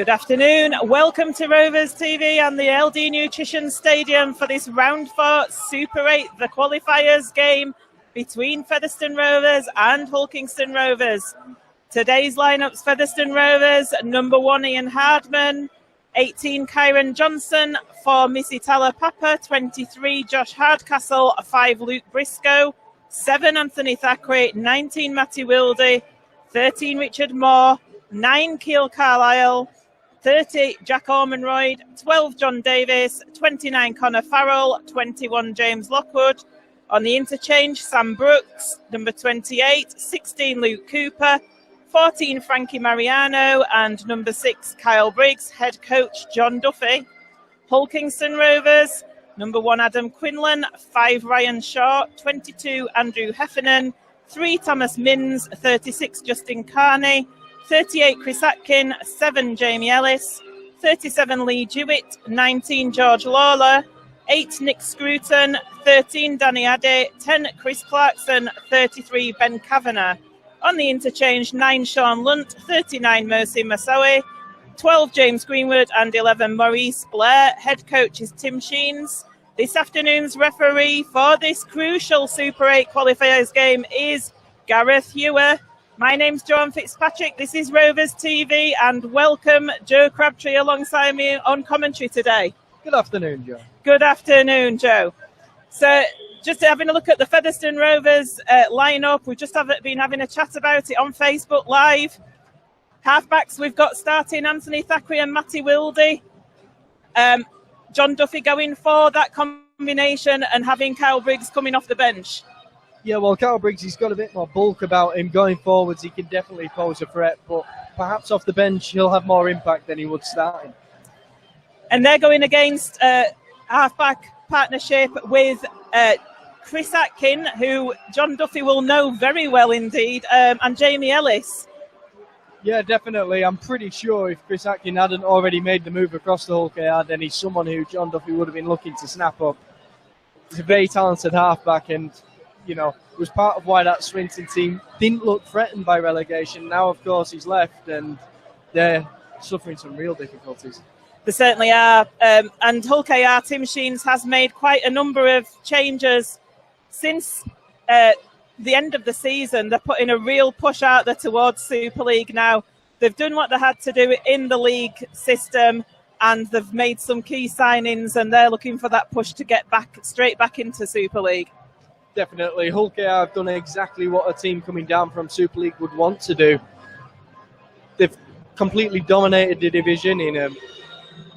Good afternoon. Welcome to Rovers TV and the LD Nutrition Stadium for this round 4 Super 8, the qualifiers game between Featherstone Rovers and Hull Kingston Rovers. Today's lineups: Featherstone Rovers, number 1 Ian Hardman, 18 Kyron Johnson, 4 Missy Tala Papa, 23 Josh Hardcastle, 5 Luke Briscoe, 7 Anthony Thackeray, 19 Matty Wilde, 13 Richard Moore, 9 Keel Carlisle, 30 Jack Ormonroyd, 12 John Davis, 29 Connor Farrell, 21 James Lockwood. On the interchange, Sam Brooks, number 28, 16 Luke Cooper, 14 Frankie Mariano, and number 6 Kyle Briggs. Head coach John Duffy. Hull Kingston Rovers, number 1 Adam Quinlan, 5 Ryan Shaw, 22 Andrew Heffernan, 3 Thomas Minns, 36 Justin Carney, 38 Chris Atkin, 7 Jamie Ellis, 37 Lee Jewett, 19 George Lawler, 8 Nick Scruton, 13 Danny Addy, 10 Chris Clarkson, 33 Ben Kavanagh. On the interchange, 9 Sean Lunt, 39 Mercy Masawi, 12 James Greenwood, and 11 Maurice Blair. Head coach is Tim Sheens. This afternoon's referee for this crucial Super 8 qualifiers game is Gareth Hewer. My name's Joan Fitzpatrick. This is Rovers TV, and welcome Joe Crabtree alongside me on commentary today. Good afternoon, Joe. Good afternoon, Joe. So, just having a look at the Featherstone Rovers lineup, we've just been having a chat about it on Facebook Live. Halfbacks we've got starting Anthony Thackeray and Matty Wilde. John Duffy going for that combination and having Kyle Briggs coming off the bench. Yeah, well, Kyle Briggs, he's got a bit more bulk about him. Going forwards, he can definitely pose a threat, but perhaps off the bench, he'll have more impact than he would starting. And they're going against halfback partnership with Chris Atkin, who John Duffy will know very well indeed, and Jamie Ellis. Yeah, definitely. I'm pretty sure if Chris Atkin hadn't already made the move across the Hull KR, then he's someone who John Duffy would have been looking to snap up. He's a very talented halfback, and you know, was part of why that Swinton team didn't look threatened by relegation. Now, of course, he's left and they're suffering some real difficulties. They certainly are. And Hull KR, Tim Sheens, has made quite a number of changes since the end of the season. They're putting a real push out there towards Super League now. They've done what they had to do in the league system, and they've made some key signings, and they're looking for that push to get straight back into Super League. Definitely. Hull KR have done exactly what a team coming down from Super League would want to do. They've completely dominated the division in a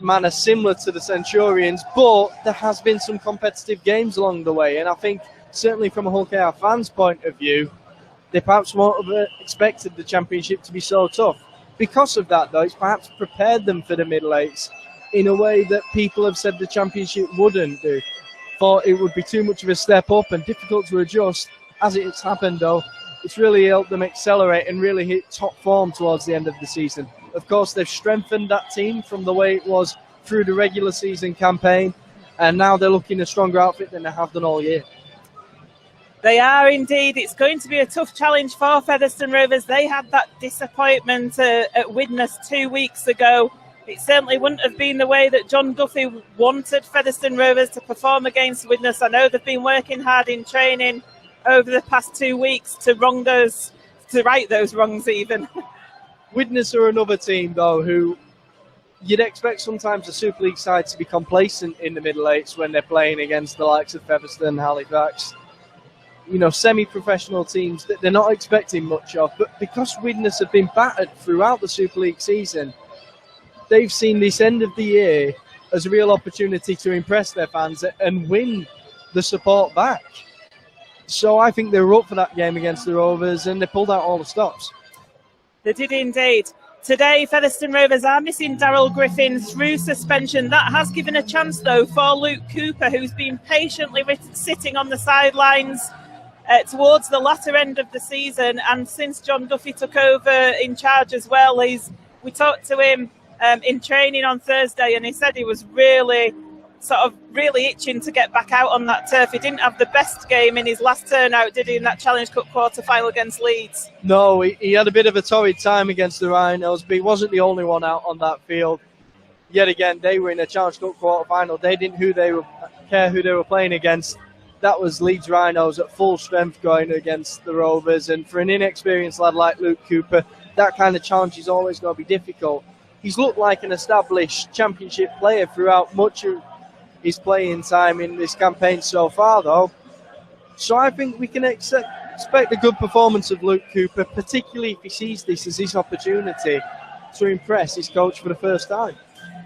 manner similar to the Centurions, but there has been some competitive games along the way, and I think certainly from a Hull KR fans' point of view, they perhaps won't have expected the championship to be so tough. Because of that, though, it's perhaps prepared them for the middle eights in a way that people have said the championship wouldn't do. Thought it would be too much of a step up and difficult to adjust. As it's happened, though, it's really helped them accelerate and really hit top form towards the end of the season. Of course, they've strengthened that team from the way it was through the regular season campaign, and now they're looking a stronger outfit than they have done all year. They are indeed. It's going to be a tough challenge for Featherstone Rovers. They had that disappointment at Widnes 2 weeks ago. It certainly wouldn't have been the way that John Duffy wanted Featherstone Rovers to perform against Widnes. I know they've been working hard in training over the past 2 weeks to right those wrongs even. Widnes are another team, though, who you'd expect sometimes the Super League side to be complacent in the middle eights when they're playing against the likes of Featherstone, Halifax. You know, semi-professional teams that they're not expecting much of. But because Widnes have been battered throughout the Super League season, they've seen this end of the year as a real opportunity to impress their fans and win the support back. So I think they were up for that game against the Rovers, and they pulled out all the stops. They did indeed. Today, Featherstone Rovers are missing Daryl Griffin through suspension. That has given a chance, though, for Luke Cooper, who's been patiently sitting on the sidelines towards the latter end of the season. And since John Duffy took over in charge as well, we talked to him in training on Thursday, and he said he was really sort of really itching to get back out on that turf. He didn't have the best game in his last turnout, did he, in that Challenge Cup quarter-final against Leeds? No, he had a bit of a torrid time against the Rhinos, but he wasn't the only one out on that field. Yet again, they were in a Challenge Cup quarter-final. They didn't care who they were playing against. That was Leeds Rhinos at full strength going against the Rovers. And for an inexperienced lad like Luke Cooper, that kind of challenge is always going to be difficult. He's looked like an established championship player throughout much of his playing time in this campaign so far, though. So I think we can expect a good performance of Luke Cooper, particularly if he sees this as his opportunity to impress his coach for the first time.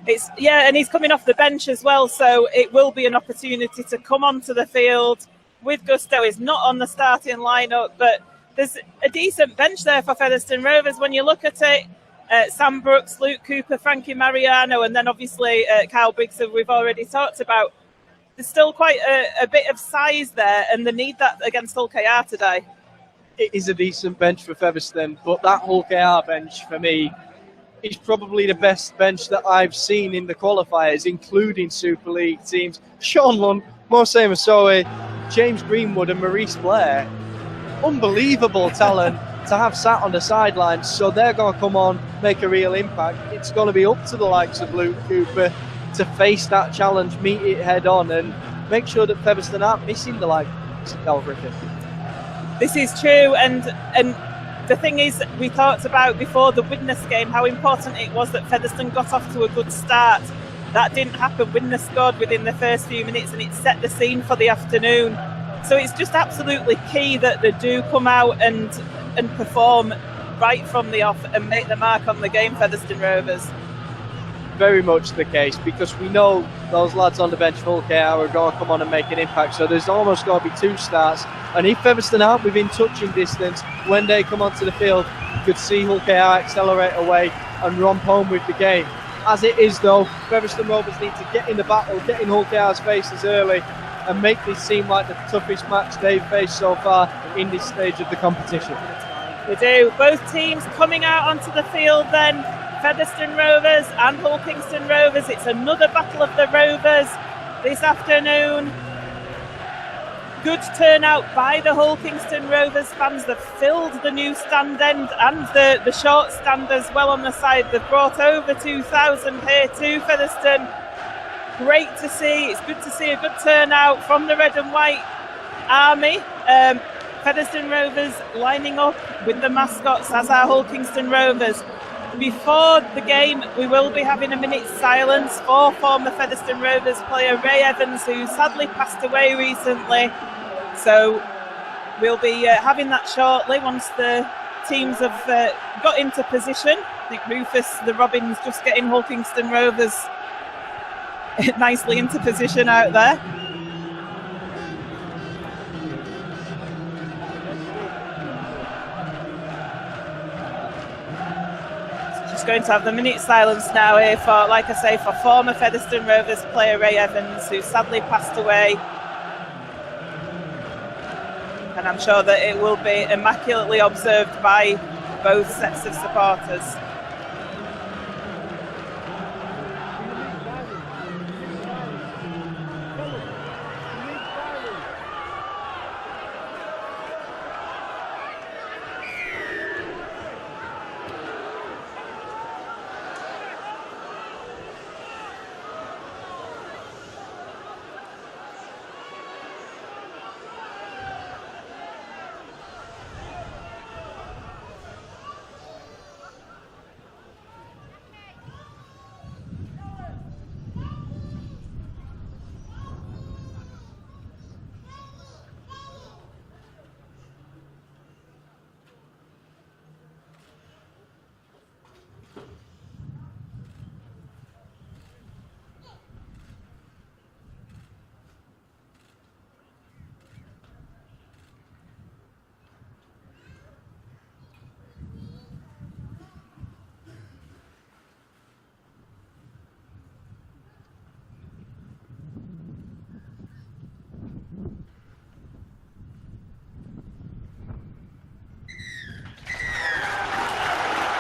And he's coming off the bench as well, so it will be an opportunity to come onto the field with gusto. He's not on the starting lineup, but there's a decent bench there for Featherstone Rovers. When you look at it, Sam Brooks, Luke Cooper, Frankie Mariano, and then obviously Kyle Briggs, who we've already talked about. There's still quite a bit of size there, and they need that against Hull KR today. It is a decent bench for Featherstone, but that Hull KR bench, for me, is probably the best bench that I've seen in the qualifiers, including Super League teams. Sean Lund, Mose Masoe, James Greenwood and Maurice Blair. Unbelievable talent to have sat on the sidelines, so they're going to come on, make a real impact. It's going to be up to the likes of Luke Cooper to face that challenge, meet it head on, and make sure that Featherstone aren't missing the likes of Del Griffin. This is true, and the thing is, we talked about before the Widnes game how important it was that Featherstone got off to a good start. That didn't happen. Widnes scored within the first few minutes and it set the scene for the afternoon. So it's just absolutely key that they do come out and perform right from the off and make the mark on the game, Featherstone Rovers. Very much the case, because we know those lads on the bench for Hull KR are going to come on and make an impact, so there's almost going to be two starts. And if Featherstone aren't within touching distance when they come onto the field, you could see Hull KR accelerate away and romp home with the game. As it is, though, Featherstone Rovers need to get in the battle, get in Hull KR's faces early and make this seem like the toughest match they've faced so far in this stage of the competition. We do. Both teams coming out onto the field then, Featherstone Rovers and Hull Kingston Rovers. It's another battle of the Rovers this afternoon. Good turnout by the Hull Kingston Rovers fans. They've filled the new stand end and the short stand as well on the side. They've brought over 2,000 here to Featherstone. Great to see. It's good to see a good turnout from the red and white army. Featherstone Rovers lining up with the mascots as our Hull Kingston Rovers. Before the game, we will be having a minute's silence for former Featherstone Rovers player Ray Evans, who sadly passed away recently. So we'll be having that shortly once the teams have got into position. I think Rufus the Robins just getting Hull Kingston Rovers nicely into position out there. Going to have the minute silence now here for, like I say, for former Featherstone Rovers player Ray Evans, who sadly passed away. And I'm sure that it will be immaculately observed by both sets of supporters.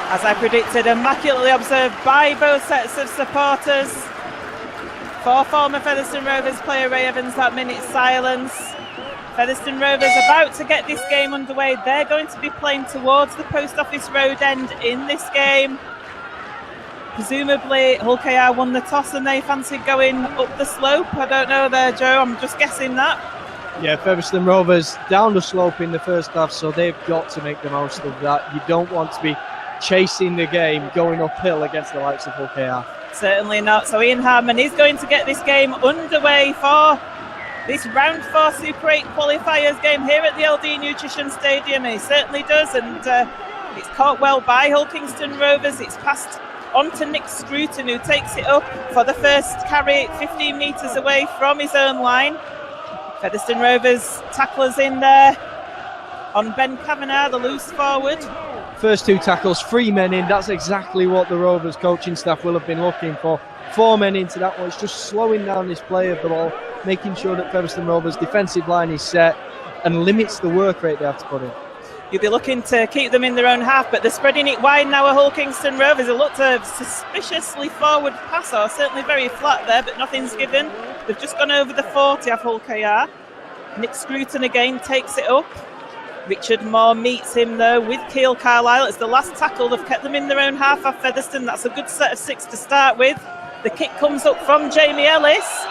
As I predicted, immaculately observed by both sets of supporters for former Featherstone Rovers player Ray Evans, that minute silence. Featherstone Rovers about to get this game underway. They're going to be playing towards the Post Office Road end in this game. Presumably Hull KR won the toss and they fancied going up the slope. I don't know there, Joe, I'm just guessing that. Yeah, Featherstone Rovers down the slope in the first half, so they've got to make the most of that. You don't want to be chasing the game going uphill against the likes of Hull KR. Certainly not. So Ian Hardman is going to get this game underway for this round 4 Super 8 qualifiers game here at the LD Nutrition Stadium. He certainly does, and it's caught well by Hull Kingston Rovers. It's passed on to Nick Scruton, who takes it up for the first carry 15 metres away from his own line. Featherstone Rovers tacklers in there on Ben Kavanagh, the loose forward. First 2 tackles, 3 men in. That's exactly what the Rovers coaching staff will have been looking for. 4 men into that one. It's just slowing down this play of the ball, making sure that Featherstone Rovers' defensive line is set and limits the work rate they have to put in. You'll be looking to keep them in their own half, but they're spreading it wide now. Hull Kingston Rovers. It looked a suspiciously forward pass, or certainly very flat there, but nothing's given. They've just gone over the 40 of Hull KR. Nick Scruton again takes it up. Richard Moore meets him though with Keil Carlisle. It's the last tackle. They've kept them in their own half of Featherstone. That's a good set of 6 to start with. The kick comes up from Jamie Ellis.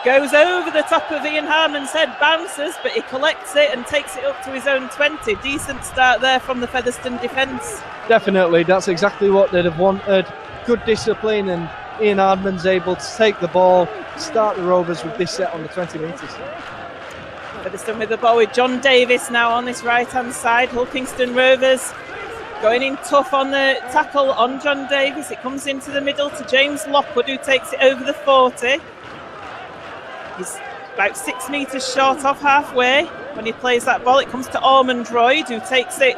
Goes over the top of Ian Harmon's head, bounces, but he collects it and takes it up to his own 20. Decent start there from the Featherstone defence. Definitely, that's exactly what they'd have wanted. Good discipline, and Ian Hardman's able to take the ball, start the Rovers with this set on the 20 metres. Featherstone with the ball with John Davis now on this right-hand side. Hull Kingston Rovers going in tough on the tackle on John Davis. It comes into the middle to James Lockwood, who takes it over the 40. He's about 6 metres short of halfway when he plays that ball. It comes to Ormond Royd, who takes it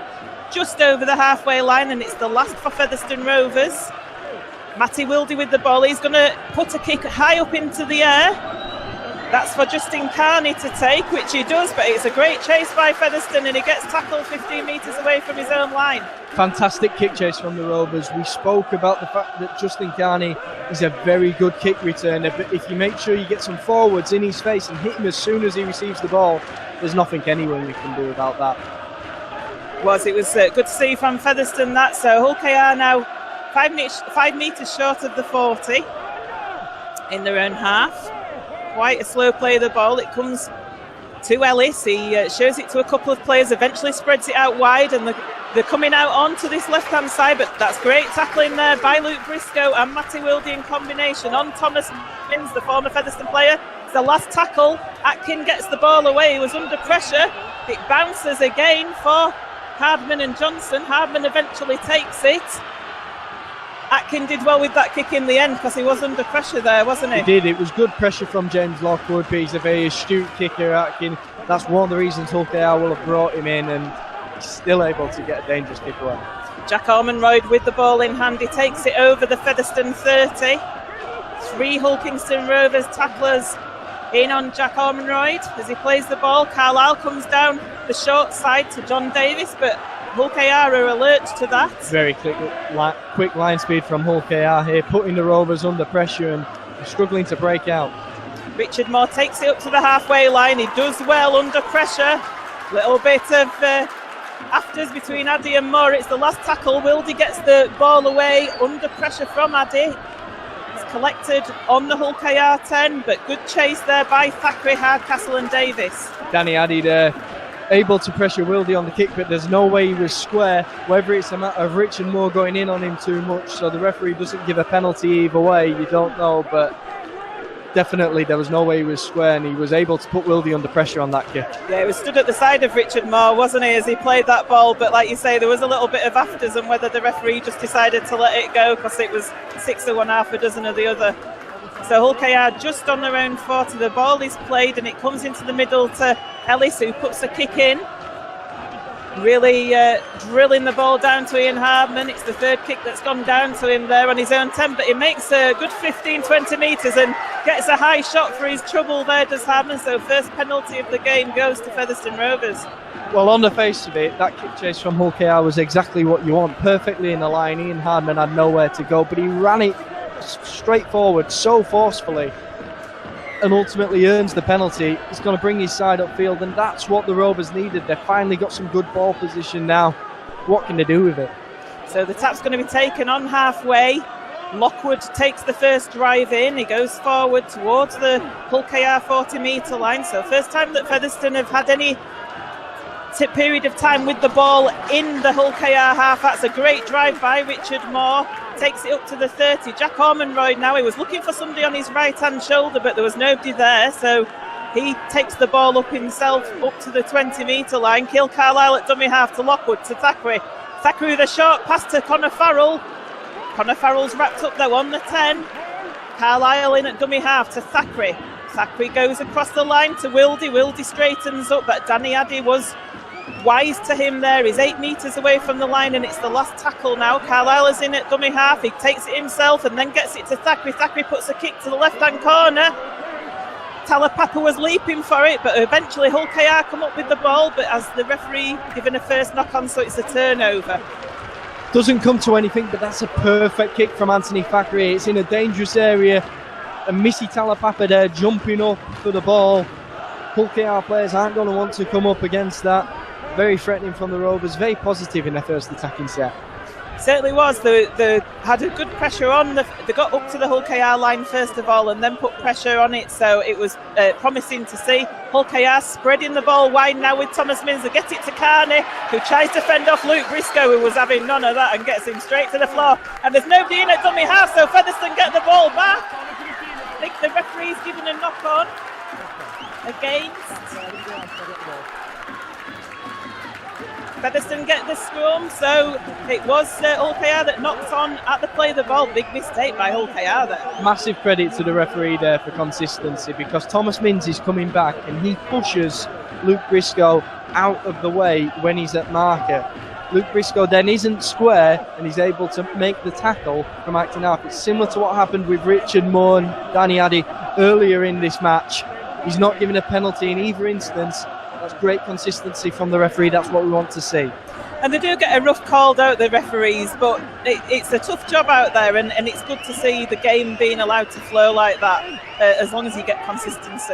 just over the halfway line, and it's the last for Featherstone Rovers. Matty Wildy with the ball. He's going to put a kick high up into the air. That's for Justin Carney to take, which he does, but it's a great chase by Featherstone, and he gets tackled 15 metres away from his own line. Fantastic kick chase from the Rovers. We spoke about the fact that Justin Carney is a very good kick returner, but if you make sure you get some forwards in his face and hit him as soon as he receives the ball, there's nothing anyone you can do about that. It was good to see from Featherstone that. So Hull KR now 5 metres short of the 40 in their own half. Quite a slow play of the ball. It comes to Ellis. He shows it to a couple of players, eventually spreads it out wide, and they're coming out onto this left-hand side, but that's great tackling there by Luke Briscoe and Matty Wildy in combination on Thomas Mins, the former Featherstone player. It's the last tackle. Atkin gets the ball away. He was under pressure. It bounces again for Hardman and Johnson. Hardman eventually takes it. Atkin did well with that kick in the end because he was under pressure there, wasn't he? He did. It was good pressure from James Lockwood, but he's a very astute kicker, Atkin. That's one of the reasons Hull KR will have brought him in, and he's still able to get a dangerous kick away. Jack Ormonroyd with the ball in hand. He takes it over the Featherstone 30. 3 Hull Kingston Rovers tacklers in on Jack Ormonroyd as he plays the ball. Carlisle comes down the short side to John Davis, but Hull KR are alert to that. Very quick line speed from Hull KR here, putting the Rovers under pressure and struggling to break out. Richard Moore takes it up to the halfway line. He does well under pressure. Little bit of afters between Addy and Moore. It's the last tackle. Wildy gets the ball away under pressure from Addy. It's collected on the Hull KR 10, but good chase there by Thackeray, Hardcastle and Davis. Danny Addy there, able to pressure Wildy on the kick, but there's no way he was square. Whether it's a matter of Richard Moore going in on him too much, so the referee doesn't give a penalty either way, you don't know, but definitely there was no way he was square, and he was able to put Wildy under pressure on that kick. Yeah, he was stood at the side of Richard Moore, wasn't he, as he played that ball, but like you say, there was a little bit of afters on whether the referee just decided to let it go because it was 6 of one, half a dozen of the other. So Hull KR just on their own 40. The ball is played and it comes into the middle to Ellis, who puts a kick in. Really drilling the ball down to Ian Hardman. It's the third kick that's gone down to him there on his own 10, but he makes a good 15-20 metres and gets a high shot for his trouble there, does Hardman. So first penalty of the game goes to Featherstone Rovers. Well, on the face of it, that kick chase from Hull KR was exactly what you want. Perfectly in the line. Ian Hardman had nowhere to go, but he ran it straight forward so forcefully and ultimately earns the penalty. He's going to bring his side upfield, and that's what the Rovers needed. They've finally got some good ball position now. What can they do with it? So the tap's going to be taken on halfway. Lockwood takes the first drive in. He goes forward towards the Hull KR 40-metre line. So first time that Featherstone have had any period of time with the ball in the Hull KR half. That's a great drive by Richard Moore. Takes it up to the 30. Jack Ormonroyd now, he was looking for somebody on his right-hand shoulder, but there was nobody there. So he takes the ball up himself up to the 20-metre line. Kiel Carlisle at dummy half to Lockwood to Thackeray. Thackeray with a short pass to Connor Farrell. Connor Farrell's wrapped up though on the 10. Carlisle in at dummy half to Thackeray. Thackeray goes across the line to Wildy. Wildy straightens up, but Danny Addy was wise to him there. He's 8 metres away from the line, and it's the last tackle now. Carlisle is in at dummy half. He takes it himself and then gets it to Thackeray. Thackeray puts a kick to the left-hand corner. Talapapa was leaping for it, but eventually Hull KR come up with the ball, but as the referee given a first knock on, so it's a turnover. Doesn't come to anything, but that's a perfect kick from Anthony Thackeray. It's in a dangerous area, and Missy Talapapa there jumping up for the ball. Hull KR players aren't going to want to come up against that. Very threatening from the Rovers, very positive in their first attacking set. Certainly was. They had a good pressure on. They got up to the Hull KR line first of all and then put pressure on it, so it was promising to see. Hull KR spreading the ball wide now with Thomas Minns. They get it to Carney, who tries to fend off Luke Briscoe, who was having none of that, and gets him straight to the floor. And there's nobody in at dummy half, so Featherstone get the ball back. I think the referee's given a knock on against. Featherstone get the scrum, so it was Hull KR that knocked on at the play of the ball. Big mistake by Hull KR there. Massive credit to the referee there for consistency, because Thomas Minns is coming back and he pushes Luke Briscoe out of the way when he's at marker. Luke Briscoe then isn't square and he's able to make the tackle from acting out. It's similar to what happened with Richard Moore and Danny Addy earlier in this match. He's not given a penalty in either instance. That's great consistency from the referee. That's what we want to see. And they do get a rough called out, the referees, but it's a tough job out there, and it's good to see the game being allowed to flow like that, as long as you get consistency.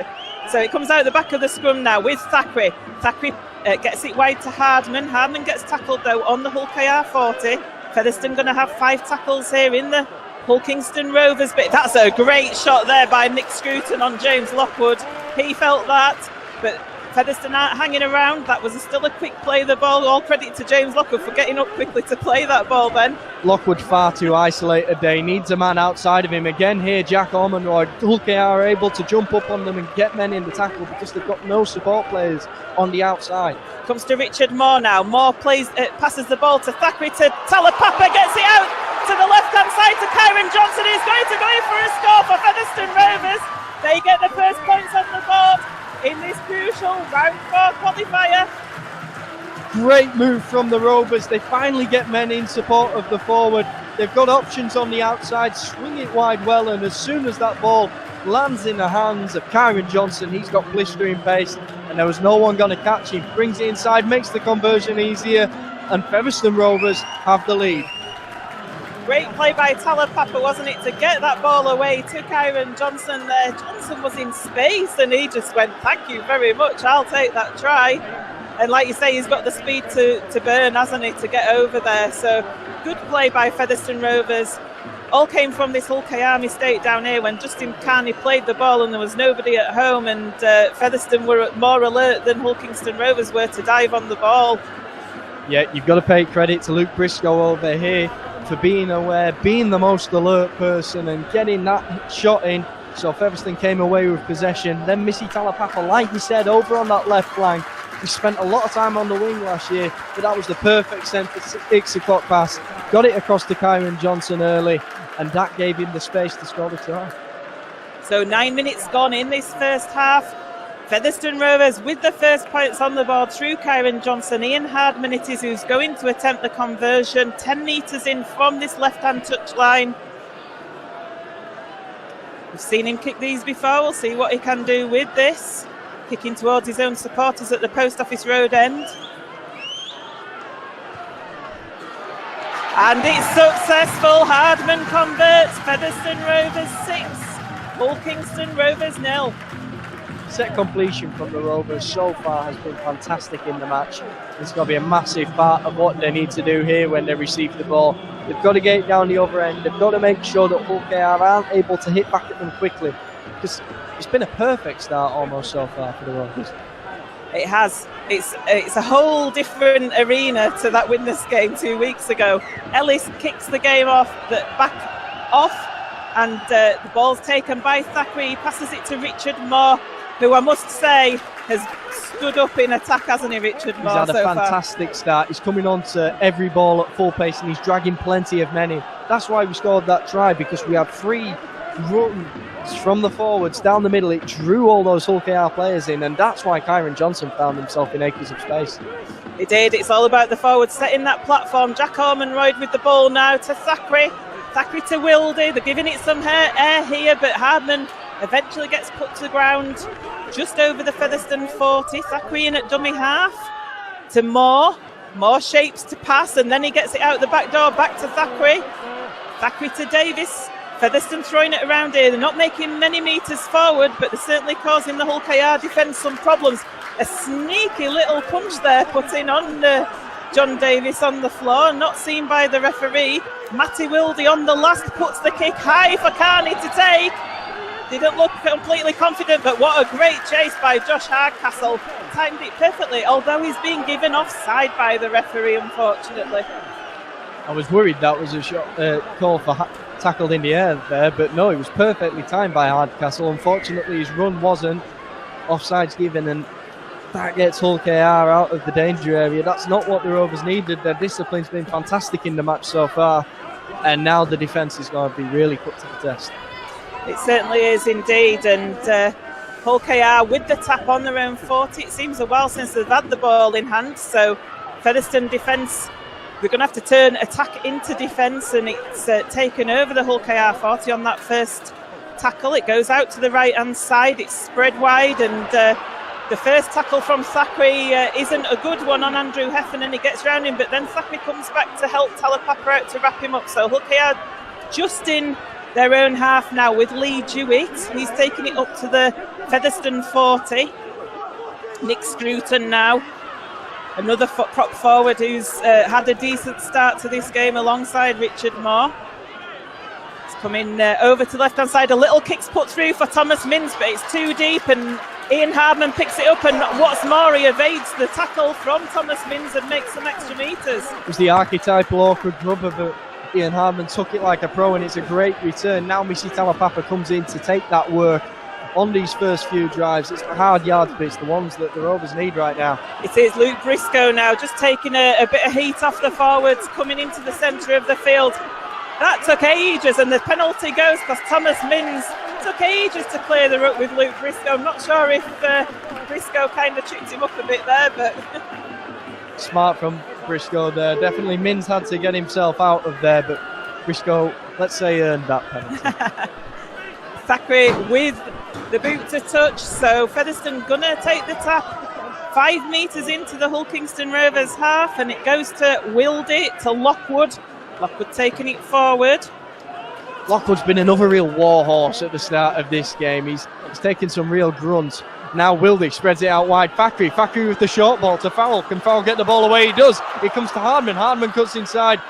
So it comes out the back of the scrum now with Thackeray. Thackeray gets it wide to Hardman. Hardman gets tackled though on the Hull KR 40. Featherstone going to have 5 tackles here in the Hull Kingston Rovers, but that's a great shot there by Nick Scruton on James Lockwood. He felt that, but Featherstone aren't hanging around. That was still a quick play of the ball. All credit to James Lockwood for getting up quickly to play that ball then. Lockwood far too isolated there. He needs a man outside of him. Again here, Jack Ormonroyd. Hull KR are able to jump up on them and get men in the tackle because they've got no support players on the outside. Comes to Richard Moore now. Moore passes the ball to Thackeray, to Talapapa, gets it out to the left-hand side to Kyron Johnson. He's going to go in for a score for Featherstone Rovers. They get the first points on the board in this crucial round 4 qualifier. Great move from the Rovers. They finally get men in support of the forward. They've got options on the outside, swing it wide well, and as soon as that ball lands in the hands of Kyron Johnson, he's got blistering pace and there was no one going to catch him. Brings it inside, makes the conversion easier, and Featherstone Rovers have the lead. Great play by Talapapa, wasn't it, to get that ball away to Kyron Johnson there. Johnson was in space and he just went, thank you very much, I'll take that try. And like you say, he's got the speed to burn, hasn't he, to get over there. So good play by Featherstone Rovers. All came from this Hull KR mistake down here when Justin Carney played the ball and there was nobody at home, and Featherstone were more alert than Hull Kingston Rovers were to dive on the ball. Yeah, you've got to pay credit to Luke Briscoe over here for being aware, being the most alert person and getting that shot in. So Featherstone came away with possession. Then Missy Talapapa, like you said, over on that left flank. He spent a lot of time on the wing last year, but that was the perfect centre 6 o'clock pass. Got it across to Kyron Johnson early, and that gave him the space to score the try. So 9 minutes gone in this first half. Featherstone Rovers with the first points on the board through Kyron Johnson. Ian Hardman it is who's going to attempt the conversion. 10 metres in from this left-hand touchline. We've seen him kick these before. We'll see what he can do with this. Kicking towards his own supporters at the Post Office Road end. And it's successful. Hardman converts. Featherstone Rovers 6, Hull Kingston Rovers 0. Set completion from the Rovers so far has been fantastic in the match. It's got to be a massive part of what they need to do here when they receive the ball. They've got to get it down the other end. They've got to make sure that Hull KR aren't able to hit back at them quickly, because it's been a perfect start almost so far for the Rovers. It has. It's a whole different arena to that winners game 2 weeks ago. Ellis kicks the game off, and the ball's taken by Thackeray. He passes it to Richard Moore, who I must say has stood up in attack, hasn't he, Richard Moore? He's had a fantastic start. He's coming on to every ball at full pace, and he's dragging plenty of men in. That's why we scored that try, because we had 3 runs from the forwards down the middle. It drew all those Hull KR players in, and that's why Kyron Johnson found himself in acres of space. He did. It's all about the forwards setting that platform. Jack Ormonroyd with the ball now to Thackeray. Thackeray to Wildy. They're giving it some air here, but Hardman eventually gets put to the ground just over the Featherstone 40. Thackeray in at dummy half to Moore. Moore shapes to pass, and then he gets it out the back door back to Thackeray. Thackeray to Davis. Featherstone throwing it around here. They're not making many metres forward, but they're certainly causing the Hull KR defence some problems. A sneaky little punch there put in on John Davis on the floor, not seen by the referee. Matty Wildy on the last puts the kick high for Carney to take. Didn't look completely confident, but what a great chase by Josh Hardcastle. Timed it perfectly, although he's being given offside by the referee, unfortunately. I was worried that was a shot call for tackled in the air there, but no, it was perfectly timed by Hardcastle. Unfortunately, his run wasn't. Offside's given, and that gets Hull KR out of the danger area. That's not what the Rovers needed. Their discipline's been fantastic in the match so far, and now the defence is going to be really put to the test. It certainly is indeed, and Hull KR with the tap on their own 40. It seems a while since they've had the ball in hand, so Featherstone defence, they're going to have to turn attack into defence, and it's taken over the Hull KR 40 on that first tackle. It goes out to the right-hand side, it's spread wide, and the first tackle from Thackeray isn't a good one on Andrew Heffernan. He gets round him, but then Thackeray comes back to help Talapapa out to wrap him up. So Hull KR just in their own half now with Lee Dewitt. He's taking it up to the Featherstone 40. Nick Scruton now, another prop forward who's had a decent start to this game alongside Richard Moore. It's coming over to the left-hand side. A little kick's put through for Thomas Mins, but it's too deep, and Ian Hardman picks it up, and what's more, he evades the tackle from Thomas Mins and makes some extra metres. It was the archetypal awkward rubber, but Ian Hardman took it like a pro, and it's a great return. Now Missy Talapapa comes in to take that work on these first few drives. It's the hard yards, but it's the ones that the Rovers need right now. It is Luke Briscoe now, just taking a bit of heat off the forwards, coming into the centre of the field. That took ages, and the penalty goes because Thomas Mins took ages to clear the ruck with Luke Briscoe. I'm not sure if Briscoe kind of tripped him up a bit there, but smart from Briscoe there. Definitely Mins had to get himself out of there, but Briscoe, let's say, earned that penalty. Thackeray with the boot to touch, so Featherstone gonna take the tap 5 metres into the Hull Kingston Rovers half, and it goes to Wildy, to Lockwood. Lockwood taking it forward. Lockwood's been another real warhorse at the start of this game. He's taken some real grunts. Now Wildy spreads it out wide. Thackeray with the short ball to Farrell. Can Farrell get the ball away? He does. It comes to Hardman. Hardman cuts inside.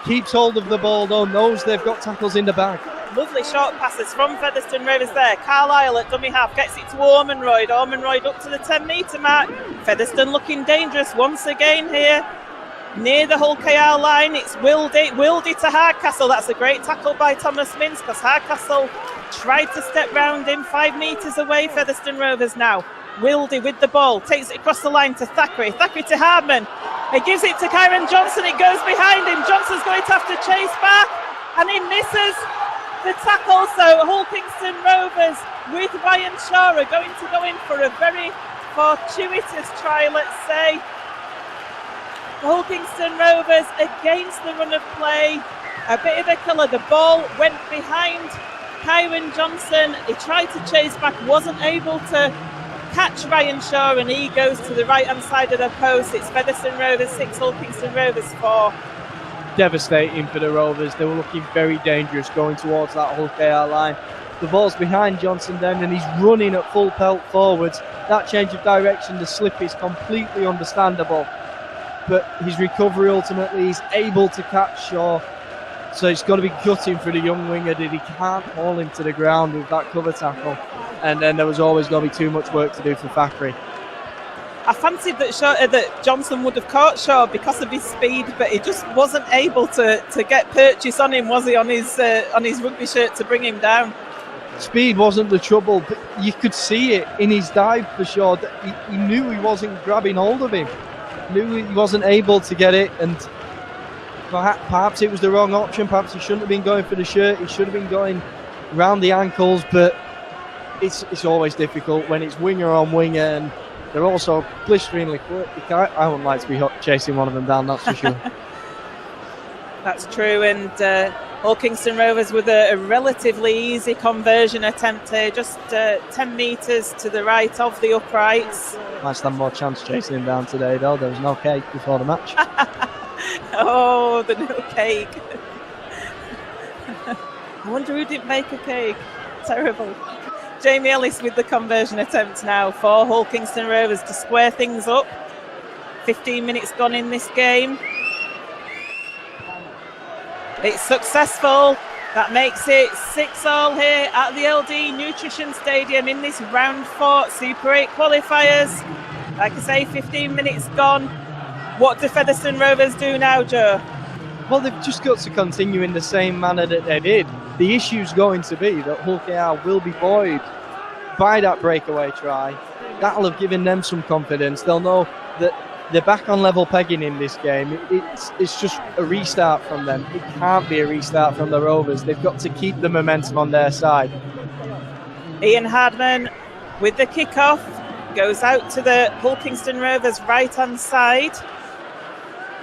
Keeps hold of the ball though. Knows they've got tackles in the bag. Lovely short passes from Featherstone Rovers there. Carlisle at dummy half gets it to Ormonroyd. Ormonroyd up to the 10-metre mark. Featherstone looking dangerous once again here. Near the Hull KR line, it's Wildy to Hardcastle. That's a great tackle by Thomas Mins because Hardcastle tried to step round him 5 metres away. Featherstone Rovers now. Wildy with the ball, takes it across the line to Thackeray. Thackeray to Hardman. He gives it to Kyron Johnson. It goes behind him. Johnson's going to have to chase back, and he misses the tackle. So Hull Kingston Rovers with Ryan Shaw are going to go in for a very fortuitous try, let's say. Hull Kingston Rovers against the run of play. A bit of a killer. The ball went behind Kyron Johnson. He tried to chase back, wasn't able to catch Ryan Shaw, and he goes to the right-hand side of the post. It's Featherstone Rovers 6, Hull Kingston Rovers 4. Devastating for the Rovers. They were looking very dangerous going towards that Hull KR line. The ball's behind Johnson then, and he's running at full pelt forwards. That change of direction, the slip is completely understandable. But his recovery ultimately, he's able to catch Shaw. So it's got to be gutting for the young winger that he can't haul him to the ground with that cover tackle. And then there was always going to be too much work to do for Thackeray. I fancied that Johnson would have caught Shaw because of his speed, but he just wasn't able to get purchase on him, was he, on his rugby shirt to bring him down? Speed wasn't the trouble, but you could see it in his dive for Shaw. He knew he wasn't grabbing hold of him, knew he wasn't able to get it, and perhaps it was the wrong option. Perhaps he shouldn't have been going for the shirt. He should have been going round the ankles, but it's always difficult when it's winger on winger, and they're also blisteringly quick. I wouldn't like to be chasing one of them down, that's for sure. That's true, and Hull Kingston Rovers with a relatively easy conversion attempt here, just 10 metres to the right of the uprights. Might stand more chance chasing him down today, though. There was no cake before the match. Oh, the no cake. I wonder who didn't make a cake. Terrible. Jamie Ellis with the conversion attempt now for Hull Kingston Rovers to square things up. 15 minutes gone in this game. It's successful. That makes it 6-6 here at the LD Nutrition Stadium in this round 4 Super 8 qualifiers. Like I say, 15 minutes gone. What do Featherstone Rovers do now, Joe? Well, they've just got to continue in the same manner that they did. The issue's going to be that Hull KR will be buoyed by that breakaway try. That'll have given them some confidence. They'll know that they're back on level pegging in this game. It's just a restart from them. It can't be a restart from the Rovers. They've got to keep the momentum on their side. Ian Hardman with the kickoff goes out to the Hull Kingston Rovers right-hand side.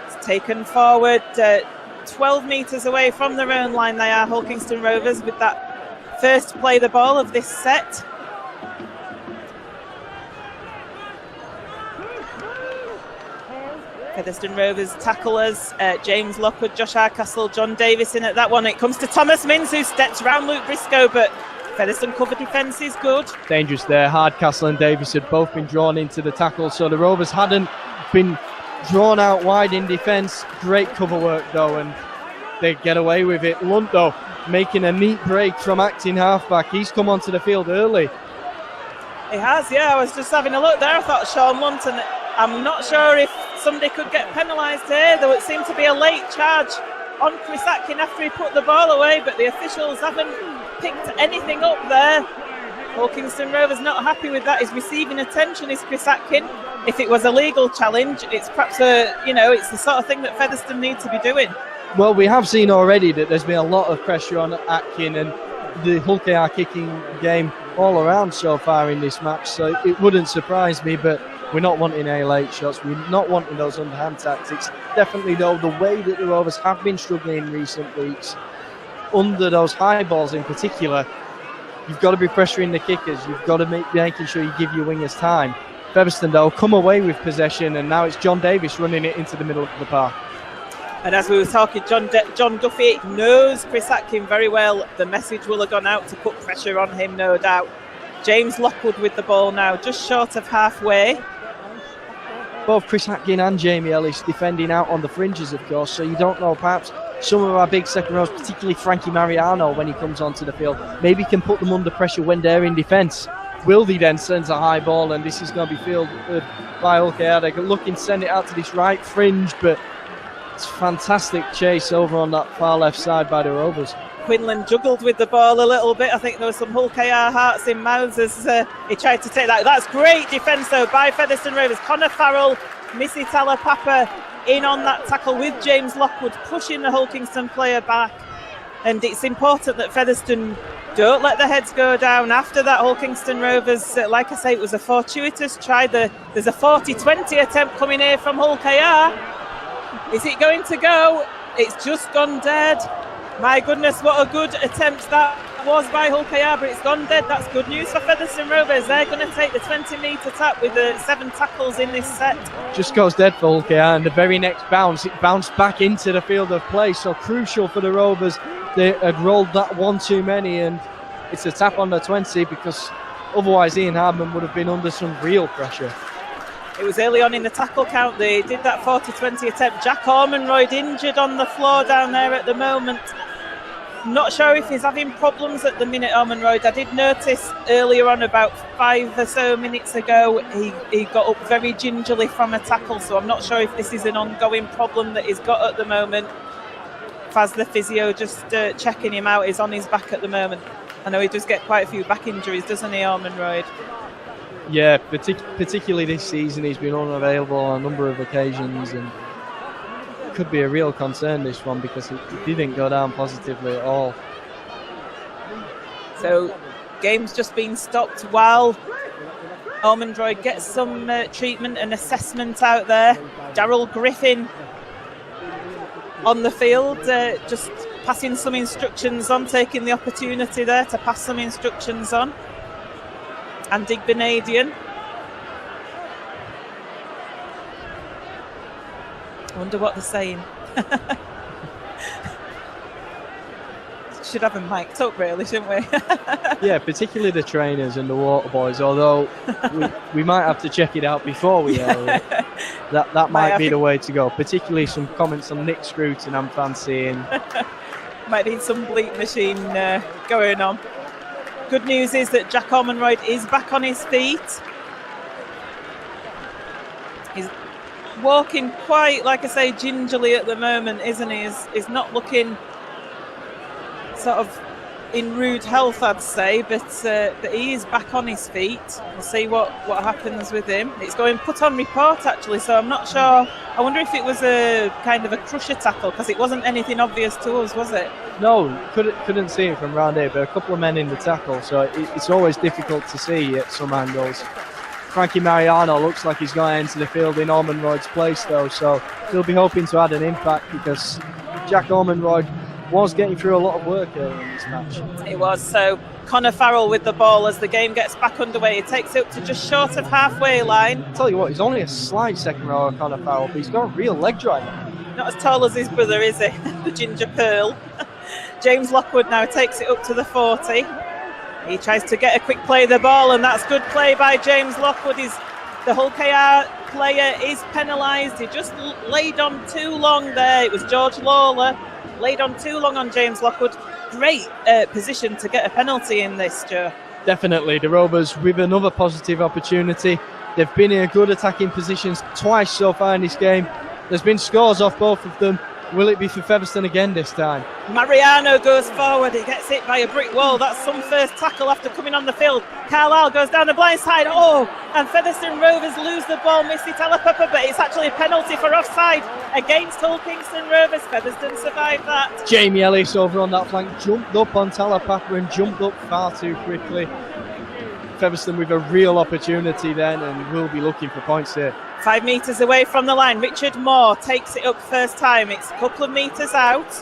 It's taken forward 12 metres away from their own line. They are Hull Kingston Rovers with that first play the ball of this set. Featherstone Rovers tacklers, James Lockwood, Josh Hardcastle, John Davis in at that one. It comes to Thomas Minns, who steps round Luke Briscoe, but Featherstone cover defence is good. Dangerous there. Hardcastle and Davis had both been drawn into the tackle, so the Rovers hadn't been drawn out wide in defence. Great cover work though, and they get away with it. Lunt though, making a neat break from acting halfback. He's come onto the field early. He has, yeah. I was just having a look there. I thought Sean Lunt, and I'm not sure if somebody could get penalised here. There would seem to be a late charge on Chris Atkin after he put the ball away, but the officials haven't picked anything up there. Hull Kingston Rovers not happy with that. He's receiving attention, is Chris Atkin. If it was a legal challenge, it's perhaps it's the sort of thing that Featherstone need to be doing. Well, we have seen already that there's been a lot of pressure on Atkin and the Hull KR kicking game all around so far in this match, so it wouldn't surprise me, but we're not wanting any late shots. We're not wanting those underhand tactics. Definitely, though, the way that the Rovers have been struggling in recent weeks, under those high balls in particular, you've got to be pressuring the kickers. You've got to making sure you give your wingers time. Featherstone, though, come away with possession, and now it's John Davis running it into the middle of the park. And as we were talking, John Duffy knows Chris Atkin very well. The message will have gone out to put pressure on him, no doubt. James Lockwood with the ball now, just short of halfway. Both Chris Atkin and Jamie Ellis defending out on the fringes, of course, so you don't know, perhaps some of our big second rows, particularly Frankie Mariano when he comes onto the field, maybe can put them under pressure when they're in defence. Wildy then sends a high ball, and this is going to be fielded by Hull KR. They're looking to send it out to this right fringe, but it's fantastic chase over on that far left side by the Rovers. Quinlan juggled with the ball a little bit. I think there was some Hull KR hearts in mouths as he tried to take that. That's great defence though by Featherstone Rovers. Connor Farrell, Missy Talapapa in on that tackle with James Lockwood pushing the Hull Kingston player back. And it's important that Featherstone don't let the heads go down after that. Hull Kingston Rovers, like I say, it was a fortuitous try. There's a 40-20 attempt coming here from Hull KR. Is it going to go? It's just gone dead. My goodness, what a good attempt that was by Hull KR, but it's gone dead. That's good news for Featherstone Rovers. They're going to take the 20-metre tap with the 7 tackles in this set. Just goes dead for Hull KR, and the very next bounce, it bounced back into the field of play. So crucial for the Rovers. They had rolled that one too many, and it's a tap on the 20 because otherwise Ian Hardman would have been under some real pressure. It was early on in the tackle count. They did that 40-20 attempt. Jack Ormonroyd injured on the floor down there at the moment. Not sure if he's having problems at the minute, Ormonroyd. I did notice earlier on, about 5 or so minutes ago, he got up very gingerly from a tackle, so I'm not sure if this is an ongoing problem that he's got at the moment. Faz, the physio, just checking him out, is on his back at the moment. I know he does get quite a few back injuries, doesn't he, Ormonroyd? Yeah, particularly this season, he's been unavailable on a number of occasions, and could be a real concern, this one, because it didn't go down positively at all. So game's just been stopped while Ormonroyd gets some treatment and assessment out there. Daryl Griffin on the field, just passing some instructions on, taking the opportunity there to pass some instructions on. Andy Benadian. I wonder what they're saying. Should have them mic'd up, really, shouldn't we? Yeah, particularly the trainers and the water boys, although we might have to check it out before we that might be the way to go. Particularly some comments on Nick Scruton I'm fancying. Might need some bleep machine going on. Good news is that Jack Ormonroyd is back on his feet. He's walking quite, like I say, gingerly at the moment, isn't he? He's not looking sort of in rude health, I'd say, but he is back on his feet. We'll see what happens with him. It's going put on report, actually, so I'm not sure. I wonder if it was a kind of a crusher tackle, because it wasn't anything obvious to us, was it? No, couldn't see it from round here, but a couple of men in the tackle, so it's always difficult to see at some angles. Frankie Mariano looks like he's going into the field in Ormonroyd's place, though, so he'll be hoping to add an impact, because Jack Ormonroyd was getting through a lot of work earlier in this match. It was. So Connor Farrell with the ball as the game gets back underway. He takes it up to just short of halfway line. I'll tell you what, he's only a slight second rower, Connor Farrell, but he's got a real leg driver. Not as tall as his brother, is he? The Ginger Pearl. James Lockwood now takes it up to the 40. He tries to get a quick play of the ball, and that's good play by James Lockwood. The Hull KR player is penalised. He just laid on too long there. It was George Lawler. Laid on too long on James Lockwood. Great position to get a penalty in this, Joe. Definitely. The Rovers with another positive opportunity. They've been in good attacking positions twice so far in this game. There's been scores off both of them. Will it be for Featherstone again this time? Mariano goes forward. He gets hit by a brick wall. That's some first tackle after coming on the field. Carlisle goes down the blind side. Oh, and Featherstone Rovers lose the ball. Missy Talapapa, but it's actually a penalty for offside against Hull Kingston Rovers. Featherstone survived that. Jamie Ellis over on that flank jumped up on Talapapa and jumped up far too quickly. Featherstone with a real opportunity then, and will be looking for points here. 5 metres away from the line. Richard Moore takes it up first time. It's a couple of metres out.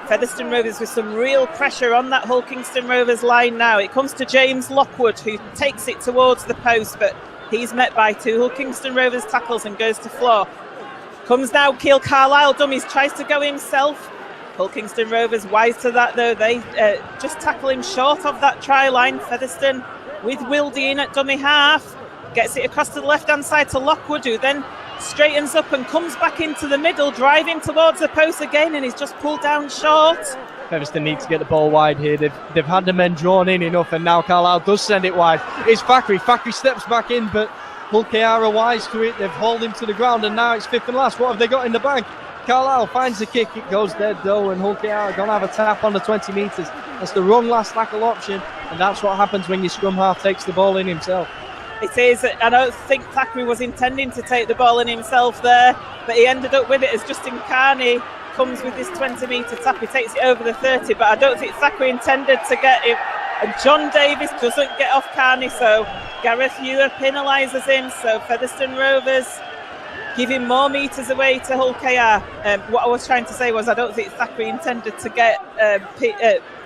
Featherstone Rovers with some real pressure on that Hull Kingston Rovers line now. It comes to James Lockwood, who takes it towards the post, but he's met by 2 Hull Kingston Rovers tackles and goes to floor. Comes now Keil Carlisle, dummies, tries to go himself. Hull Kingston Rovers wise to that, though. They just tackle him short of that try line. Featherstone with Wildy in at dummy half. Gets it across to the left-hand side to Lockwood, who then straightens up and comes back into the middle, driving towards the post again, and he's just pulled down short. Featherstone needs to get the ball wide here. They've had the men drawn in enough, and now Carlisle does send it wide. It's Thackeray. Thackeray steps back in, but Hull KR are wise to it. They've hauled him to the ground, and now it's fifth and last. What have they got in the bag? Carlisle finds the kick. It goes dead, though, and Hull KR are going to have a tap on the 20 metres. That's the wrong last tackle option, and that's what happens when your scrum half takes the ball in himself. It is. I don't think Thackeray was intending to take the ball in himself there, but he ended up with it as Justin Carney comes with this 20-metre tap. He takes it over the 30, but I don't think Thackeray intended to get it. And John Davis doesn't get off Carney, so Gareth Ewer penalises him. So Featherstone Rovers giving more metres away to Hull KR. What I was trying to say was I don't think Thackeray intended to get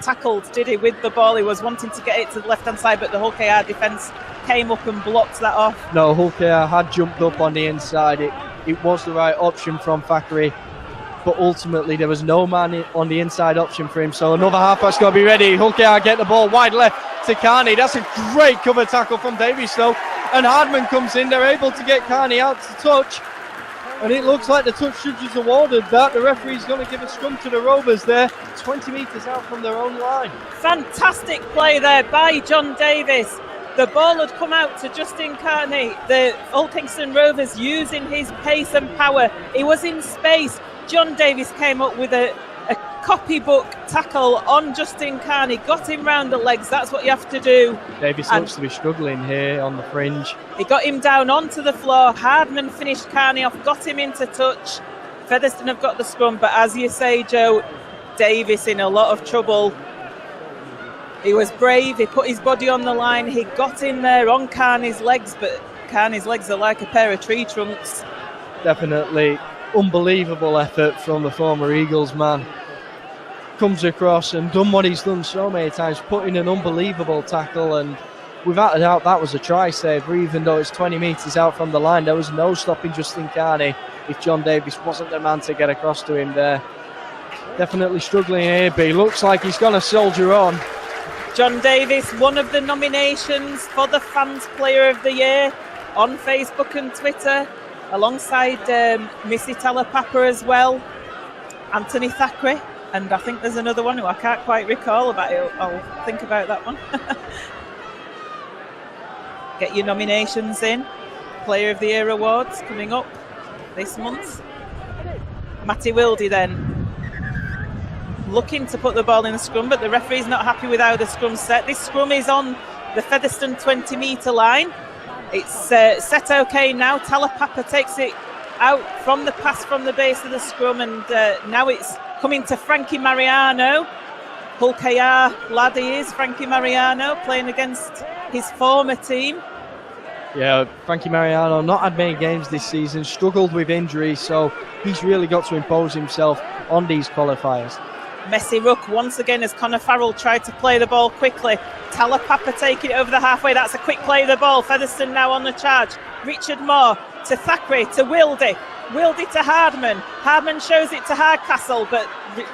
tackled, did he, with the ball. He was wanting to get it to the left-hand side, but the Hull KR defence came up and blocked that off. No, Hull KR had jumped up on the inside. It was the right option from Thackeray. but ultimately there was no man on the inside option for him, so another halfback's got to be ready. Hulkayar get the ball wide left to Carney. That's a great cover tackle from Davies though, and Hardman comes in. They're able to get Carney out to touch, and it looks like the touch judges awarded that. The referee's going to give a scrum to the Rovers there, 20 metres out from their own line. Fantastic play there by John Davies. The ball had come out to Justin Carney. The Ulkingston Rovers using his pace and power. He was in space. John Davies came up with a copybook tackle on Justin Carney, got him round the legs. That's what you have to do. Davies looks to be struggling here on the fringe. He got him down onto the floor. Hardman finished Carney off, got him into touch. Featherstone have got the scrum, but as you say, Joe, Davies in a lot of trouble. He was brave, he put his body on the line, he got in there on Carney's legs, but Carney's legs are like a pair of tree trunks. Definitely unbelievable effort from the former Eagles man. Comes across and done what he's done so many times, put in an unbelievable tackle, and without a doubt that was a try saver. Even though it's 20 metres out from the line, there was no stopping Justin Carney if John Davies wasn't the man to get across to him there. Definitely struggling here, but he looks like he's going to soldier on. John Davies, one of the nominations for the Fans Player of the Year on Facebook and Twitter, alongside Missy Talapapa as well, Anthony Thackeray, and I think there's another one who I can't quite recall about it. I'll think about that one. Get your nominations in. Player of the Year awards coming up this month. Matty Wildy then looking to put the ball in the scrum, but the referee's not happy with how the scrum's set. This scrum is on the Featherstone 20-metre line. It's set okay now. Talapapa takes it out from the pass from the base of the scrum, and now it's coming to Frankie Mariano. Hulkayar lad he is, Frankie Mariano, playing against his former team. Yeah, Frankie Mariano not had many games this season, struggled with injury, so he's really got to impose himself on these qualifiers. Messy ruck once again as Connor Farrell tried to play the ball quickly. Talapapa taking it over the halfway. That's a quick play of the ball. Featherstone now on the charge. Richard Moore to Thackeray to Wildy. Wildy to Hardman. Hardman shows it to Hardcastle, but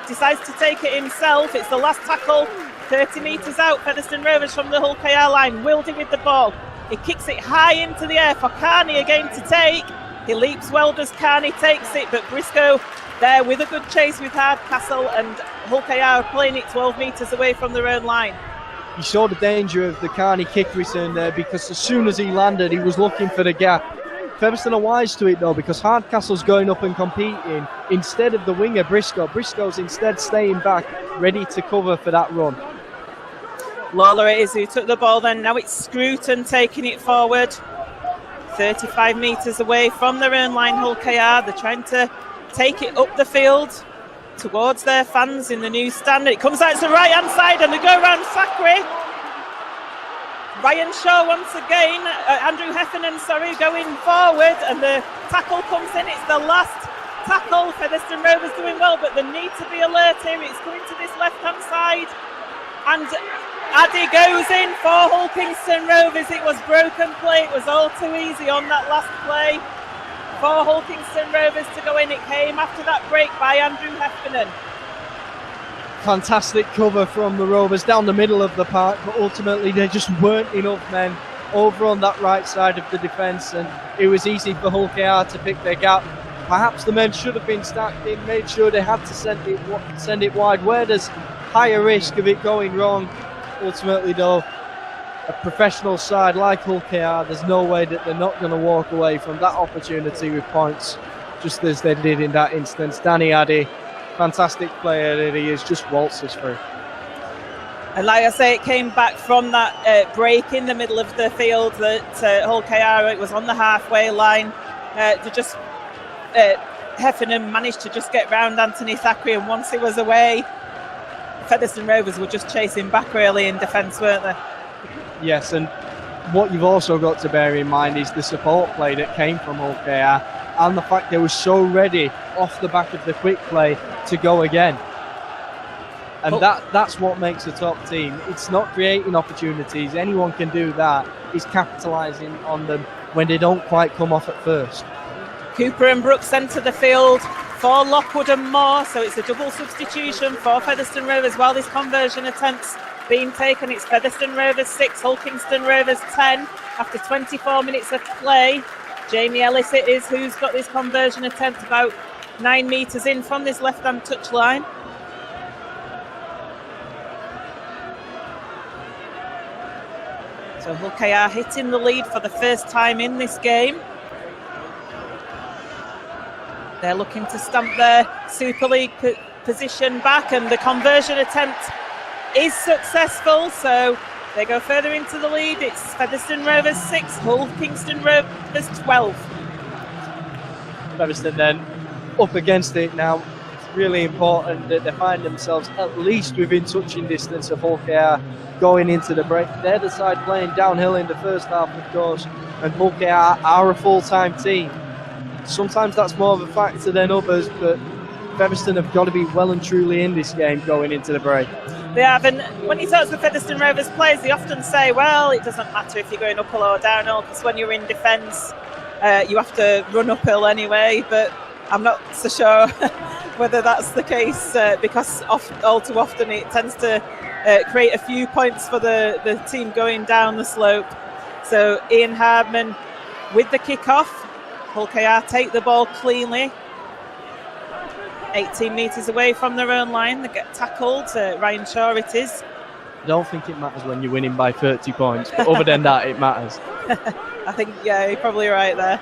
decides to take it himself. It's the last tackle, 30 metres out. Featherstone Rovers from the Hulkayar line. Wildy with the ball. He kicks it high into the air for Carney again to take. He leaps well, does Carney, takes it, but Briscoe there with a good chase with Hardcastle, and Hulkayar playing it 12 metres away from their own line. You saw the danger of the Carney kick return there, because as soon as he landed, he was looking for the gap. Featherstone are wise to it though, because Hardcastle's going up and competing instead of the winger Briscoe. Briscoe's instead staying back, ready to cover for that run. Lawler it is who took the ball then. Now it's Scruton taking it forward. 35 metres away from their own line, Hulkayar. They're trying to take it up the field towards their fans in the new stand. It comes out to the right hand side and they go around Thackeray. Ryan Shaw once again, Andrew Heffernan, going forward, and the tackle comes in. It's the last tackle. Featherstone Rovers doing well, but they need to be alert here. It's coming to this left hand side, and Addy goes in for Hulkingston Rovers. It was broken play. It was all too easy on that last play for Hulkingston Rovers to go in. It came after that break by Andrew Heffernan. Fantastic cover from the Rovers down the middle of the park, but ultimately there just weren't enough men over on that right side of the defence, and it was easy for Hulkayar to pick their gap. Perhaps the men should have been stacked in, made sure they had to send it wide where there's higher risk of it going wrong. Ultimately though, a professional side like Hulkayar, there's no way that they're not going to walk away from that opportunity with points, just as they did in that instance. Danny Addy, fantastic player that he is, just waltzes through. And like I say, it came back from that break in the middle of the field that Hulkayar, it was on the halfway line. Heffernan managed to just get round Anthony Thackeray, and once he was away, Featherstone Rovers were just chasing back really in defence, weren't they? Yes, and what you've also got to bear in mind is the support play that came from Hulkayar, and the fact they were so ready off the back of the quick play to go again. And that's what makes a top team. It's not creating opportunities. Anyone can do that. It's capitalising on them when they don't quite come off at first. Cooper and Brooks enter the field for Lockwood and Moore, so it's a double substitution for Featherstone Rovers while this conversion attempt's being taken. It's Featherstone Rovers 6, Hull Kingston Rovers 10 after 24 minutes of play. Jamie Ellis it is who's got this conversion attempt about 9 metres in from this left-hand touch line. So Hull KR hitting the lead for the first time in this game. They're looking to stamp their Super League position back, and the conversion attempt is successful, so they go further into the lead. It's Featherstone Rovers 6, Hull Kingston Rovers 12. Featherstone then up against it now. It's really important that they find themselves at least within touching distance of Hull KR going into the break. They're the side playing downhill in the first half, of course, and Hull KR are a full-time team. Sometimes that's more of a factor than others, but Featherstone have got to be well and truly in this game going into the break. They have, and when you talk to the Featherstone Rovers players, they often say, well, it doesn't matter if you're going uphill or downhill, because when you're in defence, you have to run uphill anyway, but I'm not so sure whether that's the case, because all too often it tends to create a few points for the team going down the slope. So Ian Hardman with the kick-off. Hull KR take the ball cleanly. 18 metres away from their own line. They get tackled. Ryan Shaw it is. I don't think it matters when you're winning by 30 points, but other than that, it matters. I think, yeah, you're probably right there.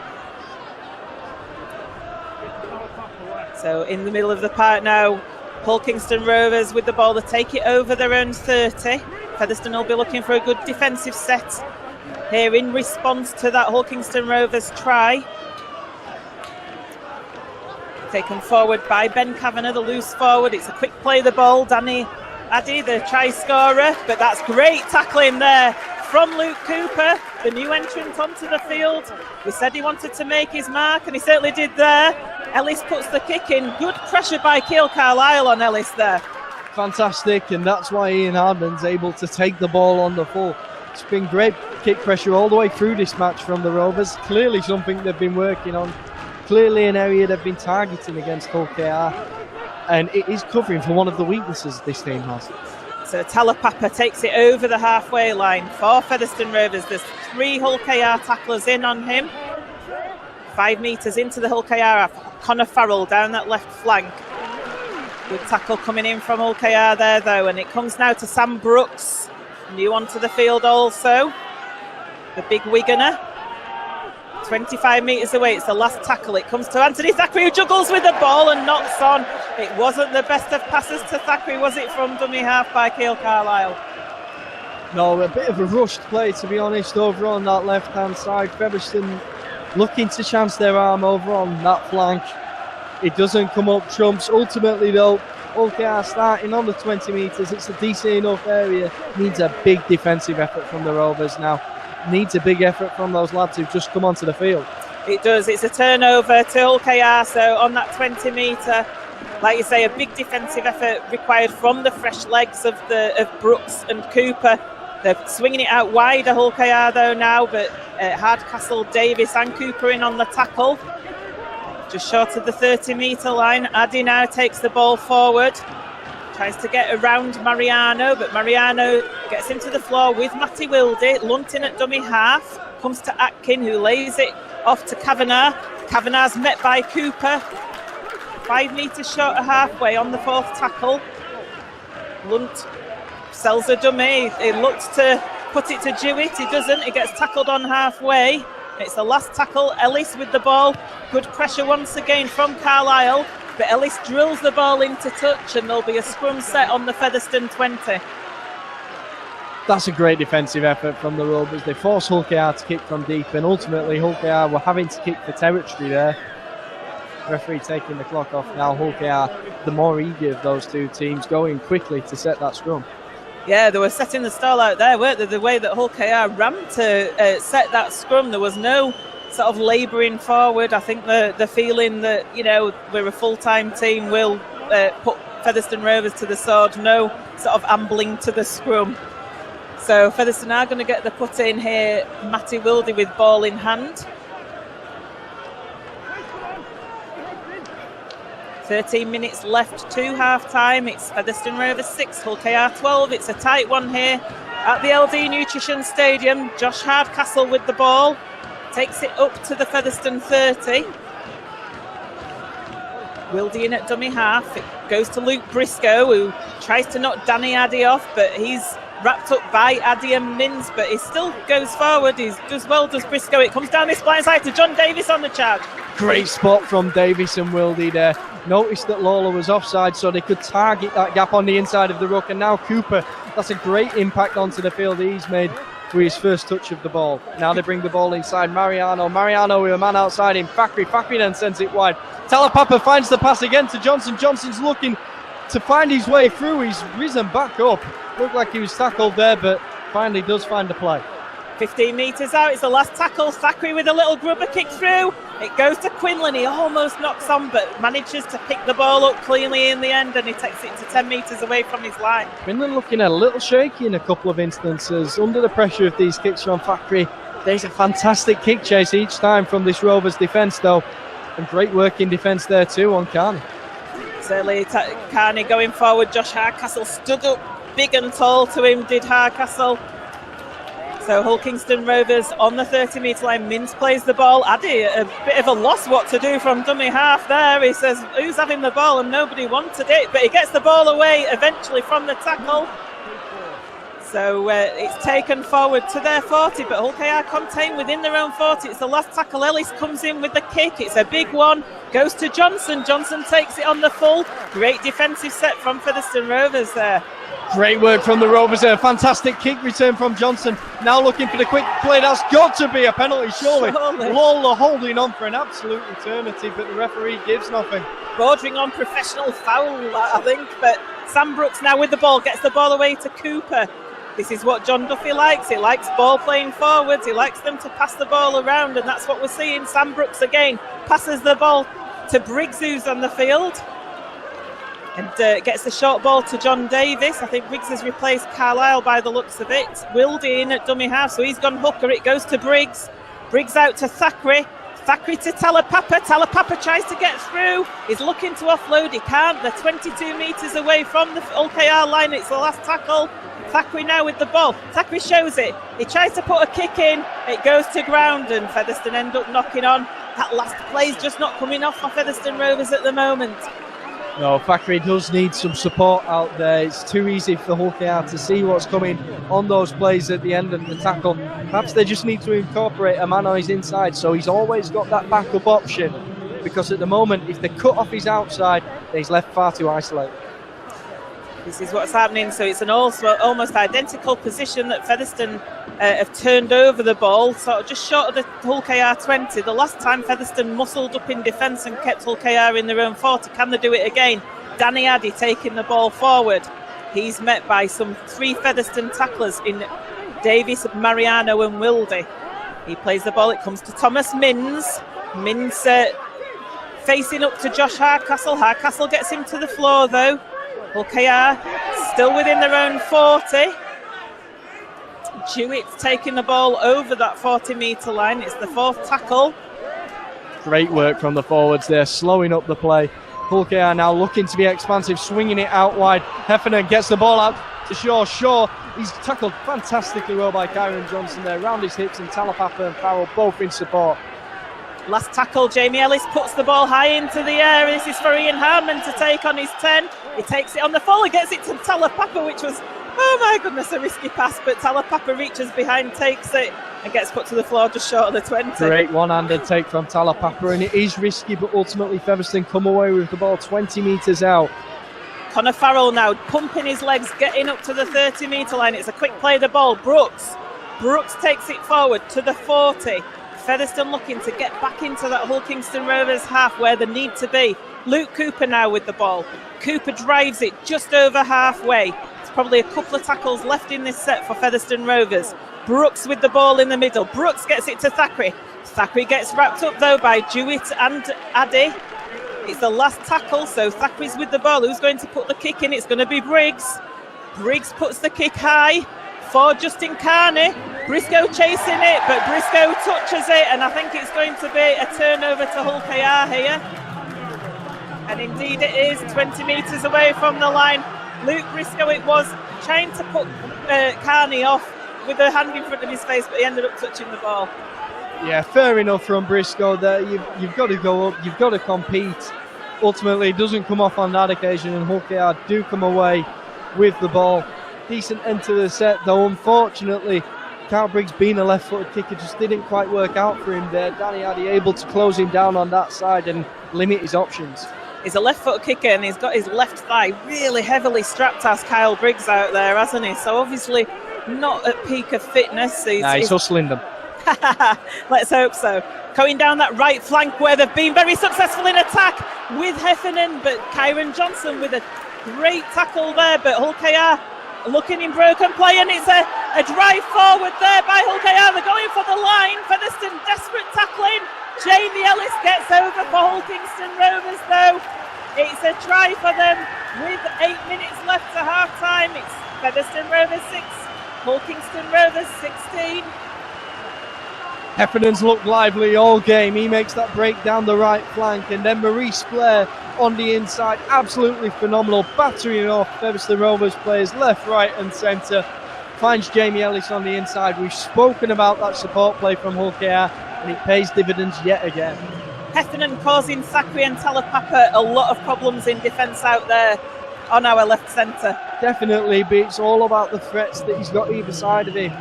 So in the middle of the park now, Hull Kingston Rovers with the ball. They take it over their own 30. Featherstone will be looking for a good defensive set here in response to that Hull Kingston Rovers try. Taken forward by Ben Kavanagh, the loose forward. It's a quick play the ball. Danny Addy, the try scorer, but that's great tackling there from Luke Cooper, the new entrant onto the field. We said he wanted to make his mark, and he certainly did there. Ellis puts the kick in. Good pressure by Keil Carlisle on Ellis there. Fantastic, and that's why Ian Hardman's able to take the ball on the full. It's been great kick pressure all the way through this match from the Rovers. Clearly something they've been working on. Clearly an area they've been targeting against Hull KR, and it is covering for one of the weaknesses this team has. So Talapapa takes it over the halfway line for Featherstone Rovers. There's 3 Hull KR tacklers in on him. 5 metres into the Hull KR. Connor Farrell down that left flank. Good tackle coming in from Hull KR there though, and it comes now to Sam Brooks, new onto the field also. The big Wiganer. 25 metres away, it's the last tackle. It comes to Anthony Thackeray, who juggles with the ball and knocks on. It wasn't the best of passes to Thackeray, was it, from dummy half by Keil Carlisle? No, a bit of a rushed play, to be honest, over on that left-hand side. Featherstone looking to chance their arm over on that flank. It doesn't come up trumps. Ultimately, though, OKR starting on the 20 metres. It's a decent enough area. Needs a big defensive effort from the Rovers now. Needs a big effort from those lads who've just come onto the field. It does. It's a turnover to Hull KR, so on that 20 metre, like you say, a big defensive effort required from the fresh legs of Brooks and Cooper. They're swinging it out wider, Hull KR though now, but Hardcastle, Davis and Cooper in on the tackle. Just short of the 30 metre line. Addy now takes the ball forward. Tries to get around Mariano, but Mariano gets him to the floor with Matty Wilde. Lunton at dummy half. Comes to Atkin, who lays it off to Kavanagh. Kavanagh's met by Cooper. 5 metres short of halfway on the 4th tackle. Lunt sells a dummy. He looks to put it to Jewett. He doesn't. He gets tackled on halfway. It's the last tackle. Ellis with the ball. Good pressure once again from Carlisle. But Ellis drills the ball into touch, and there'll be a scrum set on the Featherstone 20. That's a great defensive effort from the Rovers. They force Hull KR to kick from deep, and ultimately Hull KR were having to kick for territory there. Referee taking the clock off now. Hull KR, the more eager of those two teams, going quickly to set that scrum. Yeah, they were setting the stall out there, weren't they? The way that Hull KR ran to set that scrum, there was no sort of labouring forward. I think the feeling that, you know, we're a full-time team, will put Featherstone Rovers to the sword. No sort of ambling to the scrum. So Featherstone are going to get the put in here. Matty Wilde with ball in hand. 13 minutes left to half-time. It's Featherstone Rovers 6, Hull KR 12. It's a tight one here at the LD Nutrition Stadium. Josh Hardcastle with the ball. Takes it up to the Featherstone 30. Wildy in at dummy half. It goes to Luke Briscoe, who tries to knock Danny Addy off, but he's wrapped up by Addy and Mins, but he still goes forward. He does well, does Briscoe. It comes down this blind side to John Davis on the charge. Great spot from Davis and Wildy there. Noticed that Lawler was offside, so they could target that gap on the inside of the ruck. And now Cooper, that's a great impact onto the field he's made with his first touch of the ball. Now they bring the ball inside. Mariano with a man outside him. Fakri then sends it wide. Talapapa finds the pass again to Johnson. Johnson's looking to find his way through. He's risen back up. Looked like he was tackled there, but finally does find the play. 15 metres out, it's the last tackle. Thackeray with a little grubber kick through. It goes to Quinlan. He almost knocks on, but manages to pick the ball up cleanly in the end, and he takes it to 10 metres away from his line. Quinlan looking a little shaky in a couple of instances. Under the pressure of these kicks from Thackeray, there's a fantastic kick chase each time from this Rovers defence, though. And great work in defence there too on Carney. Certainly, Carney going forward. Josh Hardcastle stood up big and tall to him, did Hardcastle. So Hull Kingston Rovers on the 30-metre line. Mins plays the ball. Addy, a bit of a loss what to do from dummy half there. He says, who's having the ball? And nobody wanted it. But he gets the ball away eventually from the tackle. So it's taken forward to their 40, but Hull KR contained within their own 40. It's the last tackle. Ellis comes in with the kick. It's a big one. Goes to Johnson. Johnson takes it on the full. Great defensive set from Featherstone Rovers there. Great work from the Rovers there. Fantastic kick return from Johnson. Now looking for the quick play. That's got to be a penalty, surely. Lawler holding on for an absolute eternity, but the referee gives nothing. Bordering on professional foul, I think. But Sam Brooks now with the ball. Gets the ball away to Cooper. This is what John Duffy likes. He likes ball playing forwards. He likes them to pass the ball around, and that's what we're seeing. Sam Brooks again passes the ball to Briggs, who's on the field, and gets the short ball to John Davis. I think Briggs has replaced Carlisle by the looks of it. Wildy in at dummy half, so he's gone hooker. It goes to Briggs. Briggs out to Thackeray. Thackeray to Talapapa. Talapapa tries to get through. He's looking to offload. He can't. They're 22 metres away from the Hull KR line. It's the last tackle. Thackeray now with the ball. Thackeray shows it. He tries to put a kick in. It goes to ground, and Featherstone end up knocking on. That last play's just not coming off for Featherstone Rovers at the moment. No, Thackeray does need some support out there. It's too easy for Hull KR to see what's coming on those plays at the end of the tackle. Perhaps they just need to incorporate a man on his inside, so he's always got that backup option, because at the moment, if they cut off his outside, he's left far too isolated. This is what's happening. So it's an almost identical position that Featherstone have turned over the ball, sort of just short of the Hull KR 20. The last time Featherstone muscled up in defence and kept Hull KR in their own 40. Can they do it again? Danny Addy taking the ball forward. He's met by some 3 Featherstone tacklers in Davis, Mariano and Wildy. He plays the ball. It comes to Thomas Mins. Mins facing up to Josh Hardcastle. Hardcastle gets him to the floor though. Hull KR still within their own 40. Jewett's taking the ball over that 40-metre line. It's the 4th tackle. Great work from the forwards there, slowing up the play. Hull KR now looking to be expansive, swinging it out wide. Heffernan gets the ball out to Shaw. Shaw, he's tackled fantastically well by Kyron Johnson there, round his hips, and Talapapa and Farrell both in support. Last tackle, Jamie Ellis puts the ball high into the air. This is for Ian Harmon to take on his 10. He takes it on the full. He gets it to Talapapa, which was, oh my goodness, a risky pass. But Talapapa reaches behind, takes it, and gets put to the floor just short of the 20. Great one-handed take from Talapapa, and it is risky, but ultimately Featherstone come away with the ball 20 metres out. Connor Farrell now pumping his legs, getting up to the 30-metre line. It's a quick play the ball. Brooks takes it forward to the 40. Featherstone looking to get back into that Hull Kingston Rovers half where they need to be. Luke Cooper now with the ball. Cooper drives it just over halfway. There's probably a couple of tackles left in this set for Featherstone Rovers. Brooks with the ball in the middle. Brooks gets it to Thackeray. Thackeray gets wrapped up though by Jewett and Addy. It's the last tackle, so Thackeray's with the ball. Who's going to put the kick in? It's going to be Briggs. Briggs puts the kick high for Justin Carney. Briscoe chasing it, but Briscoe touches it, and I think it's going to be a turnover to Hull KR here. And indeed it is, 20 metres away from the line. Luke Briscoe it was, trying to put Carney off with a hand in front of his face, but he ended up touching the ball. Yeah, fair enough from Briscoe there. You've got to go up, you've got to compete. Ultimately, it doesn't come off on that occasion, and Hull KR do come away with the ball. Decent end to the set, though unfortunately, Carl Briggs being a left-footed kicker just didn't quite work out for him there. Danny Addy able to close him down on that side and limit his options. He's a left-footed kicker and he's got his left thigh really heavily strapped as Kyle Briggs out there, hasn't he? So obviously not at peak of fitness. He's hustling them. Let's hope so. Going down that right flank where they've been very successful in attack with Heffernan, but Kyron Johnson with a great tackle there, but Hull KR looking in broken play, and it's a drive forward there by Hull KR. They're going for the line. Featherstone desperate tackling. Jamie Ellis gets over for Hull Kingston Rovers though. It's a try for them with 8 minutes left to half time. It's Featherstone Rovers 6, Hull Kingston Rovers 16. Heffernan's looked lively all game. He makes that break down the right flank, and then Maurice Blair on the inside, absolutely phenomenal, battering off Featherstone Rovers players left, right and centre. Finds Jamie Ellis on the inside. We've spoken about that support play from Hull KR, and it pays dividends yet again. Heffernan causing Sakri and Talapapa a lot of problems in defence out there on our left centre. Definitely, but it's all about the threats that he's got either side of him.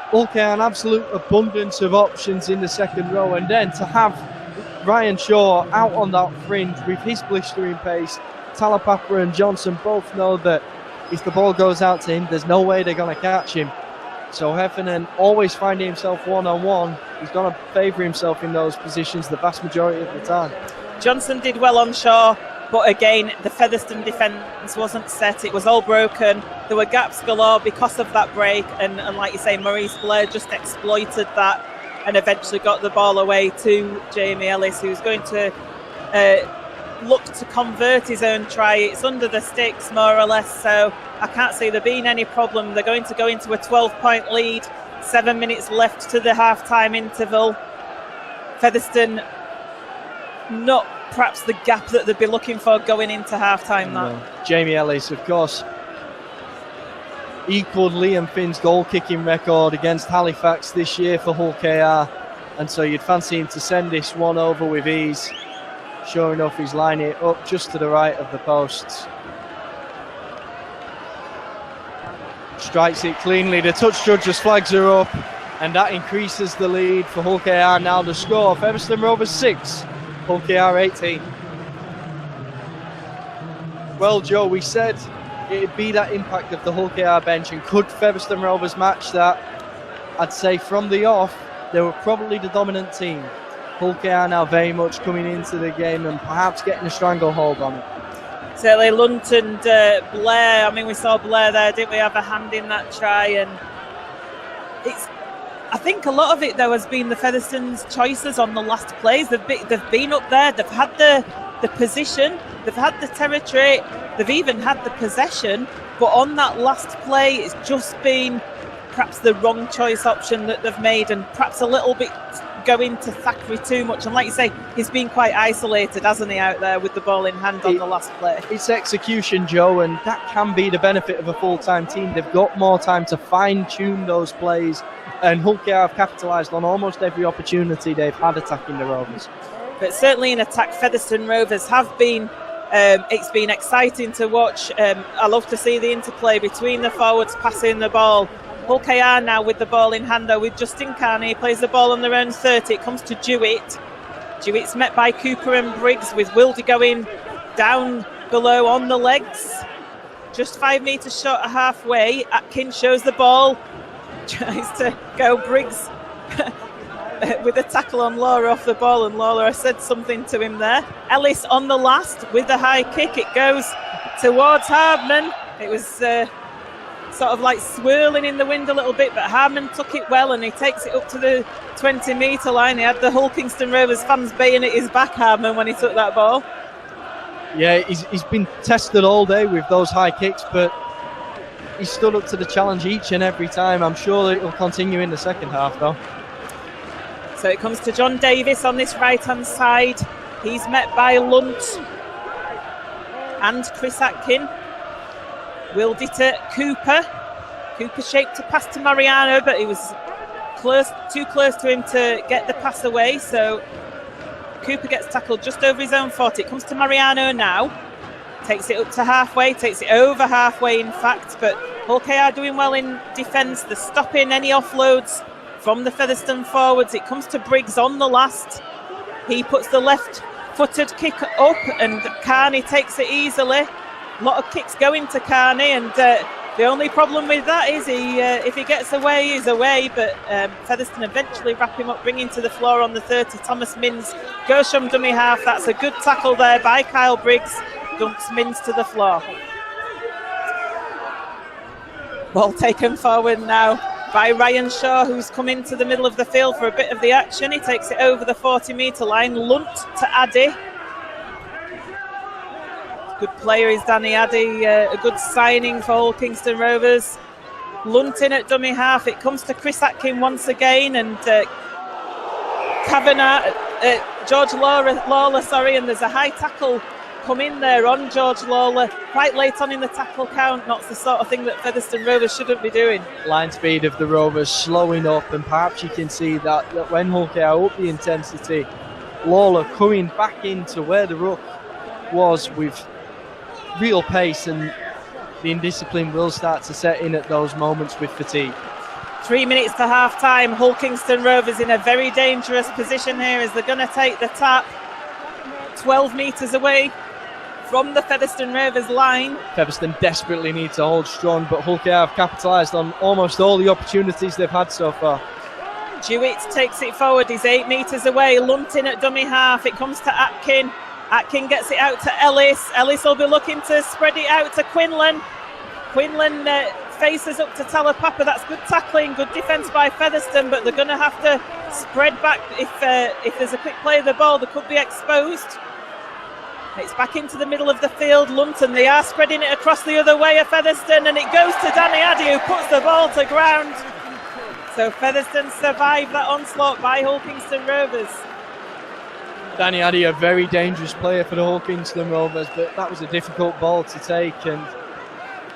Hull KR an absolute abundance of options in the second row, and then to have Ryan Shaw out on that fringe with his blistering pace. Talapapa and Johnson both know that if the ball goes out to him, there's no way they're going to catch him. So Heffernan always finding himself one-on-one. He's going to favour himself in those positions the vast majority of the time. Johnson did well on Shaw, but again, the Featherstone defence wasn't set. It was all broken. There were gaps galore because of that break, and like you say, Maurice Blair just exploited that and eventually got the ball away to Jamie Ellis, who's going to look to convert his own try. It's under the sticks, more or less, so I can't see there being any problem. They're going to go into a 12-point lead, 7 minutes left to the half-time interval. Featherstone, not perhaps the gap that they'd be looking for going into half-time. No. Jamie Ellis, of course, equalled Liam Finn's goal-kicking record against Halifax this year for Hull KR, and so you'd fancy him to send this one over with ease. Sure enough, he's lining it up just to the right of the posts. Strikes it cleanly. The touch judge just flags her up, and that increases the lead for Hull KR. Now the score, Featherstone Rovers 6, Hull KR 18. Well, Joe, we said it'd be that impact of the Hull KR bench, and could Featherstone Rovers match that? I'd say from the off, they were probably the dominant team. Hull KR now very much coming into the game and perhaps getting a stranglehold on it. Certainly Lunt and Blair, I mean, we saw Blair there, didn't we, have a hand in that try, and I think a lot of it though has been the Featherstone's choices on the last plays. They've been up there, they've had the position, they've had the territory, they've even had the possession, but on that last play it's just been perhaps the wrong choice option that they've made, and perhaps a little bit going to Thackeray too much. And like you say, he's been quite isolated, hasn't he, out there with the ball in hand on the last play. It's execution, Joe, and that can be the benefit of a full-time team. They've got more time to fine-tune those plays, and Hull KR have capitalised on almost every opportunity they've had attacking the Rovers. But certainly in attack, Featherstone Rovers have been, it's been exciting to watch. I love to see the interplay between the forwards passing the ball. Hull KR now with the ball in hand though with Justin Carney. He plays the ball on their own 30. It comes to Jewett. Jewett's met by Cooper and Briggs, with Wildy going down below on the legs. Just 5 metres short of halfway. Atkins shows the ball. Tries to go Briggs with a tackle on Laura off the ball, and Laura said something to him there. Ellis on the last with the high kick. It goes towards Hardman. It was sort of like swirling in the wind a little bit, but Hardman took it well, and he takes it up to the 20-metre line. He had the Hull Kingston Rovers fans baying at his back, Hardman, when he took that ball. Yeah, he's been tested all day with those high kicks, but he stood up to the challenge each and every time. I'm sure that it'll continue in the second half, though. So it comes to John Davis on this right-hand side. He's met by Lunt and Chris Atkin. Willed it to Cooper. Cooper shaped a pass to Mariano, but he was too close to him to get the pass away. So Cooper gets tackled just over his own 40. It comes to Mariano now. Takes it up to halfway, takes it over halfway in fact, but Hull KR doing well in defence. They're stopping any offloads from the Featherstone forwards. It comes to Briggs on the last. He puts the left-footed kick up and Carney takes it easily. A lot of kicks going to Carney, and the only problem with that is if he gets away, he's away, but Featherstone eventually wrap him up, bringing to the floor on the 30. Thomas Mins goes from dummy half. That's a good tackle there by Kyle Briggs. Dumps Mins to the floor. Ball taken forward now by Ryan Shaw, who's come into the middle of the field for a bit of the action. He takes it over the 40-metre line. Lunt to Addy. Good player is Danny Addy. A good signing for Hull Kingston Rovers. Lunt in at dummy half. It comes to Chris Atkin once again, and George Lawler, and there's a high tackle come in there on George Lawler quite late on in the tackle count. Not the sort of thing that Featherstone Rovers shouldn't be doing. Line speed of the Rovers slowing up, and perhaps you can see that when Hull KR up the intensity, Lawler coming back into where the ruck was with real pace, and the indiscipline will start to set in at those moments with fatigue. 3 minutes to half time. Hull Kingston Rovers in a very dangerous position here as they're going to take the tap 12 metres away from the Featherstone Rovers line. Featherstone desperately need to hold strong, but Hull KR have capitalised on almost all the opportunities they've had so far. Dewitt takes it forward. He's 8 metres away. Lunt in at dummy half. It comes to Atkin. Atkin gets it out to Ellis. Ellis will be looking to spread it out to Quinlan. Quinlan faces up to Talapapa. That's good tackling, good defence by Featherstone, but they're going to have to spread back. If there's a quick play of the ball, they could be exposed. It's back into the middle of the field. Lunton, they are spreading it across the other way of Featherstone, and it goes to Danny Addy, who puts the ball to ground. So Featherstone survived that onslaught by Hull Kingston Rovers. Danny Addy, a very dangerous player for the Hull Kingston Rovers, but that was a difficult ball to take, and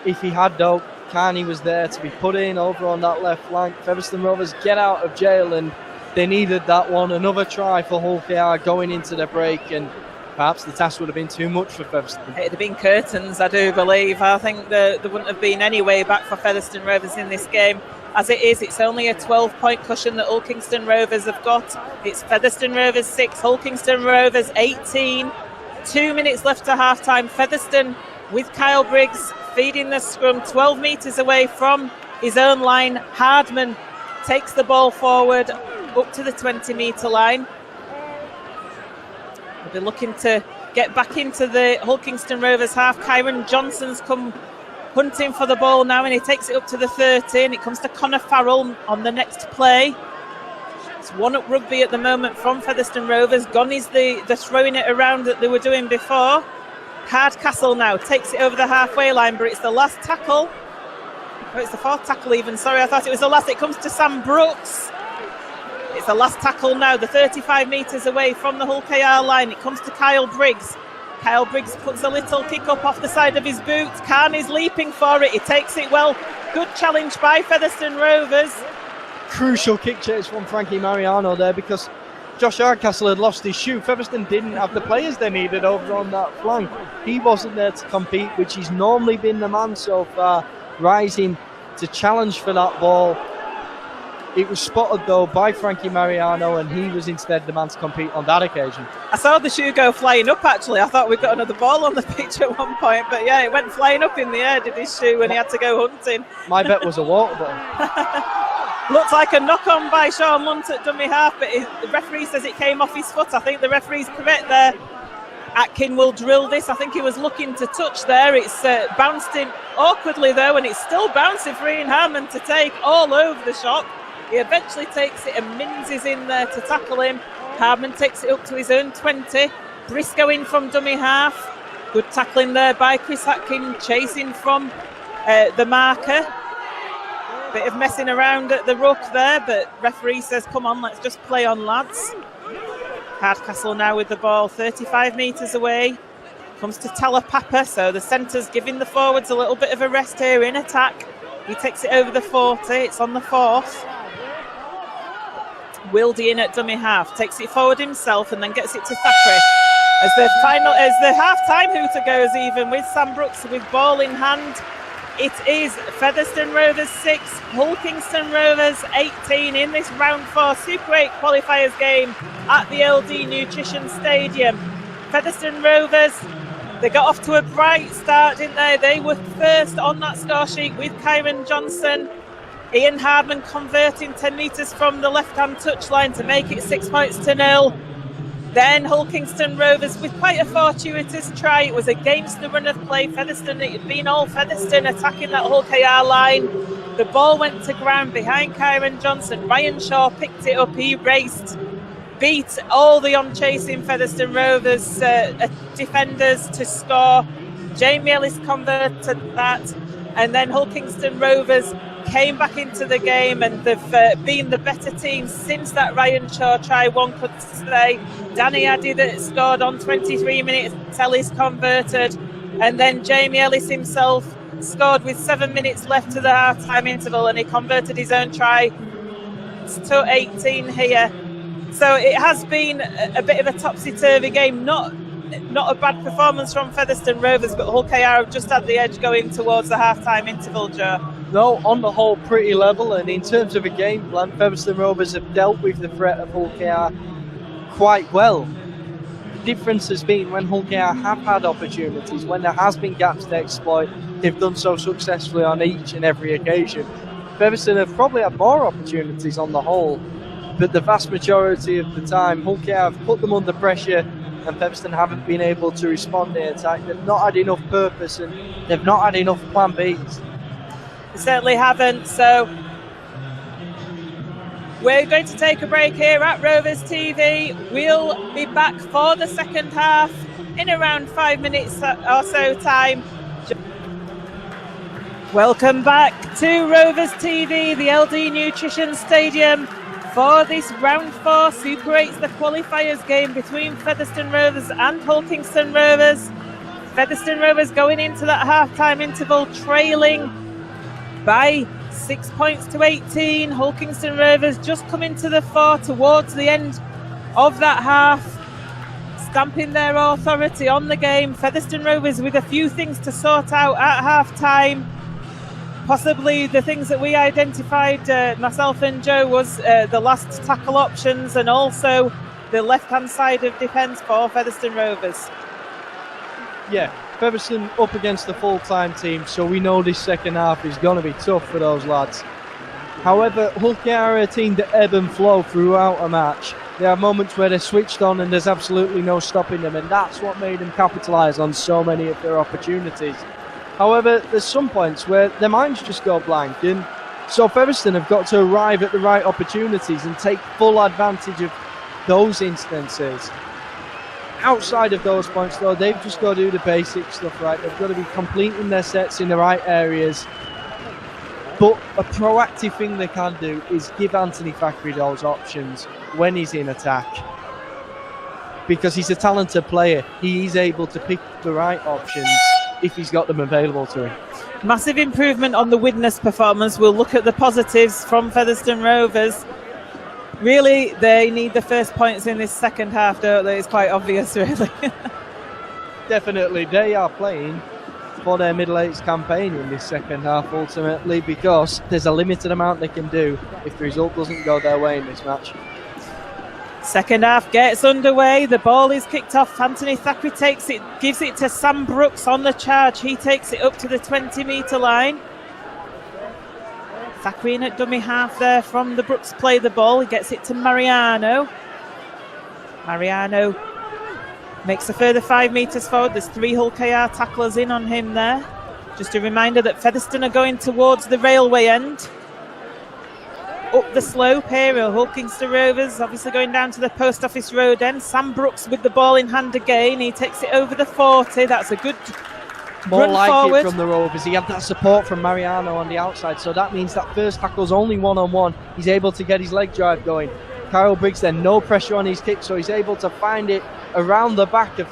if he had though, Carney was there to be put in over on that left flank. Featherstone Rovers get out of jail, and they needed that one. Another try for Hull KR going into the break, and perhaps the task would have been too much for Featherstone. It'd have been curtains, I do believe. I think there wouldn't have been any way back for Featherstone Rovers in this game. As it is, it's only a 12-point cushion that Hull Kingston Rovers have got. It's Featherstone Rovers 6, Hull Kingston Rovers 18. 2 minutes left to half-time. Featherstone with Kyle Briggs feeding the scrum 12 metres away from his own line. Hardman takes the ball forward up to the 20-metre line. We'll be looking to get back into the Hull Kingston Rovers half. Kyron Johnson's come hunting for the ball now, and he takes it up to the 30, and it comes to Connor Farrell on the next play. It's one-up rugby at the moment from Featherstone Rovers. Gone is the throwing it around that they were doing before. Hardcastle now takes it over the halfway line, but it's the last tackle. Oh, it's the fourth tackle even. Sorry, I thought it was the last. It comes to Sam Brooks. It's the last tackle now, the 35 metres away from the Hull KR line. It comes to Kyle Briggs. Kyle Briggs puts a little kick up off the side of his boot. Carney's leaping for it. He takes it well. Good challenge by Featherstone Rovers. Crucial kick chase from Frankie Mariano there, because Josh Hardcastle had lost his shoe. Featherstone didn't have the players they needed over on that flank. He wasn't there to compete, which he's normally been the man so far, rising to challenge for that ball. It was spotted though by Frankie Mariano, and he was instead the man to compete on that occasion. I saw the shoe go flying up actually. I thought we'd got another ball on the pitch at one point, but yeah, it went flying up in the air, did his shoe, when he had to go hunting. My bet was a water ball. Looked like a knock-on by Sean Lunt at dummy half, but the referee says it came off his foot. I think the referee's correct there. Atkin will drill this. I think he was looking to touch there. It's bounced in awkwardly though, and it's still bouncing for Ian Harmon to take all over the shop. He eventually takes it, and Mins is in there to tackle him. Hardman takes it up to his own 20. Briscoe in from dummy half. Good tackling there by Chris Atkin, chasing from the marker. Bit of messing around at the ruck there, but referee says, come on, let's just play on, lads. Hardcastle now with the ball 35 metres away. Comes to Talapapa, so the centre's giving the forwards a little bit of a rest here in attack. He takes it over the 40, it's on the 4th. Wildy in at dummy half, takes it forward himself and then gets it to Thackeray. As the half-time hooter goes even with Sam Brooks with ball in hand. It is Featherstone Rovers 6, Hulkingston Rovers 18 in this round 4 Super 8 qualifiers game at the LD Nutrition Stadium. Featherstone Rovers, they got off to a bright start, didn't they? They were first on that score sheet with Kyron Johnson. Ian Hardman converting 10 metres from the left-hand touchline to make it 6-0. Then Hulkingston Rovers with quite a fortuitous try. It was against the run of play. Featherstone, it had been all Featherstone attacking that Hull KR line. The ball went to ground behind Kyron Johnson. Ryan Shaw picked it up. He raced, beat all the on-chasing Featherstone Rovers defenders to score. Jamie Ellis converted that. And then Hulkingston Rovers came back into the game, and they've been the better team since that Ryan Shaw try, one could say. Danny Addy that scored on 23 minutes, Ellis converted, and then Jamie Ellis himself scored with 7 minutes left to the half-time interval, and he converted his own try to 18 here. So it has been a bit of a topsy-turvy game, not a bad performance from Featherstone Rovers, but Hull KR have just had the edge going towards the half-time interval, Joe. No, on the whole, pretty level, and in terms of a game plan, Featherstone Rovers have dealt with the threat of Hull KR quite well. The difference has been when Hull KR have had opportunities, when there has been gaps to exploit, they've done so successfully on each and every occasion. Featherstone have probably had more opportunities on the whole, but the vast majority of the time, Hull KR have put them under pressure, and Featherstone haven't been able to respond in attack. They've not had enough purpose, and they've not had enough plan Bs. They certainly haven't, so we're going to take a break here at Rovers TV. We'll be back for the second half in around 5 minutes or so time. Welcome back to Rovers TV, the LD Nutrition Stadium, for this round 4 Super 8, the qualifiers game between Featherstone Rovers and Hulkingston Rovers. Featherstone Rovers going into that half-time interval trailing by 6 points to 18. Hulkingston Rovers just coming to the fore towards the end of that half, stamping their authority on the game. Featherstone Rovers with a few things to sort out at half-time. Possibly the things that we identified, myself and Joe, was the last tackle options and also the left-hand side of defence for Featherstone Rovers. Yeah, Featherstone up against the full-time team, so we know this second half is going to be tough for those lads. However, Hull KR are a team that ebb and flow throughout a match. There are moments where they're switched on and there's absolutely no stopping them, and that's what made them capitalise on so many of their opportunities. However, there's some points where their minds just go blank, and so Featherstone have got to arrive at the right opportunities and take full advantage of those instances. Outside of those points, though, they've just got to do the basic stuff right. They've got to be completing their sets in the right areas. But a proactive thing they can do is give Anthony Thackeray those options when he's in attack. Because he's a talented player, he is able to pick the right options if he's got them available to him. Massive improvement on the Widnes performance. We'll look at the positives from Featherstone Rovers. Really, they need the first points in this second half, don't they? It's quite obvious, really. Definitely, they are playing for their Middle Eights campaign in this second half, ultimately, because there's a limited amount they can do if the result doesn't go their way in this match. Second half gets underway. The ball is kicked off. Anthony Thackeray takes it, gives it to Sam Brooks on the charge. He takes it up to the 20-metre line. Thackeray in at dummy half there from the Brooks play the ball. He gets it to Mariano. Mariano makes a further 5 metres forward. There's 3 Hull KR tacklers in on him there. Just a reminder that Featherstone are going towards the railway end. Up the slope here, Hulkingston Rovers obviously going down to the Post Office Road end. Sam Brooks with the ball in hand again. He takes it over the 40. That's a good more run like forward. It from the Rovers. He had that support from Mariano on the outside, so that means that first tackle's only one-on-one. He's able to get his leg drive going. Kyle Briggs then, no pressure on his kick, so he's able to find it around the back of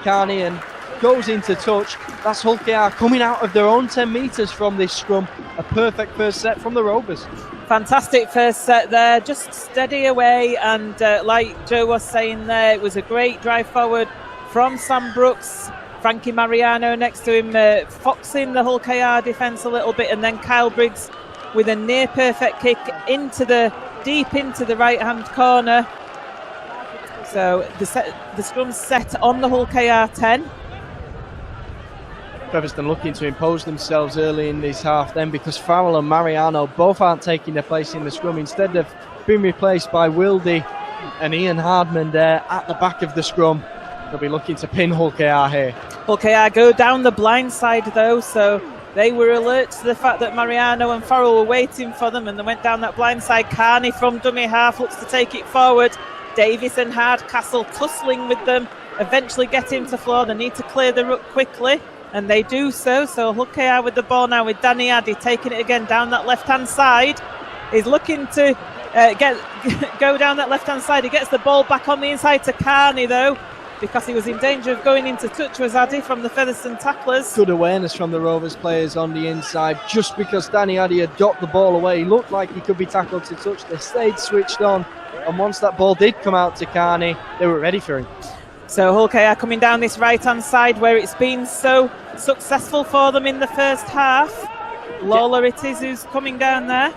Carney and goes into touch. That's Hull KR coming out of their own 10 metres from this scrum. A perfect first set from the Rovers. Fantastic first set there, just steady away, and like Joe was saying there, it was a great drive forward from Sam Brooks. Frankie Mariano next to him, foxing the Hull KR defence a little bit, and then Kyle Briggs with a near perfect kick deep into the right hand corner. So the scrum's set on the Hull KR 10. Featherstone looking to impose themselves early in this half then, because Farrell and Mariano both aren't taking their place in the scrum. Instead of being replaced by Wildy and Ian Hardman there at the back of the scrum. They'll be looking to pin Hull KR here. Hull KR go down the blind side though, so they were alert to the fact that Mariano and Farrell were waiting for them, and they went down that blind side. Carney from dummy half looks to take it forward. Davis and Hardcastle tussling with them, eventually get him to floor. They need to clear the ruck quickly, and they do so. So Hull KR with the ball now with Danny Addy taking it again down that left-hand side. He's looking to go down that left-hand side. He gets the ball back on the inside to Carney though, because he was in danger of going into touch with Addy from the Featherstone tacklers. Good awareness from the Rovers players on the inside. Just because Danny Addy had got the ball away, he looked like he could be tackled to touch. They stayed switched on, and once that ball did come out to Carney, they were ready for him. So Hull KR coming down this right-hand side where it's been so successful for them in the first half. Lawler it is who's coming down there.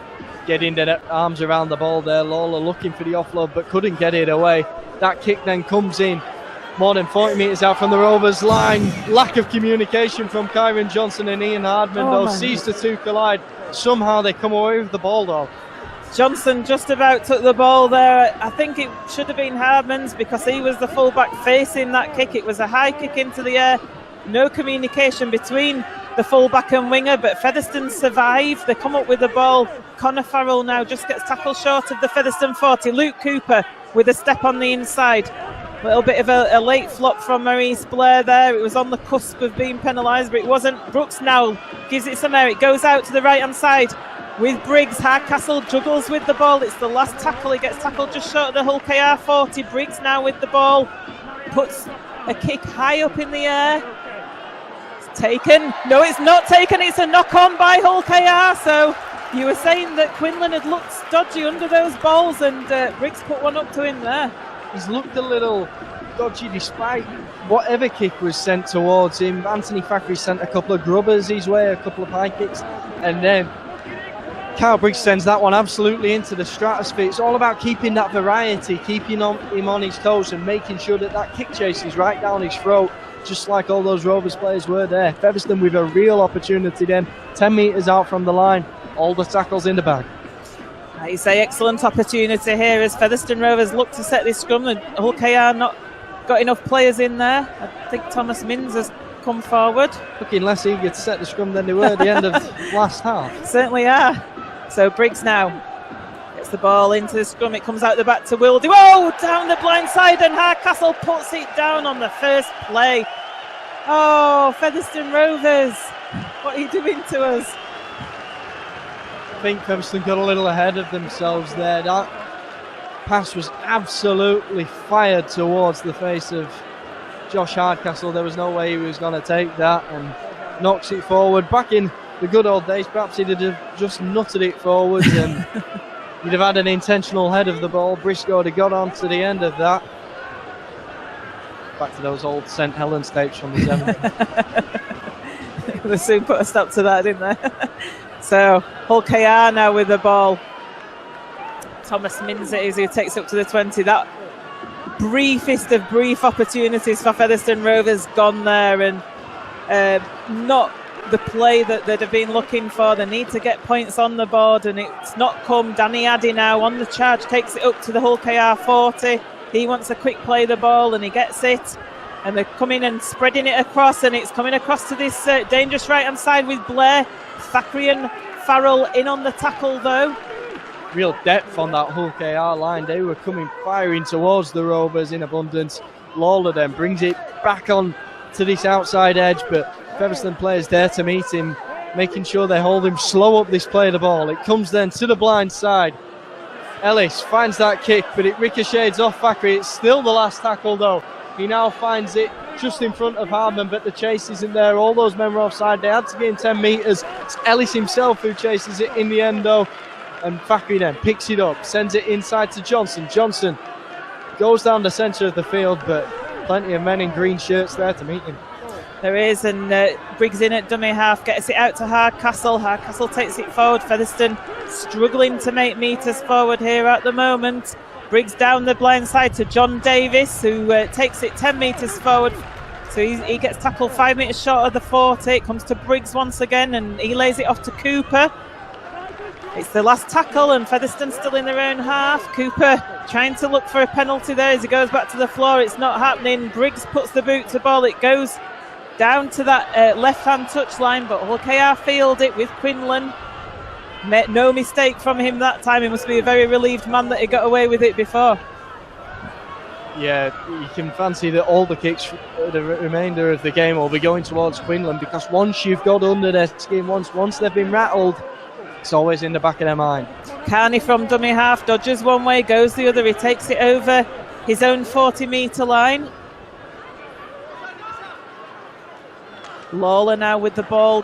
Getting their arms around the ball there. Lawler looking for the offload but couldn't get it away. That kick then comes in more than 40 metres out from the Rovers line. Lack of communication from Kyron Johnson and Ian Hardman though. Sees the two collide. Somehow they come away with the ball though. Johnson just about took the ball there. I think it should have been Hardman's because he was the fullback facing that kick. It was a high kick into the air. No communication between the fullback and winger, but Featherstone survive. They come up with the ball. Connor Farrell now just gets tackled short of the Featherstone 40. Luke Cooper with a step on the inside. A little bit of a late flop from Maurice Blair there. It was on the cusp of being penalised, but it wasn't. Brooks now gives it some air. It goes out to the right-hand side with Briggs. Hardcastle juggles with the ball. It's the last tackle. He gets tackled just short of the Hull KR 40. Briggs now with the ball. Puts a kick high up in the air. It's taken. No, it's not taken. It's a knock-on by Hull KR. So you were saying that Quinlan had looked dodgy under those balls, and Briggs put one up to him there. He's looked a little dodgy despite whatever kick was sent towards him. Anthony Thackeray sent a couple of grubbers his way, a couple of high kicks, and then Kyle Briggs sends that one absolutely into the stratosphere. It's all about keeping that variety, keeping him on his toes and making sure that kick chase is right down his throat, just like all those Rovers players were there. Featherstone with a real opportunity then, 10 metres out from the line, all the tackles in the bag. You say excellent opportunity here as Featherstone Rovers look to set this scrum, and Hull KR not got enough players in there. I think Thomas Minns has come forward. Looking less eager to set the scrum than they were at the end of last half. Certainly are. So Briggs now gets the ball into the scrum. It comes out the back to Wildy. Whoa! Down the blind side, and Hardcastle puts it down on the first play. Oh, Featherstone Rovers, what are you doing to us? I think Featherstone got a little ahead of themselves there. That pass was absolutely fired towards the face of Josh Hardcastle. There was no way he was going to take that, and knocks it forward. Back in the good old days, perhaps he'd have just nutted it forwards and you'd have had an intentional head of the ball. Briscoe would have got on to the end of that. Back to those old St Helens tapes from the 70s. They soon put a stop to that, didn't they? So Hull KR now with the ball. Thomas Minns it is who takes up to the 20. That briefest of brief opportunities for Featherstone Rovers gone there, and not the play that they'd have been looking for. They need to get points on the board, and it's not come. Danny Addy now on the charge takes it up to the Hull KR 40. He wants a quick play the ball, and he gets it. And they're coming and spreading it across, and it's coming across to this dangerous right-hand side with Blair. Thackeray and Farrell in on the tackle, though. Real depth on that Hull KR line. They were coming firing towards the Rovers in abundance. Lawler then brings it back on to this outside edge, but Featherstone players there to meet him, making sure they hold him, slow up this play of the ball. It comes then to the blind side Ellis finds that kick, but it ricochets off Thackeray. It's still the last tackle, though. He now finds it just in front of Hardman, but the chase isn't there. All those men were offside. They had to gain 10 metres. It's Ellis himself who chases it in the end, though. And Thackeray then picks it up, sends it inside to Johnson. Johnson goes down the centre of the field, but plenty of men in green shirts there to meet him. There is, and Briggs in at dummy half, gets it out to Hardcastle. Hardcastle takes it forward. Featherstone struggling to make metres forward here at the moment. Briggs down the blind side to John Davis, who takes it 10 metres forward. So he gets tackled 5 metres short of the 40. It comes to Briggs once again, and he lays it off to Cooper. It's the last tackle, and Featherstone still in their own half. Cooper trying to look for a penalty there as he goes back to the floor. It's not happening. Briggs puts the boot to ball. It goes down to that left-hand touchline, but Hull KR field it with Quinlan. No mistake from him that time. He must be a very relieved man that he got away with it before. Yeah, you can fancy that all the kicks for the remainder of the game will be going towards Quinlan, because once you've got under their skin, once they've been rattled, it's always in the back of their mind. Carney from dummy half, dodges one way, goes the other. He takes it over his own 40-metre line. Lawler now with the ball.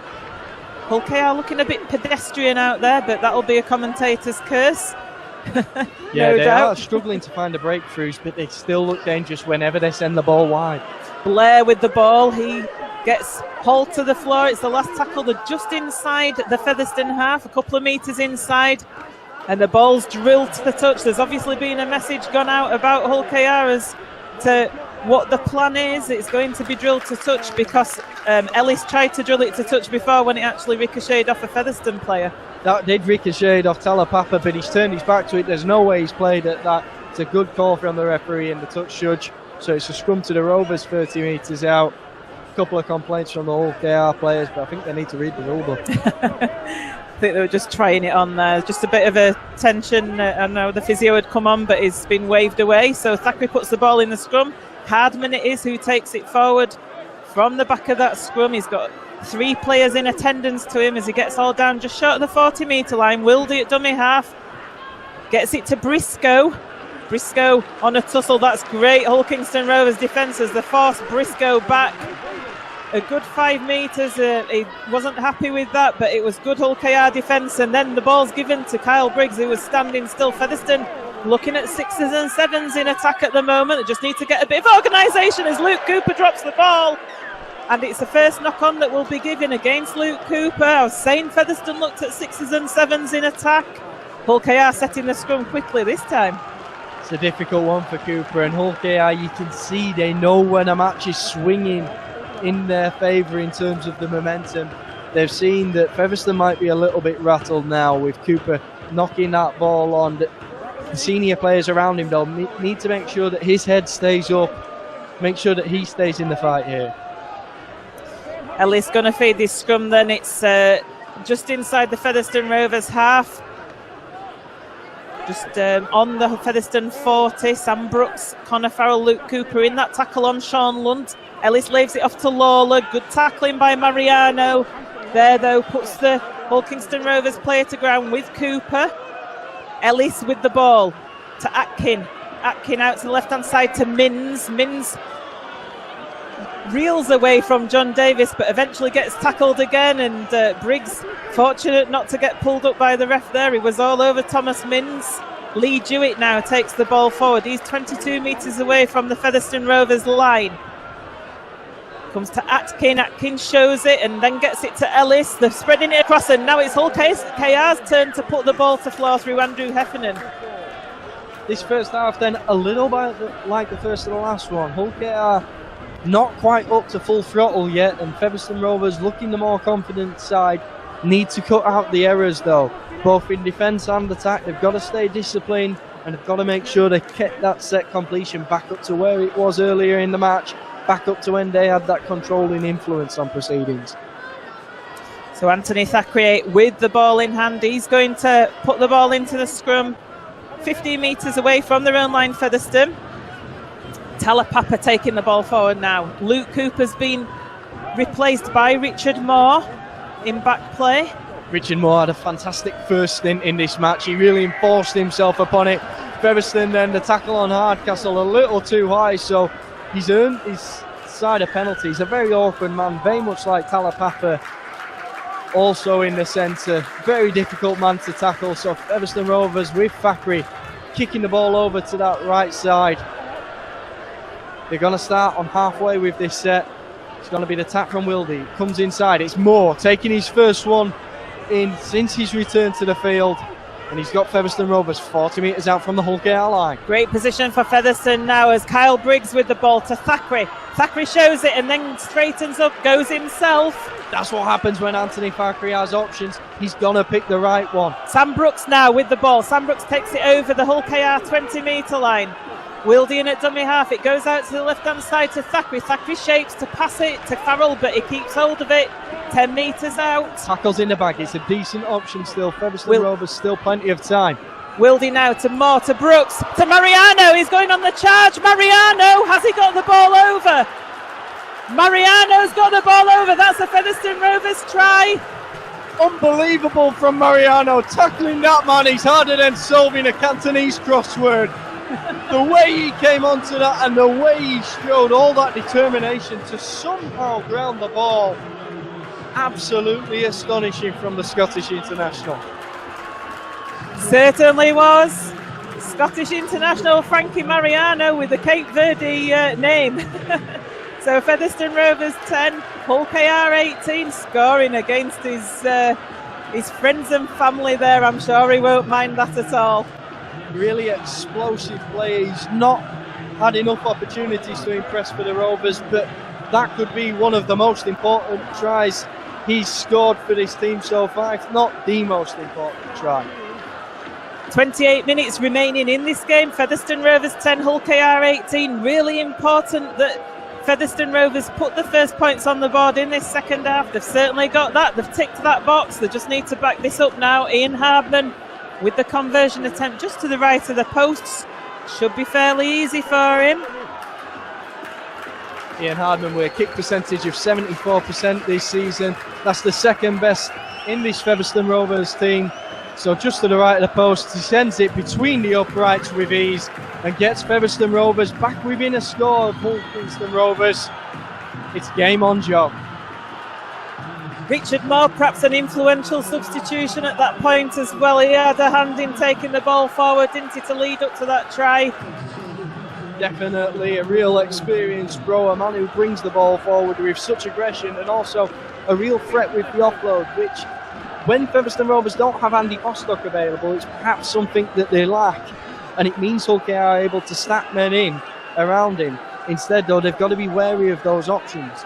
Hull KR looking a bit pedestrian out there, but that'll be a commentator's curse. Yeah, no they doubt. are struggling to find the breakthroughs, but they still look dangerous whenever they send the ball wide. Blair with the ball. He gets hauled to the floor. It's the last tackle. They're just inside the Featherstone half, a couple of metres inside, and the ball's drilled to the touch. There's obviously been a message gone out about Hull KR as to what the plan is. It's going to be drilled to touch because Ellis tried to drill it to touch before when it actually ricocheted off a Featherstone player. That did ricochet off Talapapa, but he's turned his back to it. There's no way he's played at that. It's a good call from the referee and the touch judge. So it's a scrum to the Rovers 30 metres out. A couple of complaints from the Hull KR players, but I think they need to read the rule book. I think they were just trying it on there. Just a bit of a tension. I know the physio had come on, but it's been waved away. So Thackeray puts the ball in the scrum. Hardman it is who takes it forward from the back of that scrum. He's got 3 players in attendance to him as he gets all down just short of the 40-metre line. Wildy at dummy half. Gets it to Briscoe. Briscoe on a tussle. That's great. Hull Kingston Rovers defence as they force Briscoe back a good 5 metres. He wasn't happy with that, but it was good Hull KR defence. And then the ball's given to Kyle Briggs, who was standing still. Featherstone looking at 6s and 7s in attack at the moment. They just need to get a bit of organisation as Luke Cooper drops the ball. And it's the first knock-on that will be given against Luke Cooper. I was saying Featherstone looked at 6s and 7s in attack. Hull KR setting the scrum quickly this time. It's a difficult one for Cooper, and Hull KR, you can see they know when a match is swinging in their favour in terms of the momentum. They've seen that Featherstone might be a little bit rattled now with Cooper knocking that ball on. The senior players around him, though, need to make sure that his head stays up, make sure that he stays in the fight here. Ellis going to feed this scrum then. It's just inside the Featherstone Rovers half. Just on the Featherstone 40. Sam Brooks, Connor Farrell, Luke Cooper in that tackle on Sean Lunt. Ellis lays it off to Lawler. Good tackling by Mariano. There, though, puts the Hull Kingston Rovers player to ground with Cooper. Ellis with the ball to Atkin. Atkin out to the left-hand side to Mins. Mins reels away from John Davis, but eventually gets tackled again, and Briggs fortunate not to get pulled up by the ref there. He was all over Thomas Mins. Lee Jewett now takes the ball forward. He's 22 metres away from the Featherstone Rovers line. Comes to Atkin. Atkin shows it and then gets it to Ellis. They're spreading it across, and now it's Hull KR's turn to put the ball to floor through Andrew Heffernan. This first half then a little bit like the first and the last one. Hull KR not quite up to full throttle yet, and Featherstone Rovers, looking the more confident side, need to cut out the errors though, both in defence and attack. They've got to stay disciplined, and they've got to make sure they kept that set completion back up to where it was earlier in the match, back up to when they had that controlling influence on proceedings. So Anthony Thackeray with the ball in hand. He's going to put the ball into the scrum 15 metres away from their own line, Featherstone. Talapapa taking the ball forward now. Luke Cooper's been replaced by Richard Moore in back play. Richard Moore had a fantastic first stint in this match. He really enforced himself upon it. Featherstone then, the tackle on Hardcastle a little too high, so he's earned his side of penalty. He's a very awkward man, very much like Talapapa, also in the centre. Very difficult man to tackle, so Featherstone Rovers with Thackeray kicking the ball over to that right side. They're going to start on halfway with this set. It's going to be the tap from Wildy. Comes inside, it's Moore taking his first one in since he's returned to the field, and he's got Featherstone Rovers 40 metres out from the Hull KR line. Great position for Featherstone now as Kyle Briggs with the ball to Thackeray. Thackeray shows it and then straightens up, goes himself. That's what happens when Anthony Thackeray has options. He's going to pick the right one. Sam Brooks now with the ball. Sam Brooks takes it over the Hull KR 20 metre line. Wildy in at dummy half. It goes out to the left-hand side to Thackeray. Thackeray shapes to pass it to Farrell, but he keeps hold of it. 10 metres out. Tackles in the bag. It's a decent option still. Featherstone Rovers still plenty of time. Wildy now to Moore, to Brooks, to Mariano. He's going on the charge. Mariano, has he got the ball over? Mariano's got the ball over. That's a Featherstone Rovers try. Unbelievable from Mariano. Tackling that man, he's harder than solving a Cantonese crossword. The way he came onto that and the way he showed all that determination to somehow ground the ball. Absolutely astonishing from the Scottish international. Certainly was. Scottish international Frankie Mariano with the Cape Verde name. So Featherstone Rovers 10, Hull KR 18, scoring against his friends and family there. I'm sure he won't mind that at all. Really explosive play. He's not had enough opportunities to impress for the Rovers, but that could be one of the most important tries he's scored for this team so far, if not the most important try. 28 minutes remaining in this game. Featherstone Rovers 10, Hull KR 18. Really important that Featherstone Rovers put the first points on the board in this second half. They've certainly got that. They've ticked that box. They just need to back this up now. Ian Hardman with the conversion attempt just to the right of the posts. Should be fairly easy for him. Ian Hardman with a kick percentage of 74% this season. That's the second best in this Featherstone Rovers team. So just to the right of the post, he sends it between the uprights with ease and gets Featherstone Rovers back within a score of Featherstone Rovers. It's game on job. Richard Moore, perhaps an influential substitution at that point as well. He had a hand in taking the ball forward, didn't he, to lead up to that try? Definitely a real experienced pro, a man who brings the ball forward with such aggression and also a real threat with the offload, which when Featherstone Rovers don't have Andy Bostock available, it's perhaps something that they lack, and it means Hull KR are able to stack men in around him. Instead, though, they've got to be wary of those options.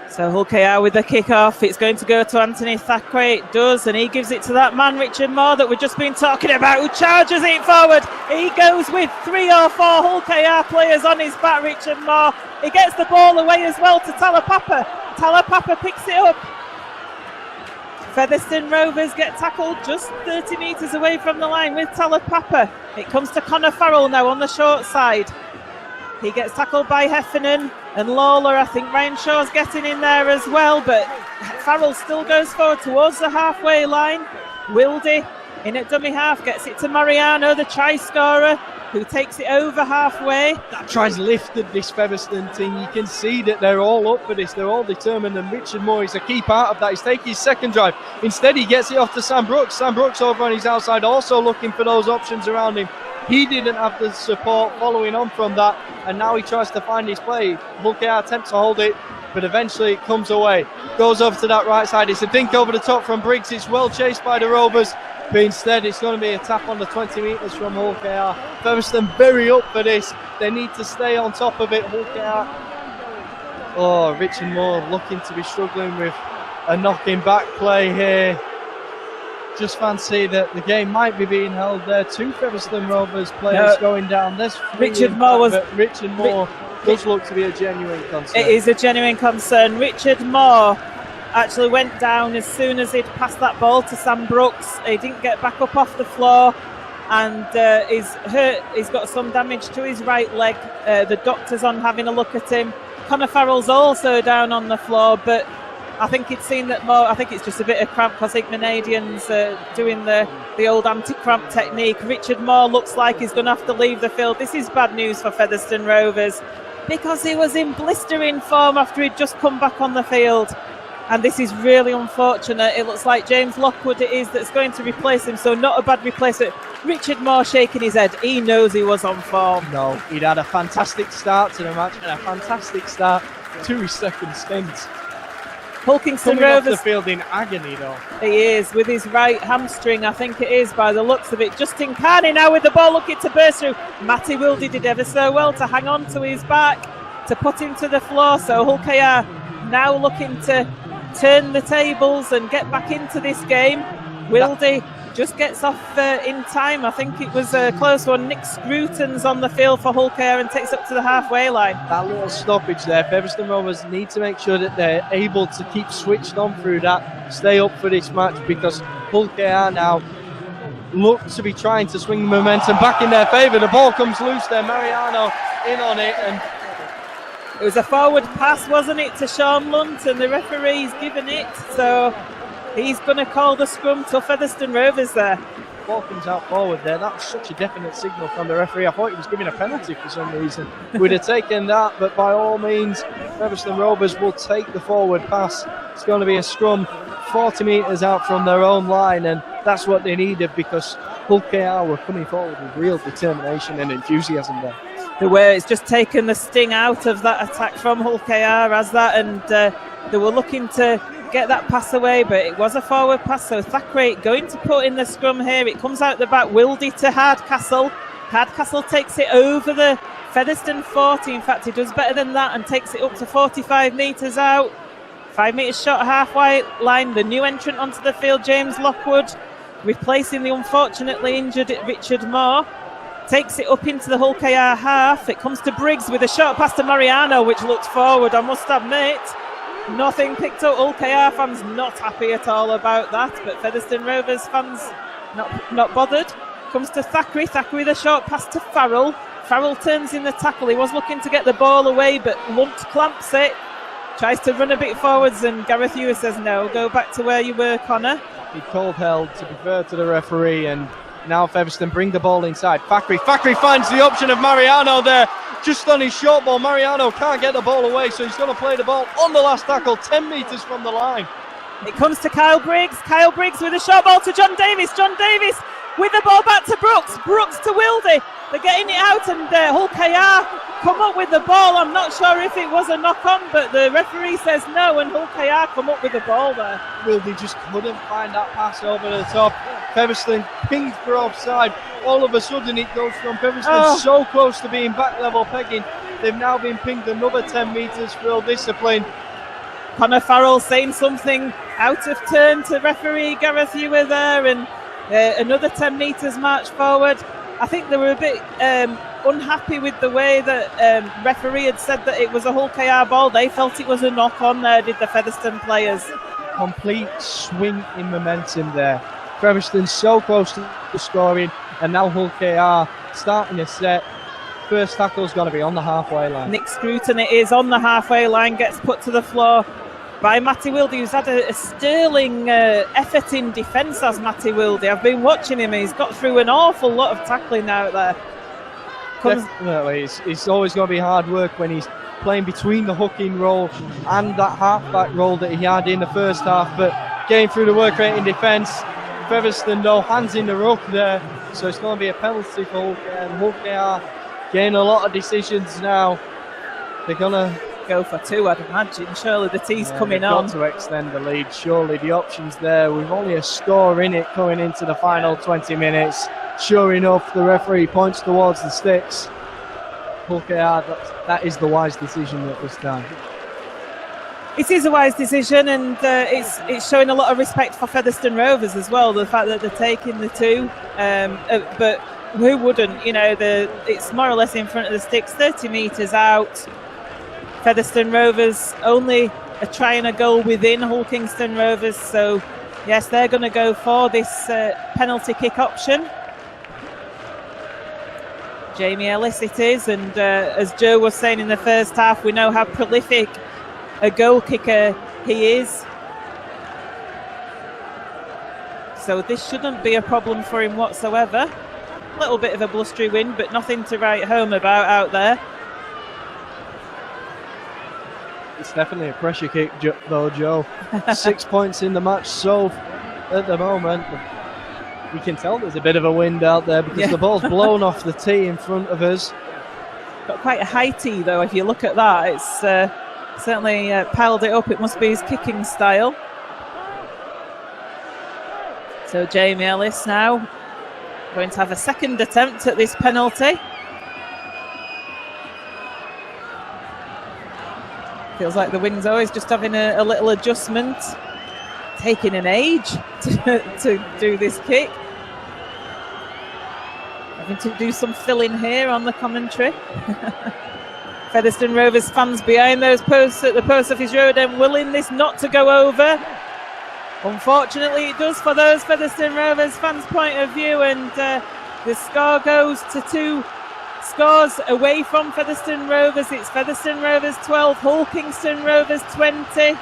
So Hull KR with the kick-off. It's going to go to Anthony Thackeray. It does, and he gives it to that man, Richard Moore, that we've just been talking about, who charges it forward. He goes with 3 or 4 Hull KR players on his back, Richard Moore. He gets the ball away as well to Talapapa. Talapapa picks it up. Featherstone Rovers get tackled just 30 metres away from the line with Talapapa. It comes to Connor Farrell now on the short side. He gets tackled by Heffernan and Lawler. I think Ryan Shaw's getting in there as well, but Farrell still goes forward towards the halfway line. Wildy in at dummy half gets it to Mariano, the try scorer, who takes it over halfway. That try's lifted this Featherstone team. You can see that they're all up for this. They're all determined, and Richard Moore is a key part of that. He's taking his second drive. Instead, he gets it off to Sam Brooks. Sam Brooks over on his outside, also looking for those options around him. He didn't have the support following on from that, and now he tries to find his play. Hull KR attempts to hold it, but eventually it comes away. Goes over to that right side. It's a dink over the top from Briggs. It's well chased by the Rovers, but instead it's going to be a tap on the 20 metres from Hull KR. Featherstone very up for this. They need to stay on top of it. Hull KR. Oh, Richard Moore looking to be struggling with a knocking back play here. Just fancy that the game might be being held there. 2 Featherstone Rovers players going down. There's Richard Moore does look to be a genuine concern. It is a genuine concern. Richard Moore actually went down as soon as he'd passed that ball to Sam Brooks. He didn't get back up off the floor and is hurt. He's got some damage to his right leg. The doctor's on having a look at him. Connor Farrell's also down on the floor, but I think he'd seen that more. I think it's just a bit of cramp because Ignanadian's doing the old anti-cramp technique. Richard Moore looks like he's going to have to leave the field. This is bad news for Featherstone Rovers because he was in blistering form after he'd just come back on the field. And this is really unfortunate. It looks like James Lockwood it is that's going to replace him, so not a bad replacement. Richard Moore shaking his head. He knows he was on form. No, he'd had a fantastic start to the match and a fantastic start to his second stint. Hulkingston Coming Rovers. off the field in agony, though. He is, with his right hamstring, I think it is, by the looks of it. Justin Carney now with the ball looking to burst through. Matty Wilde did ever so well to hang on to his back, to put him to the floor. So Hull KR now looking to turn the tables and get back into this game. Wilde just gets off in time. I think it was a close one. Nick Scruton's on the field for Hull KR and takes up to the halfway line. That little stoppage there, Featherstone Rovers need to make sure that they're able to keep switched on through that, stay up for this match, because Hull KR now look to be trying to swing the momentum back in their favour. The ball comes loose there, Mariano in on it, and it was a forward pass, wasn't it, to Sean Lunt, and the referee's given it, so he's going to call the scrum to Featherstone Rovers there. Ball comes out forward there. That was such a definite signal from the referee. I thought he was giving a penalty for some reason. We'd have taken that, but by all means, Featherstone Rovers will take the forward pass. It's going to be a scrum 40 metres out from their own line, and that's what they needed because Hull KR were coming forward with real determination and enthusiasm there. The way it's just taken the sting out of that attack from Hull KR as that, and they were looking to get that pass away, but it was a forward pass. So Thackeray going to put in the scrum here. It comes out the back. Wilde to Hardcastle. Hardcastle takes it over the Featherstone 40. In fact, he does better than that and takes it up to 45 metres out. 5 metres short halfway line. The new entrant onto the field, James Lockwood, replacing the unfortunately injured Richard Moore. Takes it up into the Hull KR half. It comes to Briggs with a short pass to Mariano, which looked forward, I must admit. Nothing picked up. Hull KR fans not happy at all about that, but Featherstone Rovers fans not bothered. Comes to Thackeray. Thackeray with a short pass to Farrell. Farrell turns in the tackle. He was looking to get the ball away, but Lunt clamps it. Tries to run a bit forwards, and Gareth Ewers says, no, go back to where you were, Connor. He called held to be fair to the referee, and now Featherstone bring the ball inside. Thackeray finds the option of Mariano there, just on his short ball. Mariano can't get the ball away, so he's going to play the ball on the last tackle, 10 metres from the line. It comes to Kyle Briggs. Kyle Briggs with a short ball to John Davis. John Davis with the ball back to Brooks. Brooks to Wilde. They're getting it out, and Hull KR come up with the ball. I'm not sure if it was a knock-on, but the referee says no, and Hull KR come up with the ball there. Wilde just couldn't find that pass over the top. Featherstone pinged for offside. All of a sudden it goes from Featherstone so close to being back level pegging. They've now been pinged another 10 metres for ill discipline. Connor Farrell saying something out of turn to referee Gareth Ewer there, and another 10 metres march forward. I think they were a bit unhappy with the way that referee had said that it was a Hull KR ball. They felt it was a knock-on there, did the Featherstone players. Complete swing in momentum there. Featherstone so close to scoring, and now Hull KR starting a set. First tackle's going to be on the halfway line. Nick Scruton it is on the halfway line, gets put to the floor by Matty Wilde, who's had a sterling effort in defence as Matty Wilde. I've been watching him. He's got through an awful lot of tackling out there. Definitely. It's always going to be hard work when he's playing between the hooking role and that half-back role that he had in the first half, but getting through the work rate in defence. Featherstone, though, hands in the ruck there, so it's going to be a penalty for Hull KR. And Hull KR getting a lot of decisions now. They're going to go for two, I'd imagine. Surely the tee's coming on. Got to extend the lead. Surely the options there. We've only a score in it coming into the final 20 minutes. Sure enough, the referee points towards the sticks. Hull KR, that is the wise decision at this time. It is a wise decision, and it's showing a lot of respect for Featherstone Rovers as well. The fact that they're taking the two, but who wouldn't? You know, it's more or less in front of the sticks, 30 metres out. Featherstone Rovers only a try and a goal within Hulkingston Rovers, so yes, they're going to go for this penalty kick option. Jamie Ellis it is, and as Joe was saying in the first half, we know how prolific a goal kicker He is. So this shouldn't be a problem for him whatsoever. A little bit of a blustery wind, but nothing to write home about out there. It's definitely a pressure kick, though, Joe. 6 points in the match so at the moment. We can tell there's a bit of a wind out there because the ball's blown off the tee in front of us. Got quite a high tee, though, if you look at that. It's certainly piled it up. It must be his kicking style. So Jamie Ellis now going to have a second attempt at this penalty. Feels like the wind's always just having a little adjustment. Taking an age to do this kick. Having to do some filling here on the commentary. Featherstone Rovers fans behind those posts at the Post Office Road and willing this not to go over. Unfortunately, it does for those Featherstone Rovers fans' point of view, and the score goes to 2 scores away from Featherstone Rovers. It's Featherstone Rovers 12, Hull Kingston Rovers 20.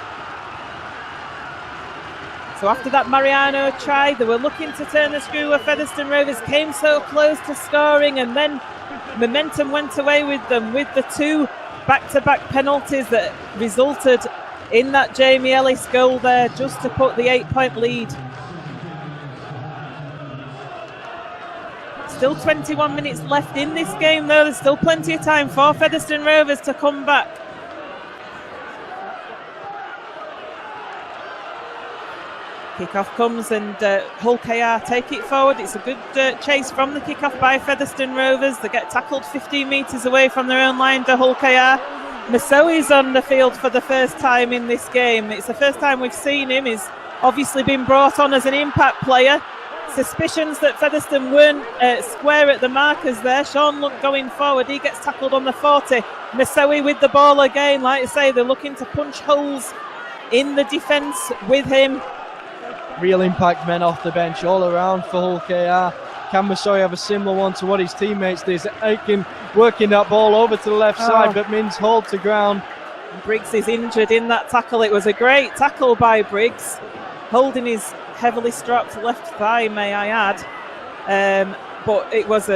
So after that Mariano try, they were looking to turn the screw where Featherstone Rovers came so close to scoring, and then momentum went away with them with the 2 back-to-back penalties that resulted in that Jamie Ellis goal there, just to put the 8-point lead. Still 21 minutes left in this game, though. There's still plenty of time for Featherstone Rovers to come back. Kick-off comes and Hull KR take it forward. It's a good chase from the kick-off by Featherstone Rovers. They get tackled 15 metres away from their own line to Hull KR. Masoi's on the field for the first time in this game. It's the first time we've seen him. He's obviously been brought on as an impact player. Suspicions that Featherstone weren't square at the markers there. Sean Lunt going forward. He gets tackled on the 40. Masoi with the ball again. Like I say, they're looking to punch holes in the defence with him. Real impact men off the bench all around for Hull KR. Can Masoi have a similar one to what his teammates did? Aiken working that ball over to the left side, but Mins hauled to ground. Briggs is injured in that tackle. It was a great tackle by Briggs, holding his heavily strapped left thigh, may I add. But it was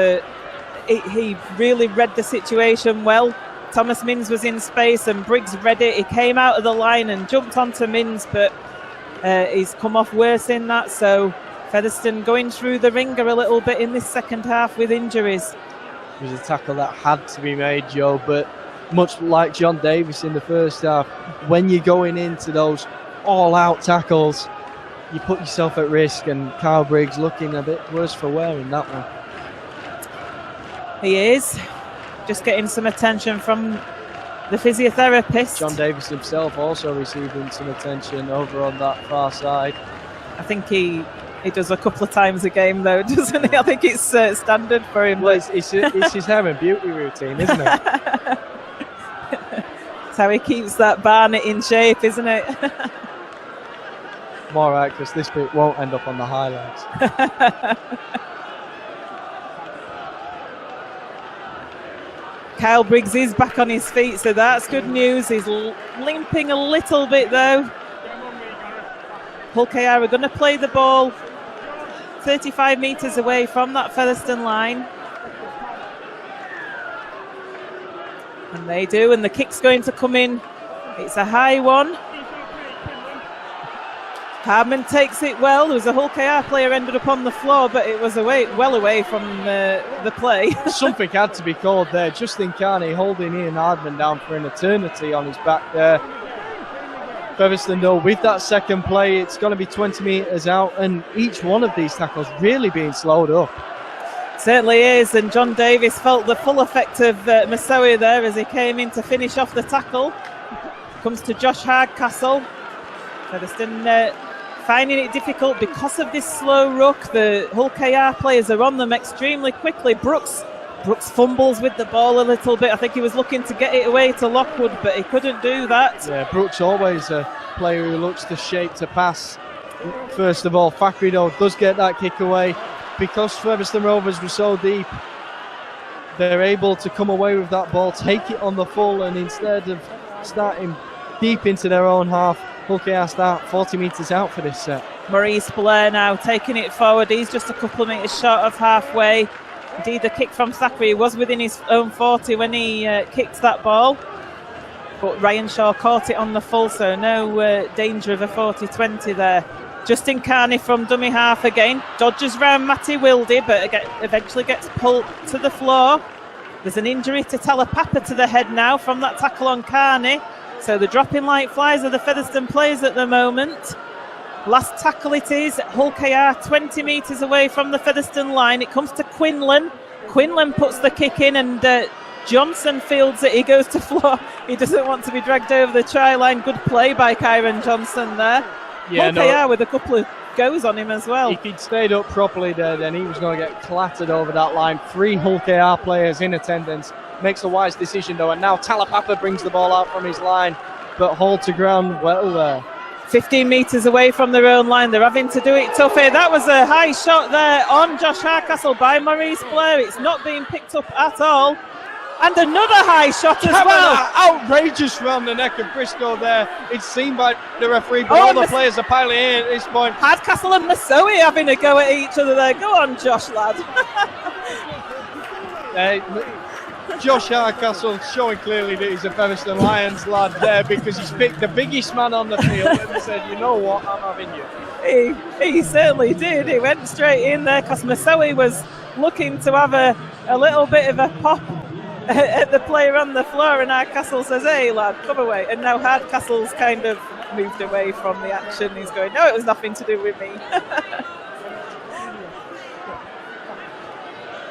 he really read the situation well. Thomas Mins was in space and Briggs read it. He came out of the line and jumped onto Mins, but he's come off worse in that. So Featherstone going through the ringer a little bit in this second half with injuries. It was a tackle that had to be made, Joe, but much like John Davis in the first half, when you're going into those all-out tackles, you put yourself at risk, and Kyle Briggs looking a bit worse for wear in that one. He is. Just getting some attention from the physiotherapist. John Davis himself also receiving some attention over on that far side. I think he does a couple of times a game, though, doesn't he? I think it's standard for him. Well, it's his hair and beauty routine, isn't it? That's how he keeps that Barnet in shape, isn't it? I'm all right, because this bit won't end up on the highlights. Kyle Briggs is back on his feet, so that's good news. He's limping a little bit, though. Hull KR are going to play the ball 35 metres away from that Featherstone line. And they do, and the kick's going to come in. It's a high one. Hardman takes it well. There was a Hull KR player ended up on the floor, but it was well away from the play. Something had to be called there. Justin Carney holding Ian Hardman down for an eternity on his back there. Featherstone, though, with that second play, it's going to be 20 metres out, and each one of these tackles really being slowed up. Certainly is, and John Davis felt the full effect of Masoi there as he came in to finish off the tackle. Comes to Josh Hardcastle. Featherstone finding it difficult because of this slow ruck. The Hull KR players are on them extremely quickly. Brooks fumbles with the ball a little bit. I think he was looking to get it away to Lockwood, but he couldn't do that. Yeah, Brooks always a player who looks to shape to pass. First of all, Thackeray, though, does get that kick away. Because Featherstone Rovers were so deep, they're able to come away with that ball, take it on the full, and instead of starting deep into their own half, Hull KR start 40 metres out for this set. Maurice Blair now taking it forward. He's just a couple of metres short of halfway. Indeed, the kick from Thackeray was within his own 40 when he kicked that ball. But Ryan Shaw caught it on the full, so no danger of a 40-20 there. Justin Carney from dummy half again. Dodges round Matty Wildy, but eventually gets pulled to the floor. There's an injury to Talapapa to the head now from that tackle on Carney. So they're dropping like flies of the Featherstone players at the moment. Last tackle it is. Hull KR 20 metres away from the Featherstone line. It comes to Quinlan. Quinlan puts the kick in and Johnson fields it. He goes to floor. He doesn't want to be dragged over the try line. Good play by Kyron Johnson there. Yeah, Hull KR with a couple of goes on him as well. If he'd stayed up properly there, then he was going to get clattered over that line. 3 Hull KR players in attendance. Makes a wise decision though, and now Talapapa brings the ball out from his line, but hold to ground well there. 15 metres away from their own line. They're having to do it tough here. That was a high shot there on Josh Hardcastle by Maurice Blair. It's not being picked up at all. And another high shot as well. Outrageous round the neck of Briscoe there. It's seen by the referee, but all the players are piling in at this point. Hardcastle and Masoe having a go at each other there. Go on, Josh, lad. Josh Hardcastle showing clearly that he's a Featherstone Lions lad there, because he's picked the biggest man on the field and said, you know what, I'm having you. He certainly did. He went straight in there because Masoe was looking to have a little bit of a pop at the player on the floor, and Hardcastle says, hey lad, come away. And now Hardcastle's kind of moved away from the action. He's going, no, it was nothing to do with me.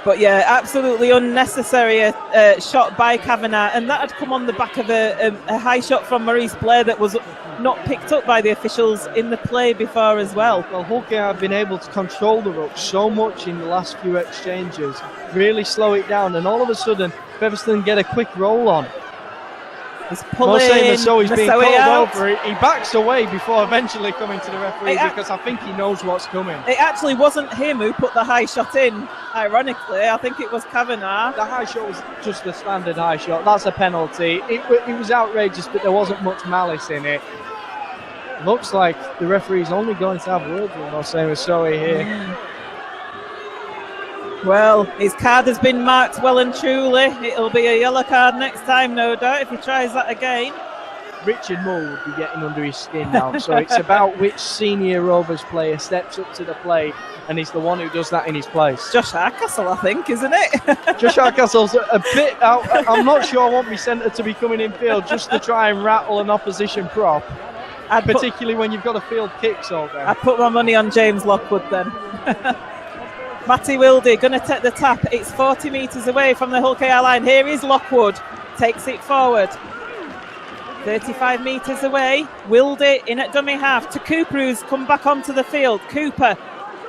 But yeah, absolutely unnecessary shot by Kavanagh, and that had come on the back of a high shot from Maurice Blair that was not picked up by the officials in the play before as well. Well, Hull KR have been able to control the ruck so much in the last few exchanges, really slow it down, and all of a sudden Featherstone get a quick roll on. He's pulling Masoe's being called out. over. He backs away before eventually coming to the referee because I think he knows what's coming. It actually wasn't him who put the high shot in, ironically. I think it was Kavanagh. The high shot was just the standard high shot. That's a penalty. It was outrageous, but there wasn't much malice in it. Looks like the referee's only going to have words with Masoe here. Well, his card has been marked well and truly. It'll be a yellow card next time, no doubt, if he tries that again. Richard Mull would be getting under his skin now, so it's about which senior Rovers player steps up to the plate and is the one who does that in his place. Josh Hardcastle, I think, isn't it? Josh Hardcastle's a bit out. I'm not sure I want my centre to be coming in field just to try and rattle an opposition prop, particularly when you've got a field kick so there. I'd put my money on James Lockwood then. Matty Wildy going to take the tap. It's 40 metres away from the Hull KR line. Here is Lockwood. Takes it forward. 35 metres away. Wildy in at dummy half to Cooper, who's come back onto the field. Cooper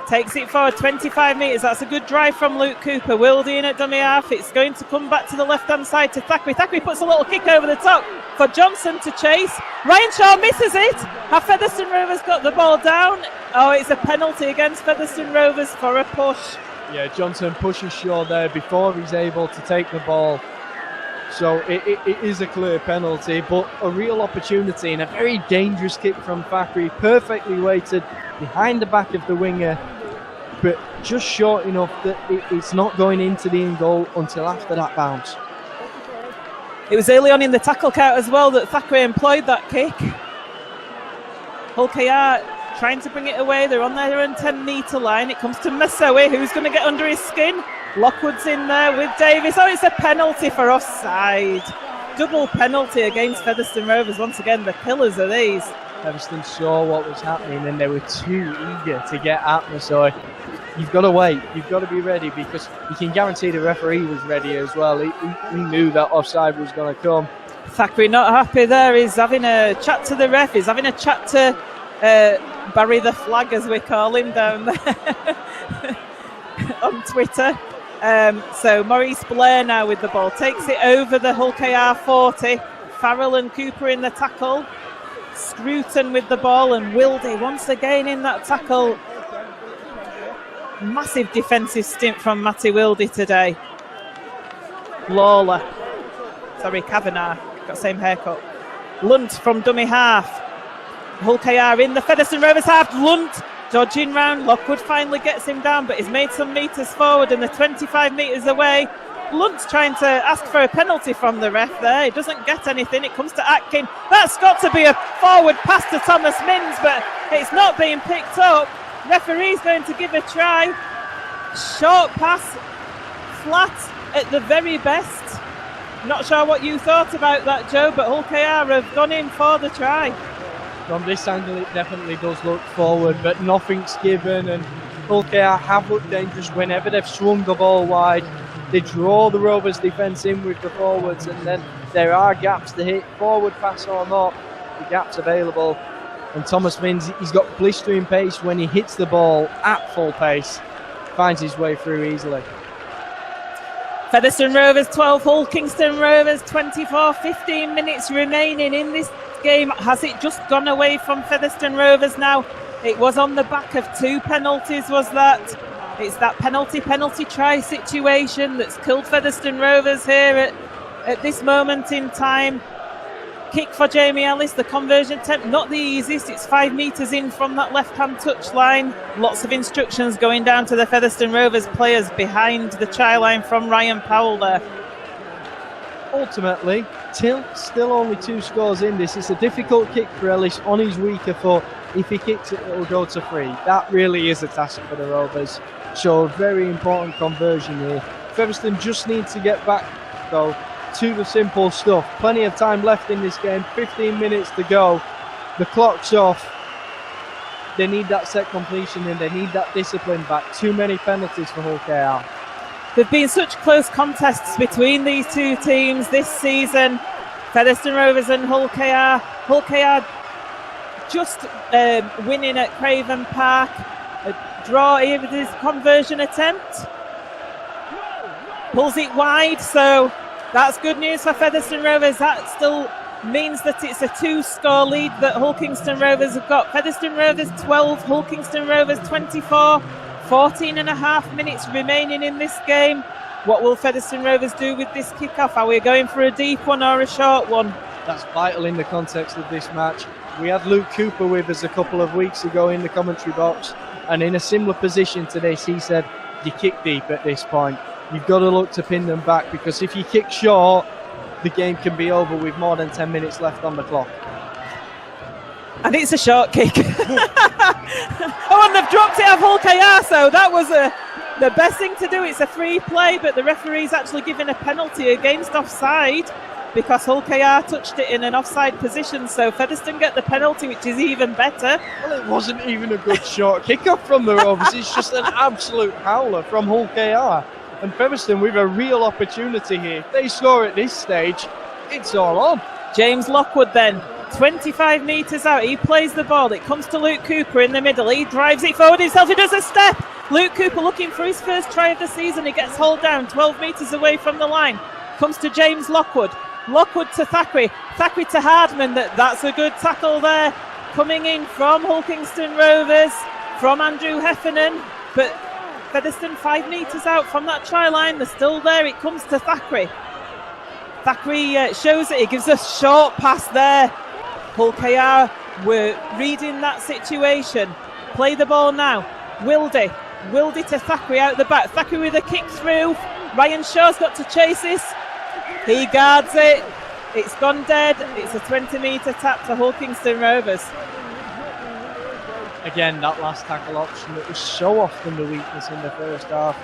takes it forward 25 metres. That's a good drive from Luke Cooper. Wildy in at dummy half. It's going to come back to the left-hand side to Thackeray. Thackeray puts a little kick over the top for Johnson to chase. Ryan Shaw misses it. Have Featherstone Rovers got the ball down? Oh, it's a penalty against Featherstone Rovers for a push. Yeah, Johnson pushes Shaw there before he's able to take the ball. So it is a clear penalty, but a real opportunity and a very dangerous kick from Thackeray. Perfectly weighted behind the back of the winger, but just short enough that it's not going into the in goal until after that bounce. It was early on in the tackle count as well that Thackeray employed that kick. Hull KR trying to bring it away. They're on their own 10-metre line. It comes to Masoe, who's going to get under his skin. Lockwood's in there with Davis. Oh, it's a penalty for offside. Double penalty against Featherstone Rovers. Once again, the killers are these. Featherstone saw what was happening and they were too eager to get at Masoe. You've got to wait. You've got to be ready, because you can guarantee the referee was ready as well. He knew that offside was going to come. Thackeray not happy there. He's having a chat to the ref. He's having a chat to Barry the Flag, as we call him down there on Twitter. So Maurice Blair now with the ball. Takes it over the Hull KR 40. Farrell and Cooper in the tackle. Scruton with the ball, and Wildy once again in that tackle. Massive defensive stint from Matty Wildy today. Kavanagh, got the same haircut. Lunt from dummy half. Hull KR in the Featherstone Rovers half. Lunt dodging round. Lockwood finally gets him down, but he's made some metres forward and they're 25 metres away. Lunt's trying to ask for a penalty from the ref there. He doesn't get anything. It comes to Atkin. That's got to be a forward pass to Thomas Minns, but it's not being picked up. Referee's going to give a try. Short pass, flat at the very best. Not sure what you thought about that, Joe, but Hull KR have gone in for the try. From this angle, it definitely does look forward, but nothing's given, and Hull KR have looked dangerous whenever they've swung the ball wide. They draw the Rovers defence in with the forwards, and then there are gaps to hit, forward pass or not, the gaps available. And Thomas Minns, he's got blistering pace when he hits the ball at full pace, finds his way through easily. Featherstone Rovers 12, Hull Kingston Rovers 24, 15 minutes remaining in this game. Has it just gone away from Featherstone Rovers now? It was on the back of 2 penalties, was that? It's that penalty try situation that's killed Featherstone Rovers here at this moment in time. Kick for Jamie Ellis, the conversion attempt, not the easiest. It's 5 metres in from that left-hand touch line. Lots of instructions going down to the Featherstone Rovers players behind the try line from Ryan Powell there. Ultimately, still only 2 scores in this. It's a difficult kick for Ellis on his weaker foot. If he kicks it, it'll go to 3. That really is a task for the Rovers. So very important conversion here. Featherstone just needs to get back, though, to the simple stuff. Plenty of time left in this game, 15 minutes to go. The clock's off. They need that set completion and they need that discipline back. Too many penalties for Hull KR. There've been such close contests between these 2 teams this season. Featherstone Rovers and Hull KR. Hull KR just winning at Craven Park. A draw here with his conversion attempt. Pulls it wide, so that's good news for Featherstone Rovers. That still means that it's a 2-score lead that Hull Kingston Rovers have got. Featherstone Rovers 12, Hull Kingston Rovers 24. 14 and a half minutes remaining in this game. What will Featherstone Rovers do with this kickoff? Are we going for a deep one or a short one? That's vital in the context of this match. We had Luke Cooper with us a couple of weeks ago in the commentary box, and in a similar position to this, he said, you kick deep at this point. You've got to look to pin them back, because if you kick short, the game can be over with more than 10 minutes left on the clock. And it's a short kick. Oh, and they've dropped it off Hull KR, so that was the best thing to do. It's a free play, but the referee's actually given a penalty against offside because Hull KR touched it in an offside position, so Featherstone get the penalty, which is even better. Well, it wasn't even a good short kick-off from the Rovers. It's just an absolute howler from Hull KR. And Featherstone with a real opportunity here. If they score at this stage, it's all on. James Lockwood then, 25 metres out, he plays the ball, it comes to Luke Cooper in the middle, he drives it forward himself, he does a step. Luke Cooper looking for his first try of the season, he gets hauled down 12 metres away from the line, comes to James Lockwood, Lockwood to Thackeray, Thackeray to Hardman, that's a good tackle there, coming in from Hull Kingston Rovers, from Andrew Heffernan, but Featherstone 5 metres out from that try line, they're still there, it comes to Thackeray. Thackeray shows it, he gives a short pass there. Hull KR were reading that situation. Play the ball now. Wildy to Thackeray out the back. Thackeray with a kick through. Ryan Shaw's got to chase this. He guards it. It's gone dead. It's a 20-metre tap to Hull Kingston Rovers. Again, that last tackle option that was so often the weakness in the first half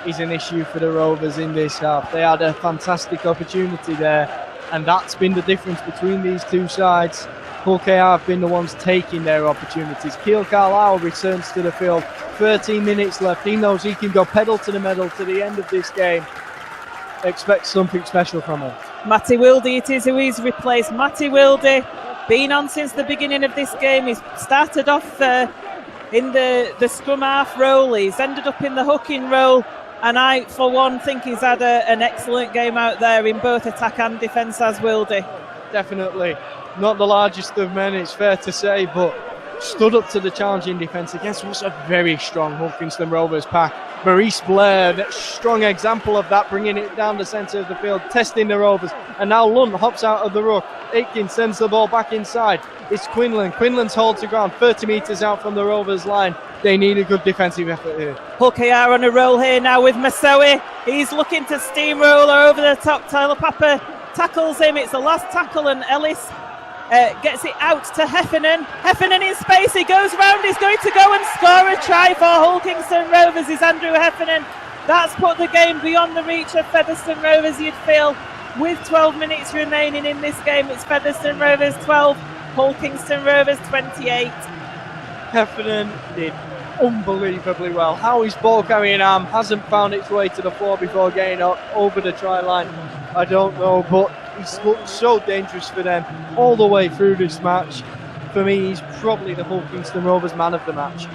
is an issue for the Rovers in this half. They had a fantastic opportunity there, and that's been the difference between these 2 sides. Hull KR have been the ones taking their opportunities. Keil Carlisle returns to the field. 13 minutes left. He knows he can go pedal to the metal to the end of this game. Expect something special from him. Matty Wildy it is who he's replaced. Matty Wildy, been on since the beginning of this game. He's started off in the scrum half role. He's ended up in the hooking role. And I, for one, think he's had an excellent game out there in both attack and defence as Wildy. Definitely. Not the largest of men, it's fair to say, but stood up to the challenge in defence against what's a very strong Hulkingston Rovers pack. Maurice Blair, that strong example of that, bringing it down the centre of the field, testing the Rovers. And now Lund hops out of the ruck. Aitken sends the ball back inside. It's Quinlan. Quinlan's hold to ground, 30 metres out from the Rovers line. They need a good defensive effort here. Hull KR on a roll here now with Masoe. He's looking to steamroller over the top. Tyler Papa tackles him. It's the last tackle, and Ellis gets it out to Heffernan. Heffernan in space. He goes round. He's going to go and score a try for Hulkingston Rovers. Is Andrew Heffernan. That's put the game beyond the reach of Featherstone Rovers, you'd feel. With 12 minutes remaining in this game, it's Featherstone Rovers 12, Hulkingston Rovers 28. Heffernan did unbelievably well. How his ball carrying arm hasn't found its way to the floor before getting up over the try line, I don't know, but he's looked so dangerous for them all the way through this match. For me, he's probably the Hulkingston Rovers man of the match.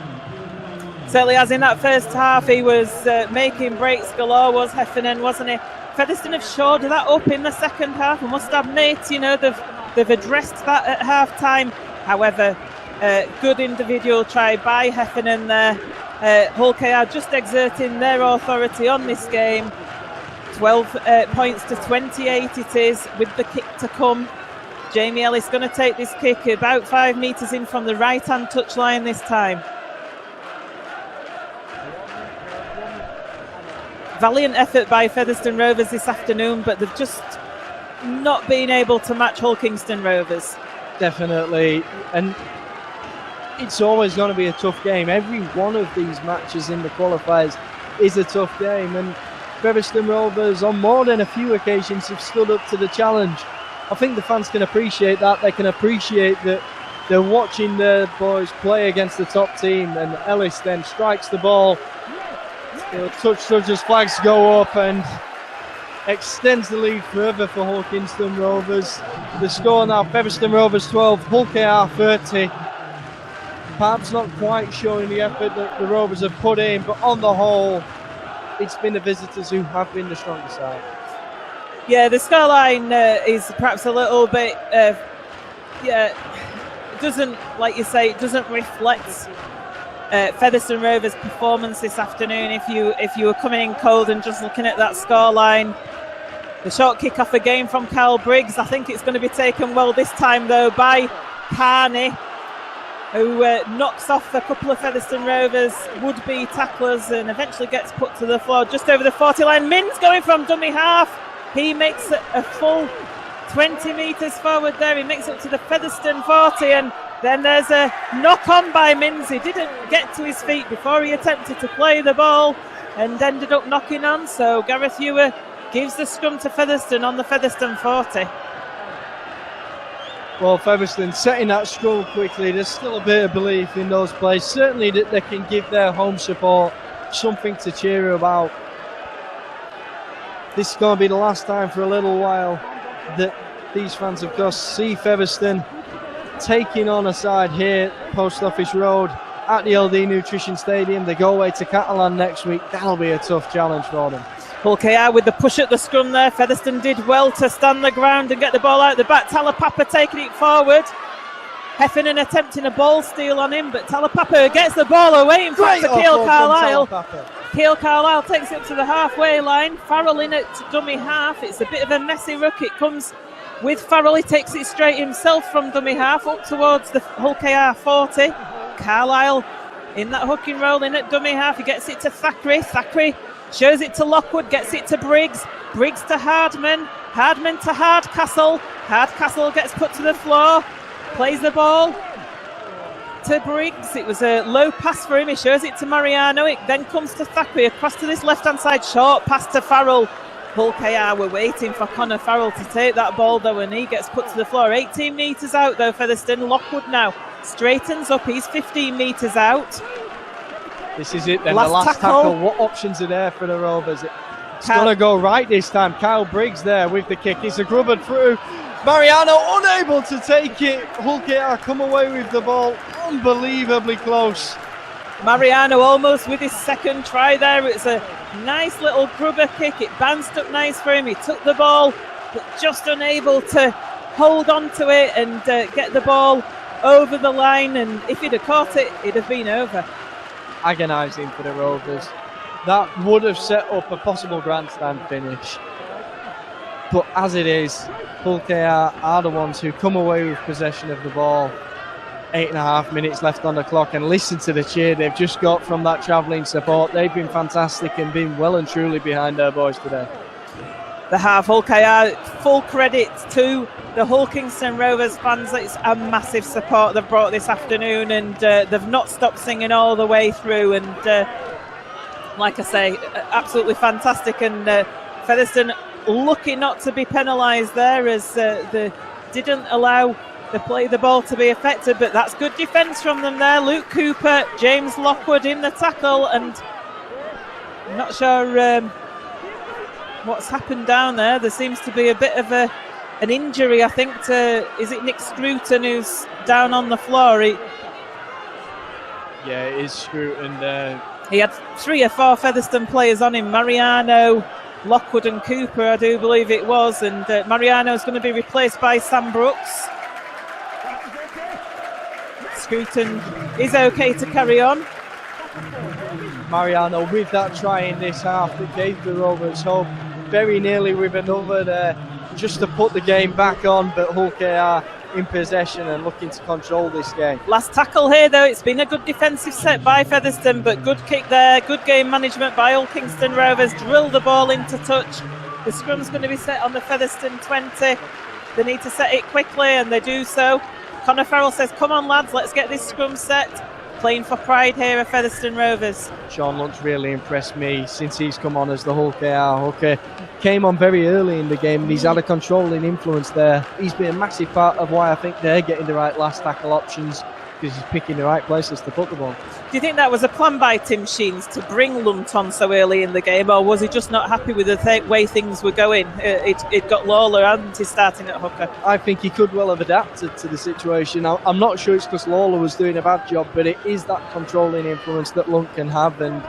Certainly, as in that first half, he was making breaks galore, was Heffernan, wasn't he? Featherstone have shored that up in the second half. I must admit, you know, they've addressed that at half time. However, good individual try by Heffernan there. Hull KR just exerting their authority on this game. 12 points to 28 it is, with the kick to come. Jamie Ellis going to take this kick about 5 metres in from the right-hand touchline this time. Valiant effort by Featherstone Rovers this afternoon, but they've just not been able to match Hulkingston Rovers. Definitely, and it's always going to be a tough game. Every one of these matches in the qualifiers is a tough game, and Featherstone Rovers on more than a few occasions have stood up to the challenge. I think the fans can appreciate that. They can appreciate that they're watching their boys play against the top team, and Ellis then strikes the ball. Touch judges' flags go up and extends the lead further for Hulkingston Rovers. The score now, Featherstone Rovers 12, Hull KR 30. Perhaps not quite showing the effort that the Rovers have put in, but on the whole, it's been the visitors who have been the stronger side. Yeah, the scoreline is perhaps a little bit, it doesn't, like you say, it doesn't reflect Featherstone Rovers' performance this afternoon. If you were coming in cold and just looking at that scoreline, the short kick off again from Carl Briggs. I think it's going to be taken well this time though by Carney, who knocks off a couple of Featherstone Rovers would-be tacklers and eventually gets put to the floor just over the 40 line. Minns going from dummy half. He makes a full 20 metres forward there. He makes it to the Featherstone 40, and then there's a knock on by Minns. He didn't get to his feet before he attempted to play the ball and ended up knocking on. So Gareth Ewer gives the scrum to Featherstone on the Featherstone 40. Well, Featherstone setting that scrum quickly. There's still a bit of belief in those players. Certainly that they can give their home support something to cheer about. This is going to be the last time for a little while that these fans, of course, see Featherstone taking on a side here, Post Office Road, at the LD Nutrition Stadium. They go away to Catalan next week. That'll be a tough challenge for them. Hull KR with the push at the scrum there. Featherstone did well to stand the ground and get the ball out the back. Talapapa taking it forward. Heffernan attempting a ball steal on him, but Talapapa gets the ball away in front of Keil Carlisle. Keil Carlisle takes it to the halfway line. Farrell in at dummy half. It's a bit of a messy ruck. It comes with Farrell. He takes it straight himself from dummy half up towards the Hull KR 40. Carlisle in that hook and roll in at dummy half. He gets it to Thackeray. Thackeray shows it to Lockwood, gets it to Briggs. Briggs to Hardman. Hardman to Hardcastle. Hardcastle gets put to the floor. Plays the ball to Briggs. It was a low pass for him. He shows it to Mariano. It then comes to Thackeray across to this left-hand side. Short pass to Farrell. Hull KR were waiting for Connor Farrell to take that ball though, and he gets put to the floor. 18 metres out though, Featherstone. Lockwood now straightens up. He's 15 metres out. This is it then, the last tackle. What options are there for the Rovers? It's going to go right this time. Kyle Briggs there with the kick. It's a grubbered through. Mariano unable to take it. Hull KR come away with the ball. Unbelievably close. Mariano almost with his second try there. It's a nice little grubber kick. It bounced up nice for him. He took the ball, but just unable to hold on to it and get the ball over the line, and if he'd have caught it, it'd have been over. Agonising for the Rovers. That would have set up a possible grandstand finish. But as it is, Hull KR are the ones who come away with possession of the ball. 8.5 minutes left on the clock, and listen to the cheer they've just got from that travelling support. They've been fantastic and been well and truly behind their boys today. They have. Hull KR, full credit to the Hull Kingston Rovers fans. It's a massive support they've brought this afternoon, and they've not stopped singing all the way through, and like I say, absolutely fantastic. And Featherstone lucky not to be penalised there, as they didn't allow the ball to be affected, but that's good defence from them there. Luke Cooper, James Lockwood in the tackle, and I'm not sure what's happened down there. There seems to be a bit of an injury, I think, to, is it Nick Scruton who's down on the floor? Yeah, it is Scruton. He had 3 or 4 Featherstone players on him, Mariano, Lockwood and Cooper, I do believe it was, and Mariano's going to be replaced by Sam Brooks. Scruton is okay to carry on. Mariano with that try in this half that gave the Rovers hope. Very nearly with another there, just to put the game back on, but Hull KR in possession and looking to control this game. Last tackle here though, it's been a good defensive set by Featherstone, but good kick there, good game management by Hull Kingston Rovers. Drill the ball into touch. The scrum's going to be set on the Featherstone 20. They need to set it quickly, and they do so. Connor Farrell says, come on lads, let's get this scrum set. Playing for pride here at Featherstone Rovers. Sean Lunt's really impressed me since he's come on as the Hull KR hooker. Came on very early in the game, and he's had a controlling influence there. He's been a massive part of why I think they're getting the right last tackle options, because he's picking the right places to put the ball. Do you think that was a plan by Tim Sheens to bring Lunt on so early in the game, or was he just not happy with the way things were going? It got Lawler and he's starting at hooker. I think he could well have adapted to the situation. I'm not sure it's because Lawler was doing a bad job, but it is that controlling influence that Lunt can have, and